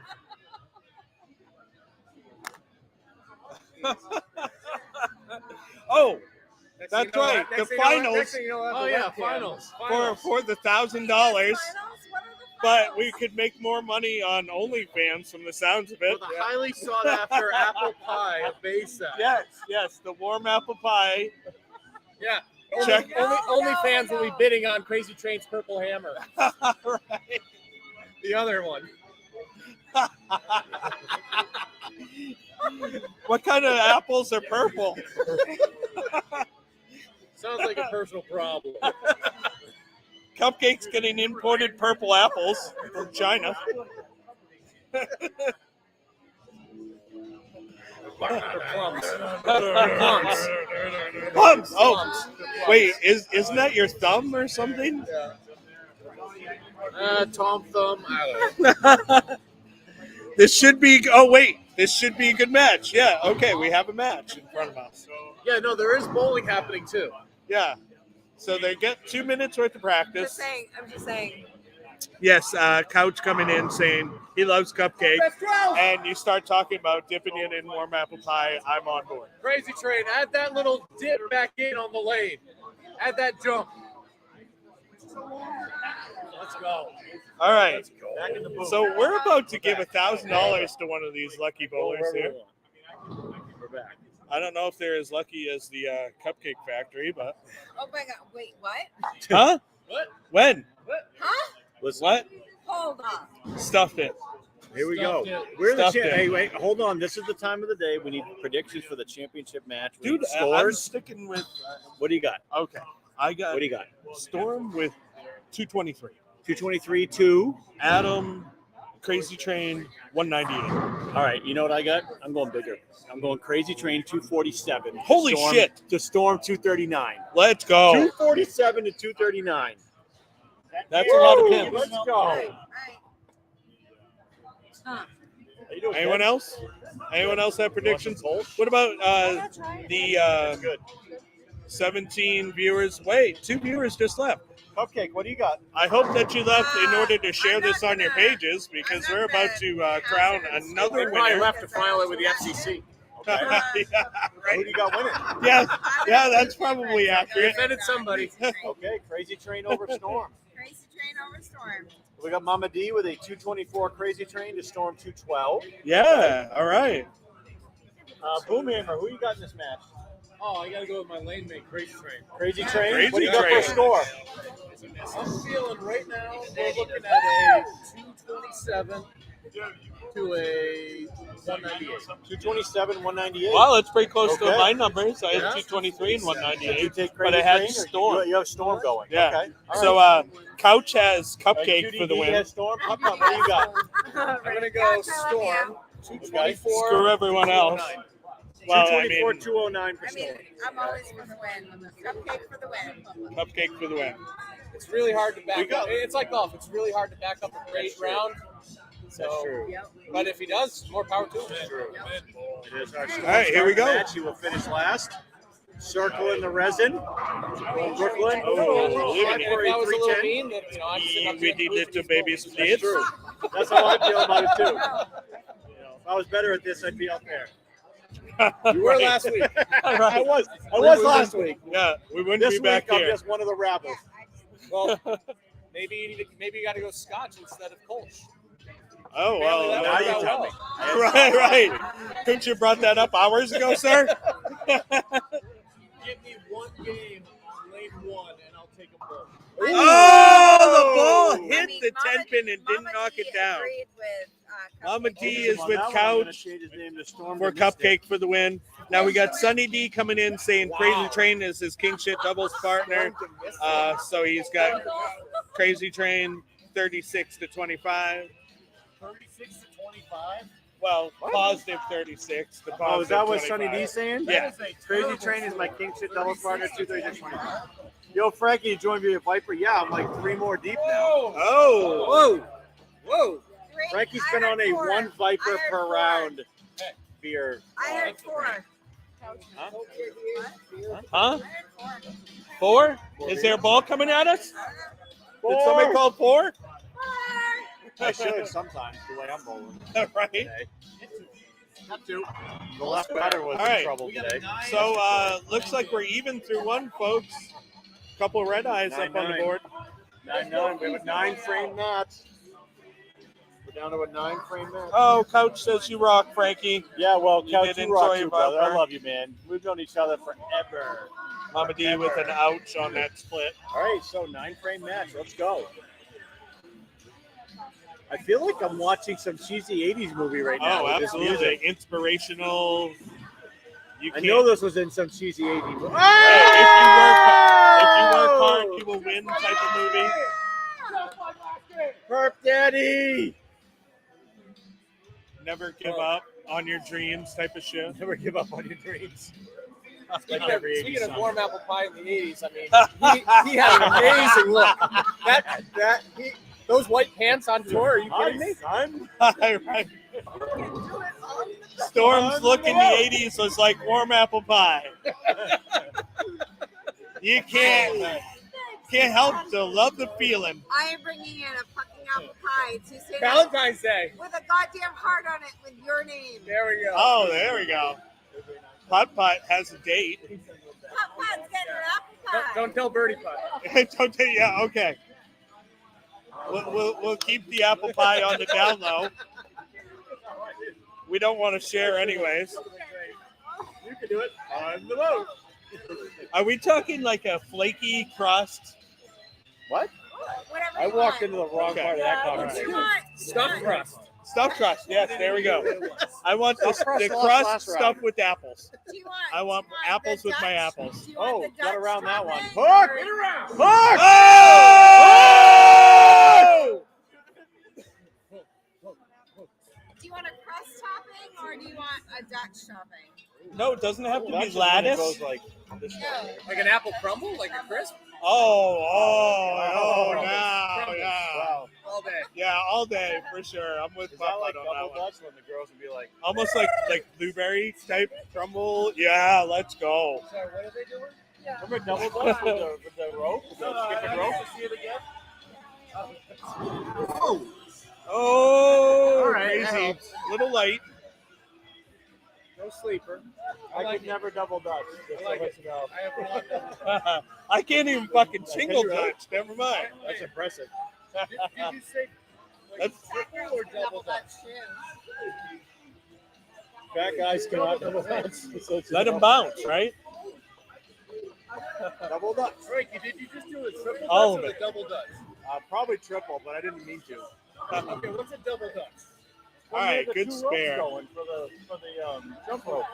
Oh, that's right. The finals Oh yeah, finals. for the $1,000. But we could make more money on OnlyFans from the sounds of it. For the highly sought after apple pie at Bayside. Yes, the warm apple pie. Yeah. Check. Only fans will be bidding on Crazy Train's Purple Hammer. Right. The other one. What kind of apples are purple? Sounds like a personal problem. Cupcakes getting imported purple apples from China. Plums. Plums. Oh, wait, isn't that your thumb or something? Tom Thumb. I don't know. This should be. Oh wait, This should be a good match. Yeah. Okay, we have a match in front of us. Yeah, no, there is bowling happening too. Yeah. So they get 2 minutes worth of practice. I'm just saying. Yes, Couch coming in saying he loves cupcake, and you start talking about dipping it in warm apple pie. I'm on board. Crazy Train, add that little dip back in on the lane. Add that jump. Let's go. All right. So we're about to give $1,000 to one of these lucky bowlers here. We're back. I don't know if they're as lucky as the Cupcake Factory, but Oh my God! Wait, what? huh? What? When? Huh? What? Hold on. Stuffed it. Here we go. Stuffed it. We're in the Stuffed it. Hey, wait, hold on. This is the time of the day. We need predictions for the championship match. We Dude, need I'm scores. sticking with. What do you got? Okay, I got. What do you got? Storm with 223. 223, 2. Adam, Crazy Train 198. All right, you know what I got? I'm going bigger. I'm going Crazy Train 247. Holy Storm, shit. To Storm 239. Let's go. 247 to 239. That's a lot of pins. Let's go. All right. How you doing, Anyone Ken? else? Anyone else have predictions? You want some What about the Good. 17 viewers? Wait, 2 viewers just left. Cupcake, what do you got? I hope that you left in order to share I'm not this on your gonna- pages because I'm we're not about gonna to crown hazard another We probably winner. left to file it with the FCC. yeah, Who do you got winning? yeah, that's probably accurate. Offended somebody. Okay, Crazy Train over Storm. Crazy Train over Storm. We got Mama D with a 224 Crazy Train to Storm 212. Yeah, all right. Boomhammer, who you got in this match? Oh, I gotta go with my lane mate, Crazy Train. Crazy Train? Crazy What do you got Train. for a score? I'm feeling right now, we're looking at a 227 to a 198. 227, 198. Well, it's pretty close to Okay. my numbers. I had Yeah. 223 and Did you 198. take But Crazy I had Train or Storm. You have Storm going. Yeah. Okay. All So right. Couch has All right, Cupcake for the QDD win. has Storm. What do you got? I'm gonna go Storm 224. Screw everyone else. 209. Well, I 224, mean, 209 for I mean, Storm. I'm always for the win. Cupcake for the win. Cupcake for the win. It's really hard to We back got- up. It's like golf. It's really hard to back up a great true. round. That's So, true. but if he does, more power to him. It is our All right, here we go. Match. He will finish last. Circling the resin. From Brooklyn. Oh, And if leaving I was a little 310. mean, then I'm sitting up We here need losing little his babies. focus. That's true. That's how I feel about it too. You know, if I was better at this, I'd be out there. You were last week. I was last week. Yeah, we wouldn't This be back week, I'm here. just one of the rabbles. Well, maybe you got to go Scotch instead of Kolsch. Oh, well. That now worked you out tell well. me. Right. Couldn't you brought that up hours ago, sir? Give me one game on lane one, and I'll take a bowl. Oh, the ball I hit mean, the Mama 10 pin and didn't Mama knock D it down. agreed with, Mama Cupcake. D is On with that one, I'm gonna Couch change his name to Storm for the Mystic. Cupcake for the win. Now we got Sunny D coming in saying Crazy Wow. Train is his king shit doubles partner. So he's got Crazy Train 36 to 25. 36 to 25. Well, positive 36. The Oh, is that what positive Sunny 25. D's saying? Yeah. Crazy Train is my king shit double partner, 236 25. Yo, Frankie, you joined me at Viper? Yeah, I'm like 3 more deep now. Oh. Whoa! Three- Frankie's I been heard on a four. 1 Viper I heard per four. round beer. I heard 4. Huh? Huh? I heard 4. 4? Is there a ball coming at us? Did Four. somebody call 4? I should sometimes, the way I'm bowling. Right. Today. The left batter was All right. in trouble today. So looks like we're even through one, folks. Couple of red eyes up on the 9-9. board. 9-9. We have a 9-frame match. We're down to a 9-frame match. Oh, Coach says you rock, Frankie. Yeah, well, You Couch, did you rock enjoy too, brother. I Viper. love you, man. We've known each other forever. Mama D with an ouch on that split. All right, so 9-frame match. Let's go. I feel like I'm watching some cheesy 80s movie right now Oh, with this absolutely. music. Inspirational. You I can't. know this was in some cheesy 80s movie. If you work hard, you will win type of movie. Perp Daddy! Never give up on your dreams type of shit. Never give up on your dreams. Speaking every of 80s song. warm apple pie in the 80s, I mean, he had an amazing look. Those white pants on tour, are you kidding me? Son. Right. Storm's look in the 80s was like warm apple pie. You can't help to love the feeling. I am bringing in a fucking apple pie to say Valentine's Day. with a goddamn heart on it with your name. There we go. Oh, there we go. Putt Putt has a date. Putt-Putt's getting an apple pie. Don't tell Birdie Putt. Don't tell- yeah, okay. We'll keep the apple pie on the down low. We don't want to share anyways. You can do it on the boat. Are we talking like a flaky crust? What? Whatever I you walked want. into the wrong part of that What conversation. you want? Stuffed crust. Stuffed crust. Yes, there we go. I want the Stuffed crust crust last round. stuffed with apples. Do you want? I want do you apples the with my Dutch- apples. do you want Oh, the got Dutch around that one. topping Hook! or- Hook! Oh! Do you want a crust topping or do you want a Dutch topping? No, it doesn't have to That's be just when it lattice. goes like this way. No. Like an apple crumble, like a crisp. Oh, Wow. no, yeah. Wow. All day. Yeah, all day for sure. I'm with Is Papa that like on that double one. Dutch when the girls would be like, Almost like blueberry type crumble. Yeah, let's go. Sorry, what are they doing? remember double Dutch with the rope? The skipping rope? See it again? Oh, All right, that crazy. helps. Little light. No sleeper. I could never double Dutch. Just I like so it. you know. I have one. I can't even fucking single Can you really? Dutch. Never mind. That's impressive. Did you say like That's- triple or double Dutch? Fat guys cannot double Dutch. So it's Let just him bounce, right? double Dutch. Frankie, did you just do a triple All Dutch of or it. a double Dutch? Probably triple, but I didn't mean to. Okay, what's a double Dutch? All right, the good two spare. ropes going for the jump rope.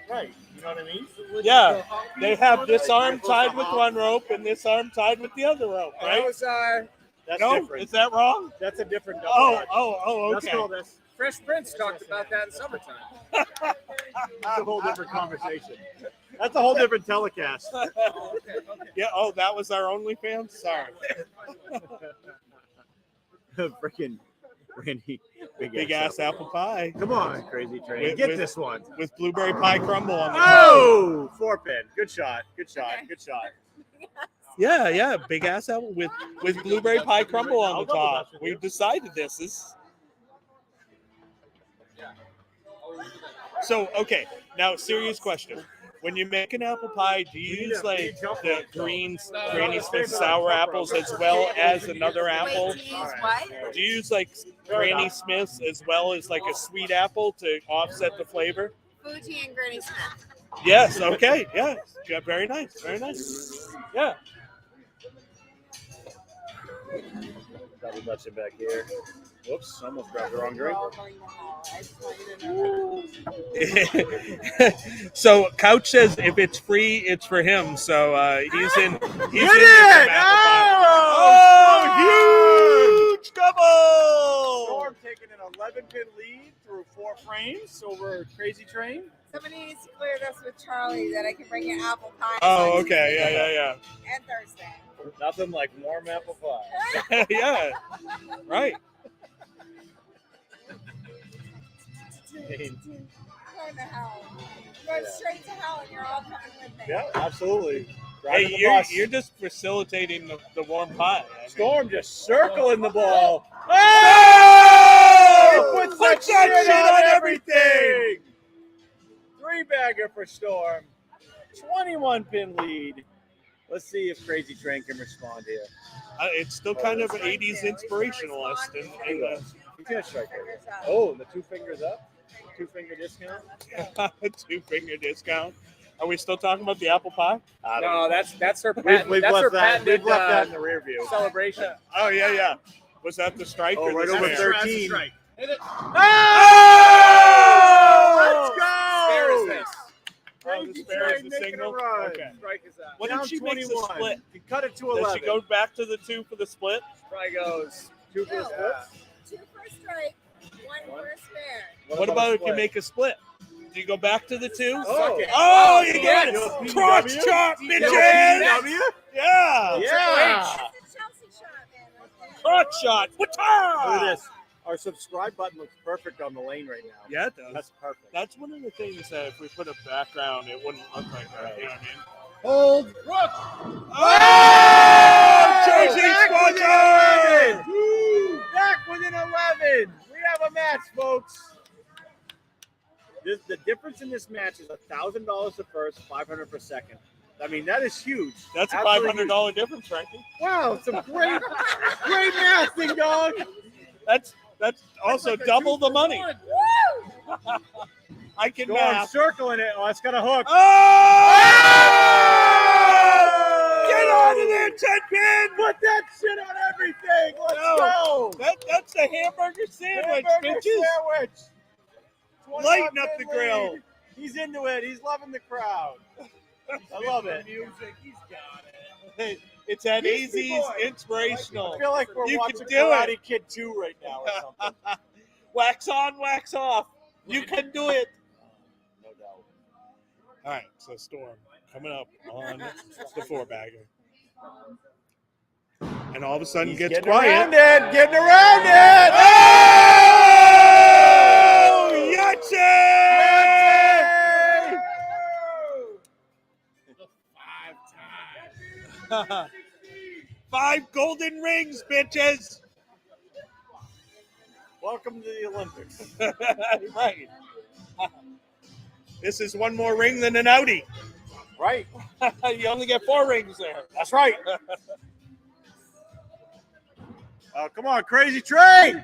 Right. You know what I mean? Yeah, they have this arm tied with one rope and this arm tied with the other rope, That right? was That's No, different. is that wrong? That's a different double Oh, Dutch. okay. Let's call this. Fresh Prince talked about that in summertime. That's a whole different conversation. That's a whole different telecast. Yeah. Oh, that was our OnlyFans. Sorry. Freaking Randy, Big ass apple pie Come on, crazy train. With- Get with- this one. with blueberry pie crumble on the top. Oh, 4-pin. Good shot. Good shot. Good shot. Yeah, big ass apple with blueberry pie crumble on I'll the double top. dutch with We've you. decided this is. So okay, now serious question: when you make an apple pie, do you use like the Granny Smith sour apples as well as another apple? Wait, do you use what? Do you use like Granny Smith's as well as like a sweet apple to offset the flavor? Fuji and Granny Smith. Yes. Okay. Yeah. Yeah. Very nice. Very nice. Yeah. Double Dutch it back here. Whoops, almost grabbed the wrong drink. So Couch says if it's free, it's for him. So he's in. He's Get in it! this apple pie. Oh, huge double! Storm taking an 11-pin lead through 4 frames over Crazy Train. Somebody needs to clear this with Charlie that I can bring you apple pie. Oh, on okay. Tuesday Yeah. And Thursday. Nothing like warm apple pie. Yeah. Right. Going to hell. Going straight to hell and you're all coming with me. Yeah, absolutely. Driving Hey, the bus. you're just facilitating the warm pie. I mean. Storm just circling the ball. Oh! He puts Put that shit on everything! everything. 3-bagger for Storm. 21-pin lead. Let's see if Crazy Train can respond here. It's still kind of 80s inspirationalist. And He's going to strike it. Oh, the 2 fingers up. 2-finger discount. 2-finger discount. Are we still talking about the apple pie? No, that's her patent. We've That's her left that. patented We've left that in the rear view. celebration. Oh, yeah. Was that the strike? Oh, or right the over spare? 13. Hit it. Oh! Let's Spare is go! this. Oh, the spare is the single? Okay. Strike is that. What Down if she makes a 21. split? You cut it to Does 11. she go back to the 2 for the split? Probably goes 2 for the splits? 2 for a strike, 1 for a spare. What about if you split? make a split? Do you go back to the 2? Oh, Oh, you yes. got it! PW? Crotch chop, PW? bitches! Yeah! Yeah! That's a Chelsea shot, man. Right there. Crotch shot! What's Look at this. Our subscribe button looks perfect on the lane right now. Yeah, it does. That's perfect. That's one of the things that if we put a background, it wouldn't look like that. You know what I mean? Hold. Oh! Chasing Squadron! Back within 11. We have a match, folks. The difference in this match is $1,000 the first, $500 per second. I mean, that is huge. That's a Absolutely $500 difference, Frankie. Wow, some great math, ding dong. That's also like a double the 2 for money. 1. I can Go on, math. circling it. Oh, it's got a hook. Oh! Get out of there, Ted. Put that shit on everything. Let's No. go. That's the hamburger sandwich, Hamburger bitches. sandwich. Lighten up the 25 grill. lead. He's into it. He's loving the crowd. I love it. Music, he's got it. It's at These AZ's people- inspirational. I feel like we're You watching can do Karate it. Kid 2 right now or something. Wax on, wax off. You can do it. No doubt. All right, so Storm coming up on the 4-bagger. And all of a sudden He's gets getting quiet. around it. Getting around it. Oh! Yahtzee! 5 golden rings, bitches. Welcome to the Olympics. Right. This is one more ring than an Audi. Right. You only get 4 rings there. That's right. Come on, crazy train.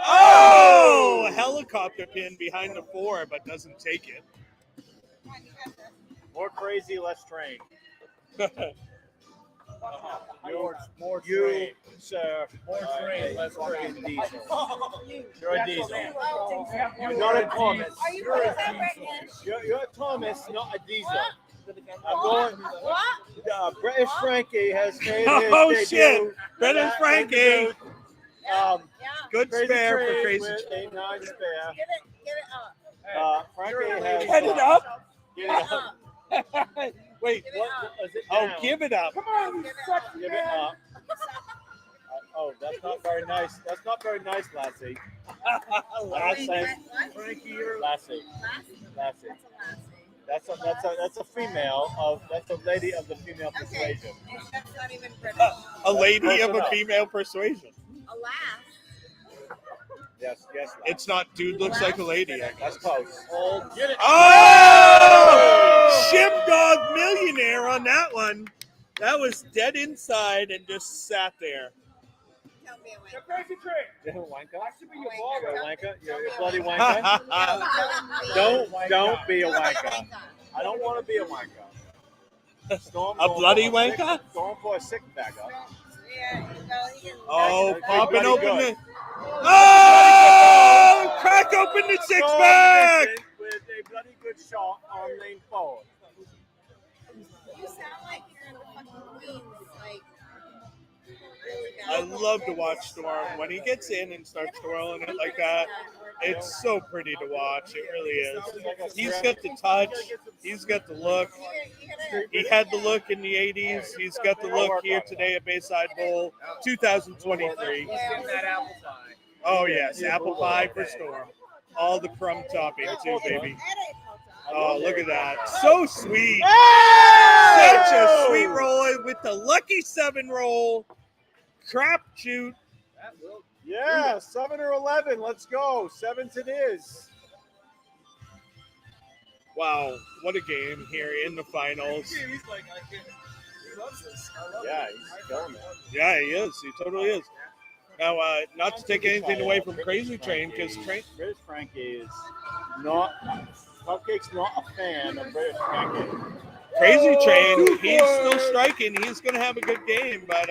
Oh! Helicopter pin behind the 4, but doesn't take it. More crazy, less train. More You, train, sir. More train, less fucking train. diesel. You're a diesel. You're not a Thomas. Are you going to British? You're a Thomas, not a diesel. I'm going. British Frankie has made his Oh, debut. shit. British Yeah, Frankie. debut. Good Crazy spare for train crazy. with a 9 spare. Get it up. Frankie has. Get it up. Get it up. Wait. Give it What up. is it? Oh, Down? give it up. Give it up. Give it up. Oh, that's not very nice. That's not very nice, Lassie. Wait, what? Frankie, you're Lassie. Lassie? That's a female of that's a lady of the female Okay. persuasion. That's not even British. A lady Close of a enough. female persuasion. Alas. Yes, Lassie. It's not dude looks like a lady. I guess. That's close. Get it. Oh! Shipdog millionaire on that one. That was dead inside and just sat there. Tell me The a crazy train. You're a wanker. I should be your Wanker. ball. You're a wanker. You're a bloody wanker. Don't be a wanker. I don't want to be a wanker. Storm A going bloody for a sick- wanker? Going for a sick bagger. Yeah, well, he can. Oh, Big popping bloody open good. the. Oh! Crack open the 6-pack! With a bloody good shot on lane 4. You sound like you're in the fucking Queens, like. Really I bad. love to watch Storm when he gets in and starts twirling it like that. It's so pretty to watch. It really is. He's got the touch. He's got the look. He had the look in the 80s. He's got the look here today at Bayside Bowl 2023. He's getting that apple pie. Oh, yes. Apple pie for Storm. All the crumb topping, too, baby. Oh, look at that. So sweet. Such a sweet roll with the lucky 7 roll. Crap shoot. That will. Yeah, 7 or 11. Let's go. 7s it is. Wow, what a game here in the finals. He's like, I can't. He loves this. I love Yeah, it. he's killing it. Yeah, he is. He totally is. Now, not to take anything away from Crazy Train, because British Frankie is not. Cupcake's not a fan of British Frankie. Crazy Train, he's still striking. He's going to have a good game, but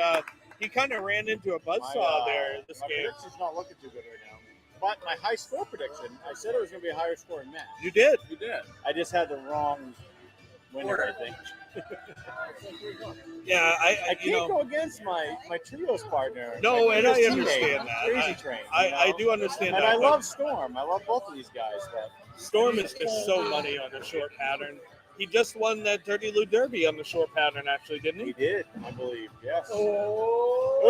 he kind of ran into a buzzsaw there this my game. prediction's not looking too good right now. But my high score prediction, I said it was going to be a higher scoring match. You did. You did. I just had the wrong winner, I think. Yeah, I you can't know, go against my trios partner. no, my and I trios understand teammate, that. Crazy Train. I you know? do understand And that. I but love Storm. I love both of these guys. But Storm is just so money on the short pattern. He just won that Dirty Lou Derby on the short pattern, actually, didn't he he? did, I believe. Yes. Oh!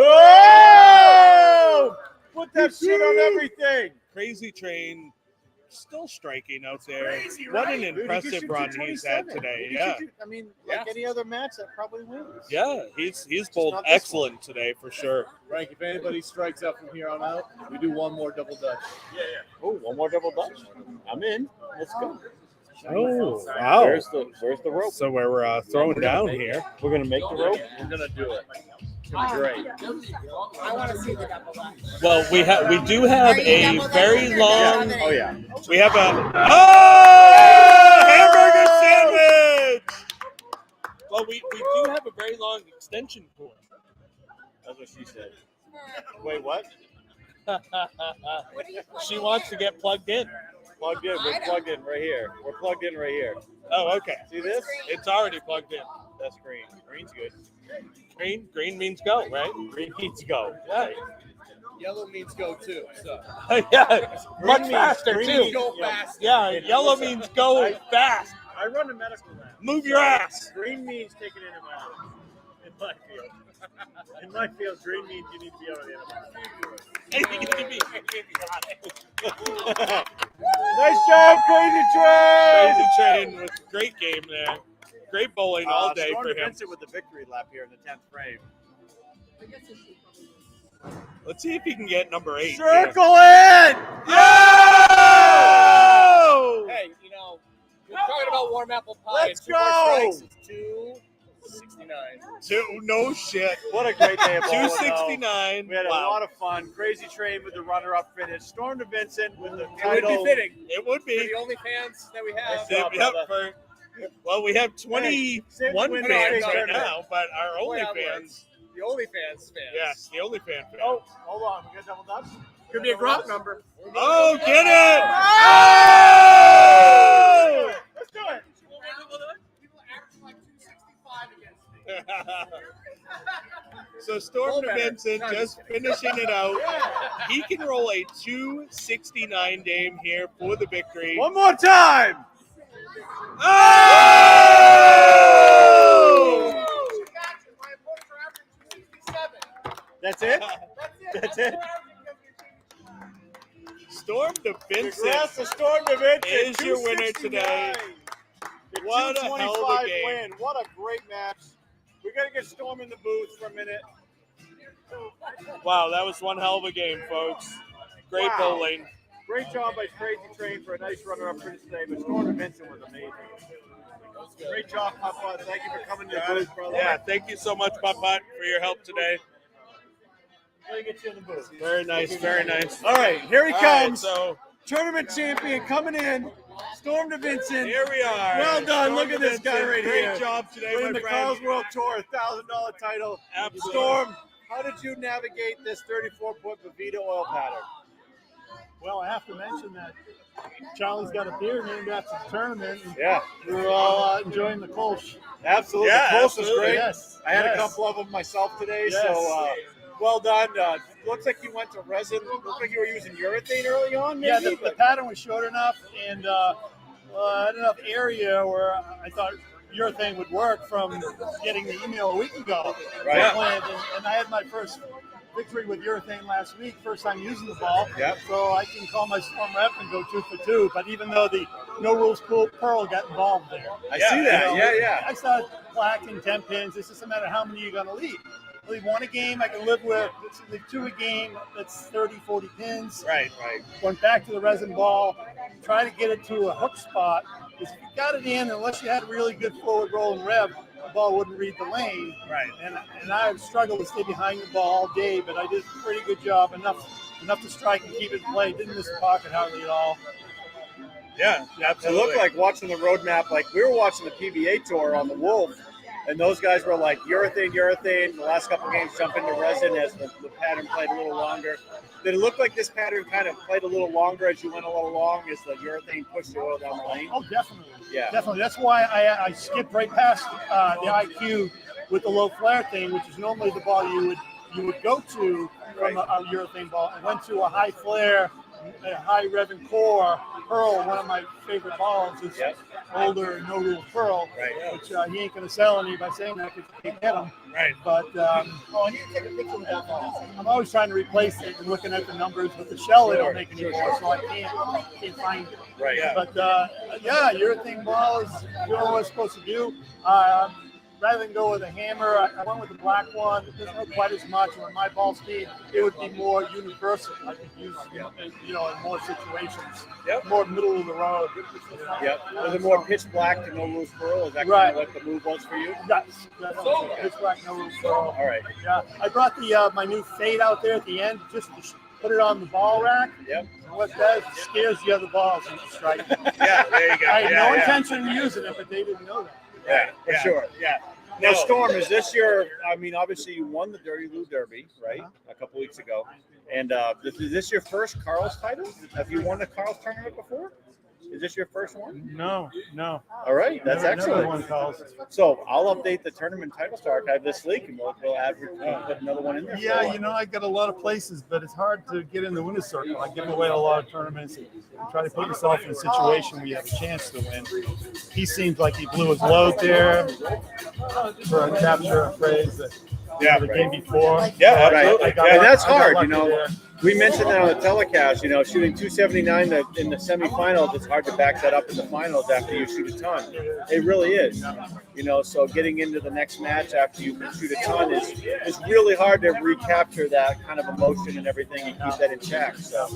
Oh! put that shit on everything. Crazy Train still striking out there. Crazy, What right? an Dude, he impressive should do run he's had 27. today. He Yeah. should do- I mean, like any other match, that probably wins. Yeah, he's bowled not this excellent today for sure. Frank, if anybody strikes up from here on out, we do one more double dutch. Oh, one more double dutch. I'm in. Let's go. Oh, wow. Where's the rope? So we're throwing down here. We're gonna make the rope. We're gonna do it. Great. I want to see the double dutch. Well, we do have Are you a double dutching very or long. double Oh yeah. We have a hamburger sandwich. Well, we do have a very long extension cord. That's what she said. Wait, what? She wants to get plugged in. Plugged in. We're plugged in right here. We're plugged in right here. Oh, okay. See this? It's already plugged in. That's green. Green's good. Green means go, right? Green means go. Yeah. Yellow means go too. So Yeah. Much means- faster green too. means go fast. Yeah. Yellow means go fast. I run a medical lab. Move your ass. Green means taking antibiotics. In my field. In my field, green means you need to be on the antibiotics. Nice job, Crazy Train! Crazy Train with great game there. Great bowling all day Storm for him. Vincent with the victory lap here in the 10th frame. Let's see if he can get number 8. Circle in! Oh! Hey, you know, we're talking about warm apple pie. Let's Two more go! strikes, it's 269. No shit. What a great day of bowling, though. 269. We had a Wow. lot of fun. Crazy Train with the runner-up finish. Storm to Vincent with the It would title. be fitting. It would For be. the only fans that we have. job, Yep, brother. well, we have 21 win the fans state right tournament. now, but our Boy, I'm OnlyFans. The OnlyFans fans. Yes, the OnlyFans fans. Oh, hold on. We got double dutch. Could be a drop number. Oh, get it! Oh! Let's do it. So Storm to Vincent just finishing it out. He can roll a 269 game here for the victory. One more time. Oh! That's it? That's it? Storm to Vincent Congrats to Storm to Vincent. is your winner 269. today. The What a hell of a 225 game. win. What a great match. We got to get Storm in the booth for a minute. Wow, that was one hell of a game, folks. Great Wow. bowling. Great job by Crazy Train for a nice runner-up finish today, but Storm to Vincent was amazing. Great job, Papa. Thank you for coming to the booth, brother. Yeah, thank you so much, Putt Putt, for your help today. Let me get you in the booth. Very nice, very nice. All right, here he All right, comes. so Tournament champion coming in. Storm to Vincent. here we are. Well done. Storm Look at this guy Vincent, right great here. job today, Winning my the friend. Karl's World Tour $1,000 title. Absolutely. Storm, how did you navigate this 34-foot Bevida oil pattern? Well, I have to mention that Charlie's got a beer named after the tournament. And Yeah, we were all enjoying the Kolsch. absolutely. Yeah, the Kolsch was absolutely. great. Yes. I had yes. a couple of them myself today, Yes. so well done. Looks like you went to resin. Looks like you were using urethane early on, maybe? Yeah, the but- pattern was short enough and had enough area where I thought urethane would work from getting the email a week ago. Right. And I had my first victory with urethane last week, first time using the ball. Yep. So I can call my Storm rep and go 2 for 2. But even though the no rules Pearl got involved there. I see that. You know, Yeah. I started clacking 10 pins. It's just a matter of how many you're going to leave. Leave one a game, I can live with. Leave 2 a game, that's 30, 40 pins. Right. Went back to the resin ball, try to get it to a hook spot. Because if you got it in, unless you had a really good forward rolling rev, the ball wouldn't read the lane. Right. And I struggled to stay behind the ball all day, but I did a pretty good job, enough to strike and keep it in play. Didn't miss the pocket hardly at all. Yeah, It absolutely. looked like watching the roadmap, like we were watching the PBA tour on the Wolf, and those guys were like urethane. The last couple games jump into resin as the pattern played a little longer. Did it look like this pattern kind of played a little longer as you went a little along as the urethane pushed the oil down the lane? Oh, definitely. Yeah. Definitely. That's why I skipped right past the IQ with the low flare thing, which is normally the ball you would go to from a urethane ball. I went to a high flare, a high rev and core, Pearl, one of my favorite balls, is older no rule Pearl, which he ain't gonna sell any by saying that because you can't get them. Right. But I need to take a picture with that ball. I'm always trying to replace it and looking at the numbers with the shell. They don't make anymore, so I can't find it. Right. But urethane ball is doing what it's supposed to do. Rather than go with a hammer, I went with the black one. It doesn't hurt quite as much. With my ball speed, it would be more universal. I could use, in more situations. More middle of the road. Yep. Was it more pitch black to no rules Pearl? Is that kind of what the move was for you? Yes. Pitch black, no rules Pearl. All right. Yeah. I brought the my new fade out there at the end just to put it on the ball rack. Yep. And what that scares the other balls into striking. Yeah, there you go. I had no intention of using it, but they didn't know that. Yeah, for sure. Yeah. Now, Storm, is this your? I mean, obviously, you won the Dirty Lou Derby, right, a couple weeks ago, and is this your first Karl's title? Have you won a Karl's tournament before? Is this your first one? No. All right, that's excellent. Never won Karl's. So I'll update the tournament titles archive this week, and we'll put another one in there. Yeah, I got a lot of places, but it's hard to get in the winner's circle. I give away a lot of tournaments and try to put yourself in a situation where you have a chance to win. He seems like he blew his load there for a capture a phrase that the game before. Yeah, absolutely. And that's hard, there. We mentioned that on the telecast, shooting 279 in the semifinals, it's hard to back that up in the finals after you shoot a ton. It really is. So getting into the next match after you shoot a ton is really hard to recapture that kind of emotion and everything and keep that in check. So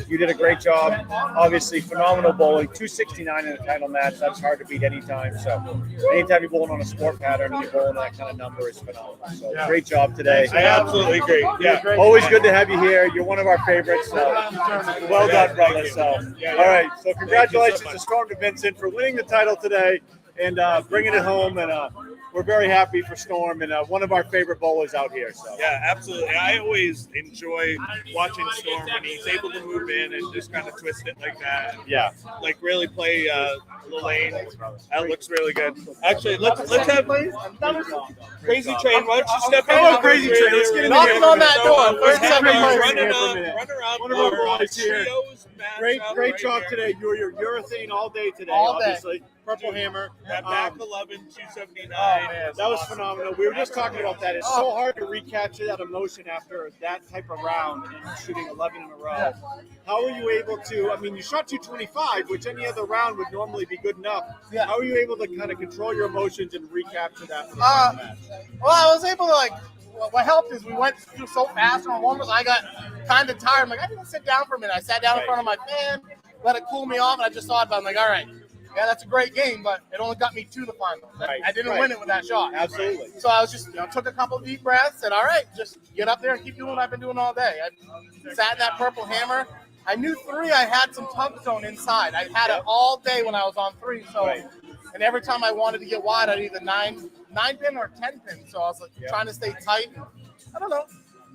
you did a great job. Obviously, phenomenal bowling. 269 in a title match, that's hard to beat anytime. So anytime you're bowling on a sport pattern and you're bowling that kind of number is phenomenal. So great job today. I absolutely agree. Yeah. Always good to have you here. You're one of our favorites. So well done, brother. So all right. So congratulations to Storm to Vincent for winning the title today and bringing it home. And we're very happy for Storm and one of our favorite bowlers out here. So yeah, absolutely. I always enjoy watching Storm when he's able to move in and just kind of twist it like that. Yeah, like really play the lane. That looks really good. Actually, let's have Crazy Train. Why don't you step in? Oh, Crazy Train. Let's get in Knocking on that door. Let's have Crazy runner up. One of our boys here. Great job today. You were your urethane all day today. All day. Obviously. Purple Hammer. That back 11, 279. That was phenomenal. We were just talking about that. It's so hard to recapture that emotion after that type of round and shooting 11 in a row. How were you able to, you shot 225, which any other round would normally be good enough. Yeah. How were you able to kind of control your emotions and recapture that for the match? Well, I was able to, what helped is we went through so fast on warm-ups, I got kind of tired. I'm like, I didn't sit down for a minute. I sat down in front of my fan, let it cool me off, and I just thought about it. I'm like, all right. Yeah, that's a great game, but it only got me to the final. I didn't win it with that shot. Absolutely. So I was just, took a couple of deep breaths, said, all right, just get up there and keep doing what I've been doing all day. I sat in that Purple Hammer. I knew 3, I had some tug zone inside. I had it all day when I was on 3. So, and every time I wanted to get wide, I'd either 9 pin or 10 pin. So I was trying to stay tight. I don't know.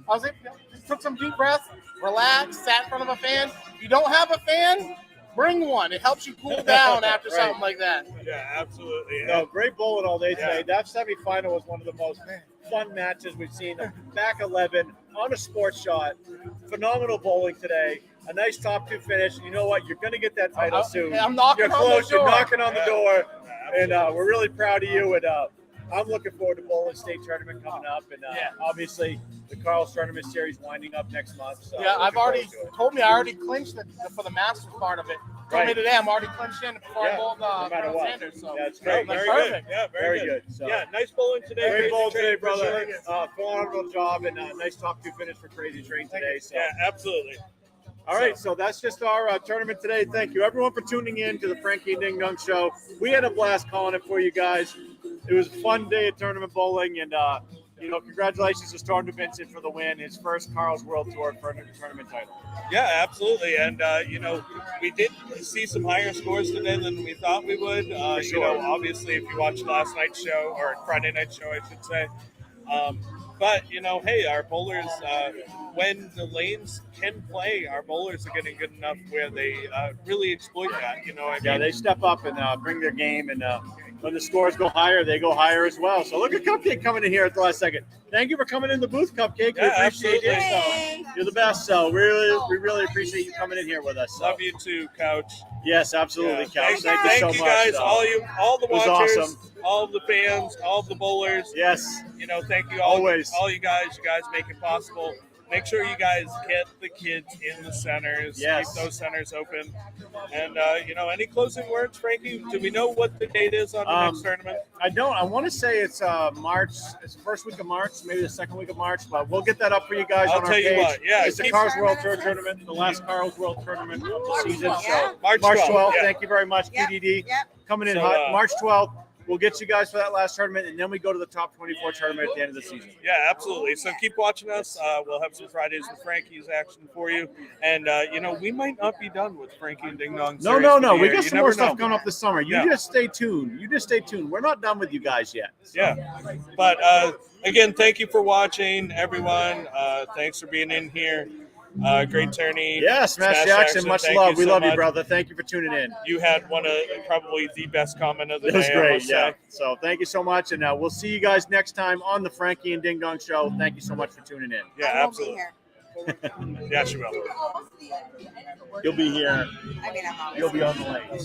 I was just took some deep breaths, relaxed, sat in front of a fan. If you don't have a fan, bring one. It helps you cool down after something like that. Yeah, absolutely. No, great bowling all day today. That semifinal was one of the most fun matches we've seen. Back 11 on a sports shot. Phenomenal bowling today. A nice top 2 finish. You know what? You're going to get that title soon. I'm knocking You're close. on the door. You're knocking on the door. And we're really proud of you. And I'm looking forward to Bowling State Tournament coming up. And obviously the Karl's Tournament Series winding up next month. So I've already told me I already clinched for the Masters part of it. Told me today I'm already clinched in before I bowled Sanders. So that's great. Very perfect. good. Yeah, very good. So, nice bowling today. Great bowling today, Train, brother. sure. Phenomenal job and nice top 2 finish for Crazy Train today. So. Yeah, absolutely. All right, so that's just our tournament today. Thank you, everyone, for tuning in to the Frankie and Ding Dong Show. We had a blast calling it for you guys. It was a fun day of tournament bowling, and congratulations to Storm Vincent for the win, his first Karl's World Tour for a tournament title. Yeah, absolutely. And, we did see some higher scores today than we thought we would. Obviously, if you watched last night's show, or Friday night's show, I should say. But, hey, our bowlers, when the lanes can play, our bowlers are getting good enough where they really exploit that. Yeah, they step up and bring their game. And when the scores go higher, they go higher as well. So look at Cupcake coming in here at the last second. Thank you for coming in the booth, Cupcake. We Yeah, appreciate you. absolutely. So you're the best. So we really appreciate you coming in here with us. So. Love you too, Couch. Yes, absolutely, Yeah. Couch. Thank you so much. guys, So, all the it was watchers, awesome. all the fans, all the bowlers. Yes. You know, thank you Always. all you guys. You guys make it possible. Make sure you guys get the kids in the centers. Yes. Keep those centers open. And you know, any closing words, Frankie? Do we know what the date is on the next tournament? I don't. I want to say it's March. It's the first week of March, maybe the second week of March, but we'll get that up for you guys I'll on our tell you page. what, yeah, It's the keep- Karl's World Tour Tournament, the last Karl's World Tournament of the season. Yeah. So March March 12th. 12th. Yeah. Thank you very much, Yep. PDD. Yep. Coming in So, hot. March 12th. We'll get you guys for that last tournament, and then we go to the top 24 tournament at the end of the season. Yeah, absolutely. So keep watching us. We'll have some Fridays with Frankie's action for you. And, you know, we might not be done with Frankie and Ding Dong. No. series for the We year. got You some more never stuff know. coming up this summer. You Yeah. just stay tuned. We're not done with you guys yet. So. Yeah. But, again, thank you for watching, everyone. Thanks for being in here. Great tourney. Yeah, Smash Jackson, much thank love. We so love you, much. brother. Thank you for tuning in. You had one of probably the best comment of the It was day. I great, must yeah. say. So thank you so much, and we'll see you guys next time on the Frankie and Ding Dong Show. Thank you so much for tuning in. Yeah, I won't be absolutely. here. Yeah, she will. You'll be here. I mean, I'm always You'll be on the lane.